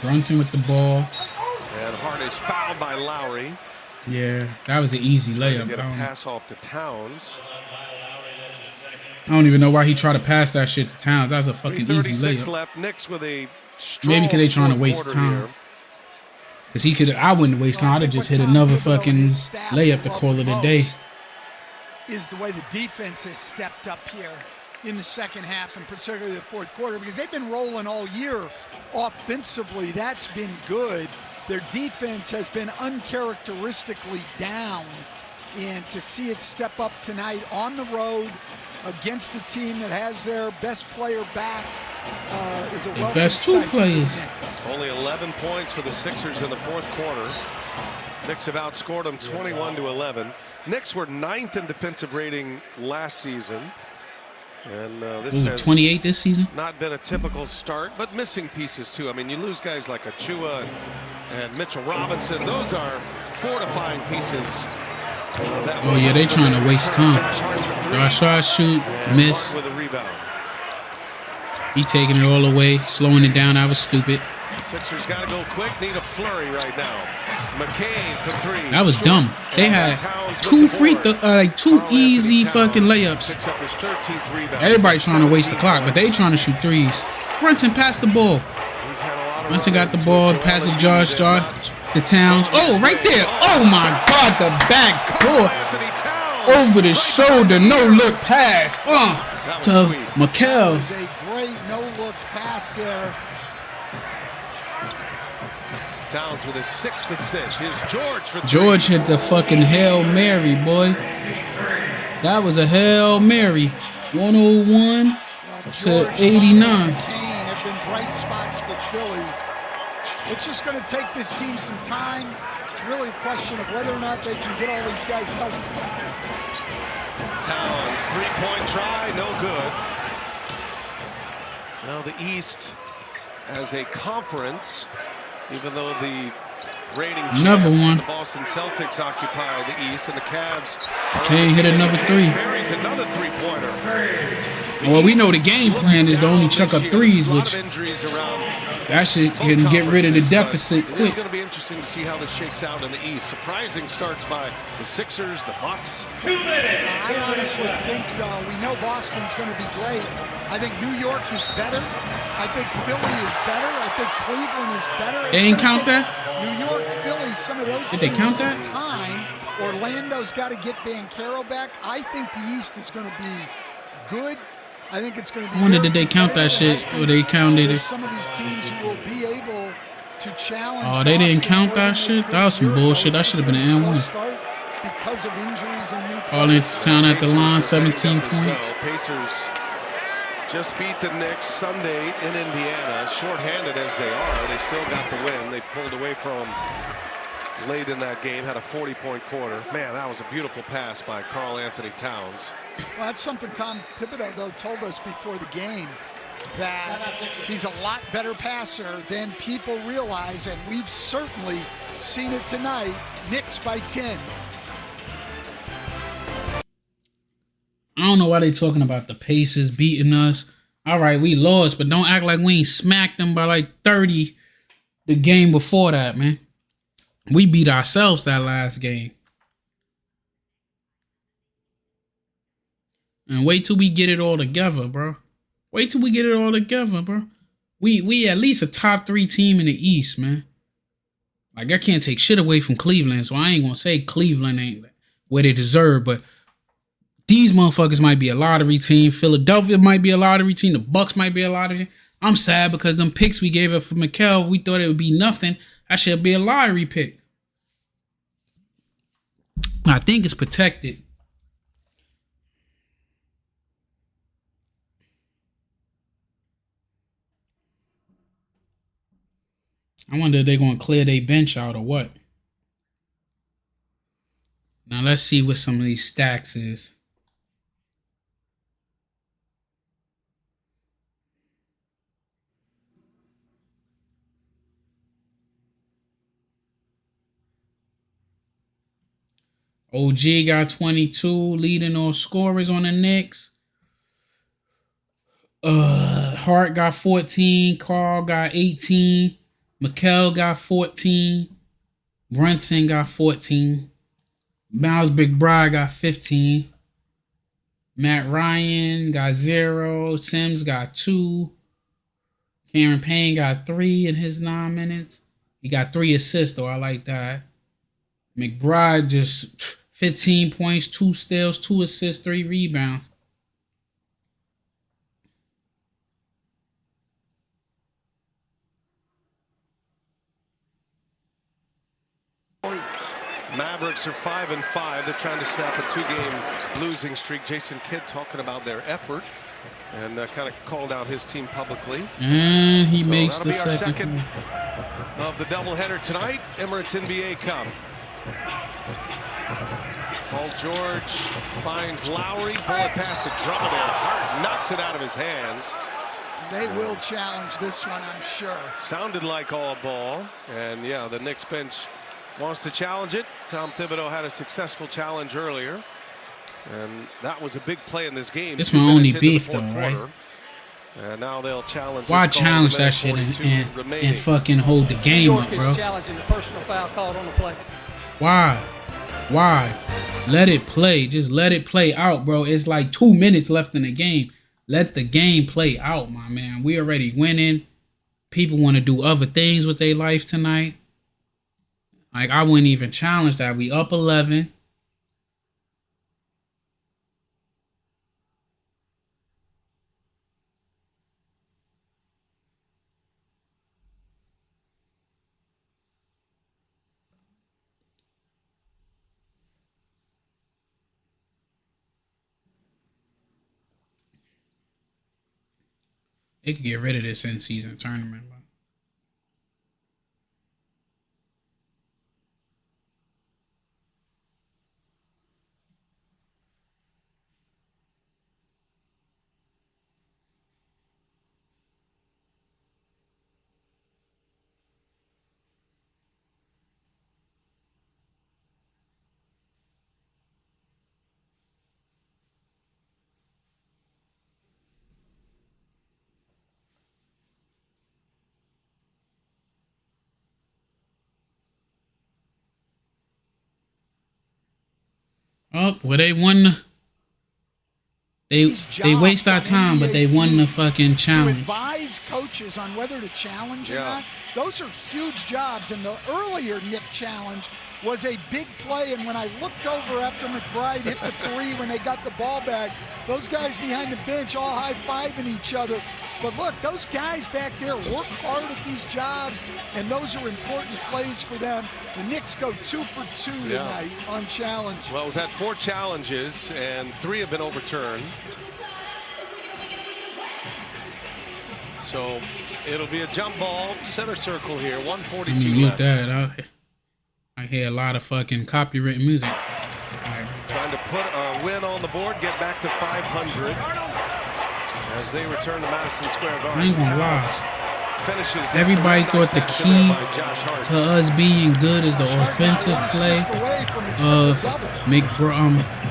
Speaker 8: Brunson with the ball.
Speaker 5: And Hart is fouled by Lowry.
Speaker 8: Yeah, that was an easy layup.
Speaker 5: Get a pass off to Towns.
Speaker 8: I don't even know why he tried to pass that shit to Towns. That was a fucking easy layup.
Speaker 5: Left. Knicks with a
Speaker 8: maybe because they trying to waste time. Because he could, I wouldn't waste time. I'd have just hit another fucking layup to call it a day.
Speaker 4: Is the way the defense has stepped up here in the second half, and particularly the fourth quarter, because they've been rolling all year offensively. That's been good. Their defense has been uncharacteristically down, and to see it step up tonight on the road against a team that has their best player back is a welcome
Speaker 8: best 2 players.
Speaker 5: Only 11 points for the Sixers in the fourth quarter. Knicks have outscored them 21-11. Knicks were 9th in defensive rating last season. And this has
Speaker 8: 28 this season.
Speaker 5: Not been a typical start, but missing pieces too. I mean, you lose guys like Achua and Mitchell Robinson. Those are fortifying pieces.
Speaker 8: Oh yeah, they trying to waste time. Josh shoot, miss.
Speaker 5: With a rebound.
Speaker 8: He taking it all away, slowing it down. I was stupid.
Speaker 5: Sixers got to go quick. Need a flurry right now. McCain for three.
Speaker 8: That was dumb. They had two easy fucking layups. Everybody trying to waste the clock, but they trying to shoot threes. Brunson passed the ball. Brunson got the ball, passed to Josh, the Towns. Oh, right there. Oh my God, the back door. Over the shoulder, no look pass. To Mikel.
Speaker 4: It was a great no look pass there.
Speaker 5: Towns with his 6th assist. Here's George for three.
Speaker 8: George hit the fucking Hail Mary, boy. That was a Hail Mary. 101 to 89.
Speaker 4: Kane have been bright spots for Philly. It's just going to take this team some time. It's really a question of whether or not they can get all these guys healthy.
Speaker 5: Towns, three-point try, no good. Now the East as a conference, even though the reigning champs, the Boston Celtics occupy the East, and the Cavs
Speaker 8: Kane hit another three.
Speaker 5: Barry's another three-pointer.
Speaker 8: Well, we know the game plan is to only chuck up threes, which that shit can get rid of the deficit quick.
Speaker 5: It's going to be interesting to see how this shakes out in the East. Surprising starts by the Sixers, the Bucks.
Speaker 4: I honestly think we know Boston's going to be great. I think New York is better. I think Philly is better. I think Cleveland is better.
Speaker 8: They didn't count that?
Speaker 4: New York, Philly, some of those
Speaker 8: Did they count that?
Speaker 4: Time. Orlando's got to get Banchero back. I think the East is going to be good. I think it's going to be.
Speaker 8: I wonder did they count that shit or they counted it?
Speaker 4: Some of these teams will be able to challenge.
Speaker 8: Oh, they didn't count that shit? That was some bullshit. That should have been an N1.
Speaker 4: Because of injuries and new
Speaker 8: Karl-Anthony at the line, 17 points.
Speaker 5: Pacers just beat the Knicks Sunday in Indiana. Short-handed as they are, they still got the win. They pulled away from late in that game, had a 40-point quarter. Man, that was a beautiful pass by Karl-Anthony Towns.
Speaker 4: Well, that's something Tom Thibodeau, though, told us before the game, that he's a lot better passer than people realize, and we've certainly seen it tonight. Knicks by 10.
Speaker 8: I don't know why they talking about the Pacers beating us. All right, we lost, but don't act like we ain't smacked them by like 30 the game before that, man. We beat ourselves that last game. And wait till we get it all together, bro. Wait till we get it all together, bro. We at least a top 3 team in the East, man. Like, I can't take shit away from Cleveland, so I ain't gonna say Cleveland ain't where they deserve, but these motherfuckers might be a lottery team. Philadelphia might be a lottery team. The Bucks might be a lottery team. I'm sad because them picks we gave up for Mikel, we thought it would be nothing. That should be a lottery pick. I think it's protected. I wonder if they're going to clear their bench out or what. Now let's see what some of these stacks is. OG got 22, leading all scorers on the Knicks. Hart got 14, Karl got 18, Mikel got 14, Brunson got 14, Miles McBride got 15, Matt Ryan got 0, Sims got 2, Cameron Payne got 3 in his 9 minutes. He got 3 assists though, I like that. McBride just 15 points, 2 steals, 2 assists, 3 rebounds.
Speaker 5: Mavericks are 5-5. They're trying to snap a 2-game losing streak. Jason Kidd talking about their effort and kind of called out his team publicly.
Speaker 8: And he makes the second
Speaker 5: of the doubleheader tonight, Emirates NBA Cup. Paul George finds Lowry, bullet pass to Drummond, and Hart knocks it out of his hands.
Speaker 4: They will challenge this one, I'm sure.
Speaker 5: Sounded like all ball, and yeah, the Knicks bench wants to challenge it. Tom Thibodeau had a successful challenge earlier, and that was a big play in this game.
Speaker 8: It's my only beef, though, right?
Speaker 5: And now they'll challenge.
Speaker 8: Why challenge that shit and fucking hold the game up, bro?
Speaker 20: Challenging the personal foul called on the play.
Speaker 8: Why? Let it play. Just let it play out, bro. It's like 2 minutes left in the game. Let the game play out, my man. We already winning. People want to do other things with their life tonight. Like, I wouldn't even challenge that. We up 11. They could get rid of this in-season tournament. Oh, well, they won. They waste our time, but they won the fucking challenge.
Speaker 4: To advise coaches on whether to challenge or not, those are huge jobs. And the earlier Knick challenge was a big play. And when I looked over after McBride hit the three when they got the ball back, those guys behind the bench all high-fiving each other. But look, those guys back there work hard at these jobs, and those are important plays for them. The Knicks go 2 for 2 tonight on challenge.
Speaker 5: Well, we've had 4 challenges, and 3 have been overturned. So it'll be a jump ball, center circle here, 1:42 left.
Speaker 8: That. I hear a lot of fucking copyrighted music.
Speaker 5: Trying to put a win on the board, get back to 500 as they return to Madison Square Garden.
Speaker 8: I ain't gonna lie.
Speaker 5: Finishes.
Speaker 8: Everybody thought the key to us being good is the offensive play of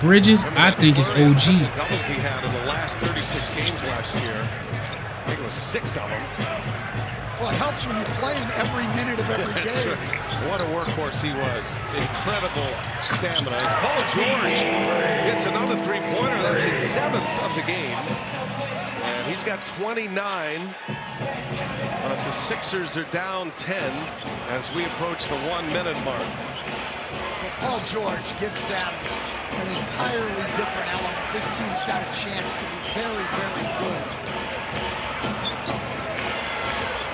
Speaker 8: Bridges. I think it's OG.
Speaker 5: Doubles he had in the last 36 games last year. I think it was 6 of them.
Speaker 4: Well, it helps when you're playing every minute of every game.
Speaker 5: What a workhorse he was. Incredible stamina. As Paul George gets another three-pointer. That's his 7th of the game. And he's got 29. But the Sixers are down 10 as we approach the 1-minute mark.
Speaker 4: But Paul George gives them an entirely different element. This team's got a chance to be very, very good.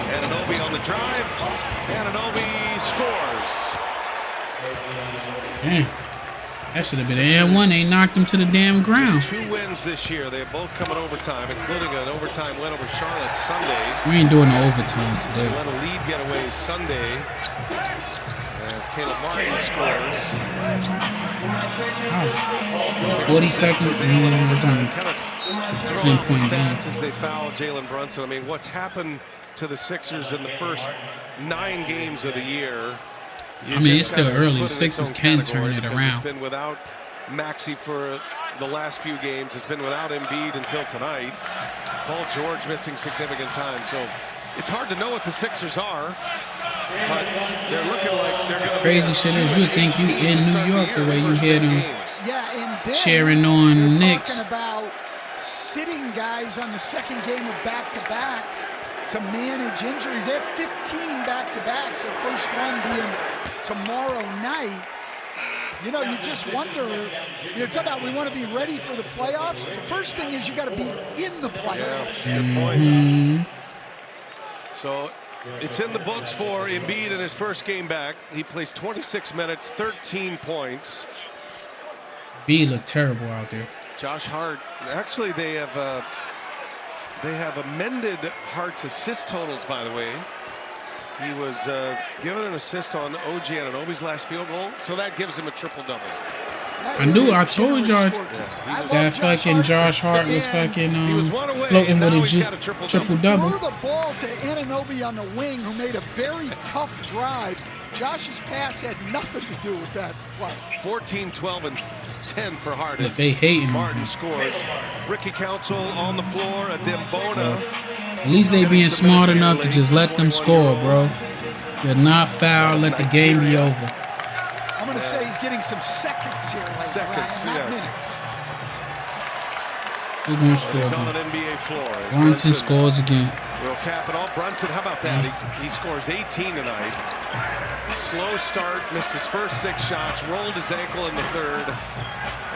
Speaker 5: Anunoby on the drive. Anunoby scores.
Speaker 8: Damn. That should have been an and one. They knocked him to the damn ground.
Speaker 5: 2 wins this year. They have both come in overtime, including an overtime win over Charlotte Sunday.
Speaker 8: We ain't doing no overtime today.
Speaker 5: They won a lead getaway Sunday as Caleb Martin scores.
Speaker 8: 40 seconds. It's on 10-point game.
Speaker 5: As they foul Jalen Brunson. I mean, what's happened to the Sixers in the first 9 games of the year?
Speaker 8: I mean, it's still early. The Sixers can turn it around.
Speaker 5: It's been without Maxey for the last few games. It's been without Embiid until tonight. Paul George missing significant time. So it's hard to know what the Sixers are. But they're looking like they're going to.
Speaker 8: Crazy shit is you think you in New York the way you hear them cheering on Knicks.
Speaker 4: Talking about sitting guys on the second game of back-to-backs to manage injuries. They have 15 back-to-backs, their first one being tomorrow night. You know, you just wonder, you're talking about we want to be ready for the playoffs. The first thing is you got to be in the playoffs.
Speaker 5: Yeah, good point. So it's in the books for Embiid in his first game back. He plays 26 minutes, 13 points.
Speaker 8: B looked terrible out there.
Speaker 5: Josh Hart, actually they have amended Hart's assist totals, by the way. He was given an assist on OG Anunoby's last field goal, so that gives him a triple-double.
Speaker 8: I told y'all that fucking Josh Hart was fucking floating with a triple-double.
Speaker 4: Threw the ball to Anunoby on the wing, who made a very tough drive. Josh's pass had nothing to do with that play.
Speaker 5: 14, 12, and 10 for Harden.
Speaker 8: They hating
Speaker 5: Martin
Speaker 8: him.
Speaker 5: scores. Ricky Council on the floor. A Dembona.
Speaker 8: At least they being smart enough to just let them score, bro. They're not foul. Let the game be over.
Speaker 4: I'm going to say he's getting some seconds here late,
Speaker 5: Seconds,
Speaker 4: not
Speaker 5: yes.
Speaker 4: minutes.
Speaker 8: Who's going to score?
Speaker 5: He's on
Speaker 8: Man?
Speaker 5: an NBA floor.
Speaker 8: Brunson scores again.
Speaker 5: Will cap it off. Brunson, how about that? He scores 18 tonight. Slow start, missed his first 6 shots, rolled his ankle in the third,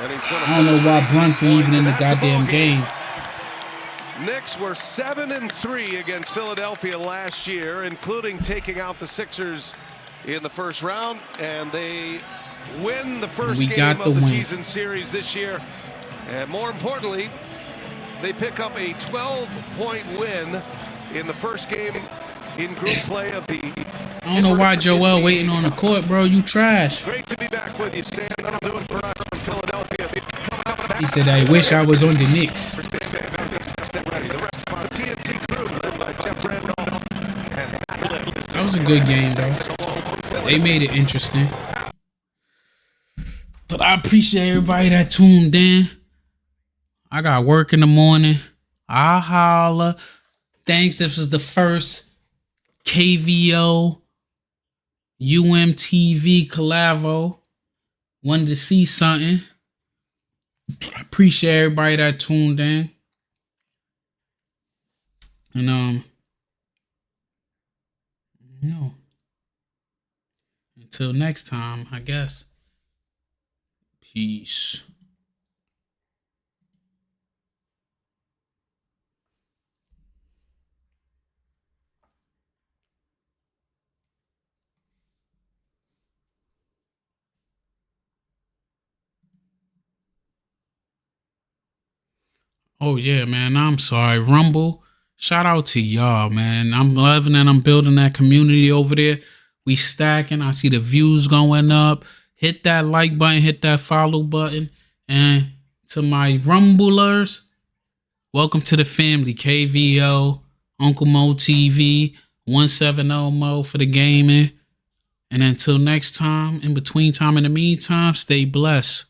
Speaker 5: and he's going to.
Speaker 8: I don't know why Brunson even in the goddamn game.
Speaker 5: Knicks were 7-3 against Philadelphia last year, including taking out the Sixers in the first round, and they win the first game of the season series this year. And more importantly, they pick up a 12-point win in the first game in group play of the.
Speaker 8: I don't know why Joel waiting on the court, bro. You trash.
Speaker 5: Great to be back with you, Stan. That'll do it for us from Philadelphia.
Speaker 8: He said, I wish I was on the Knicks. That was a good game, though. They made it interesting. But I appreciate everybody that tuned in. I got work in the morning. I holla. Thanks. This was the first KVO UMTV collabo. Wanted to see something. I appreciate everybody that tuned in. And until next time, I guess. Peace. Oh yeah, man. I'm sorry. Rumble. Shout out to y'all, man. I'm loving that I'm building that community over there. We stacking. I see the views going up. Hit that like button. Hit that follow button. And to my Rumblers, welcome to the family. KVO, Uncle Mo TV, 170 Mo for the gaming. And until next time, in between time, in the meantime, stay blessed.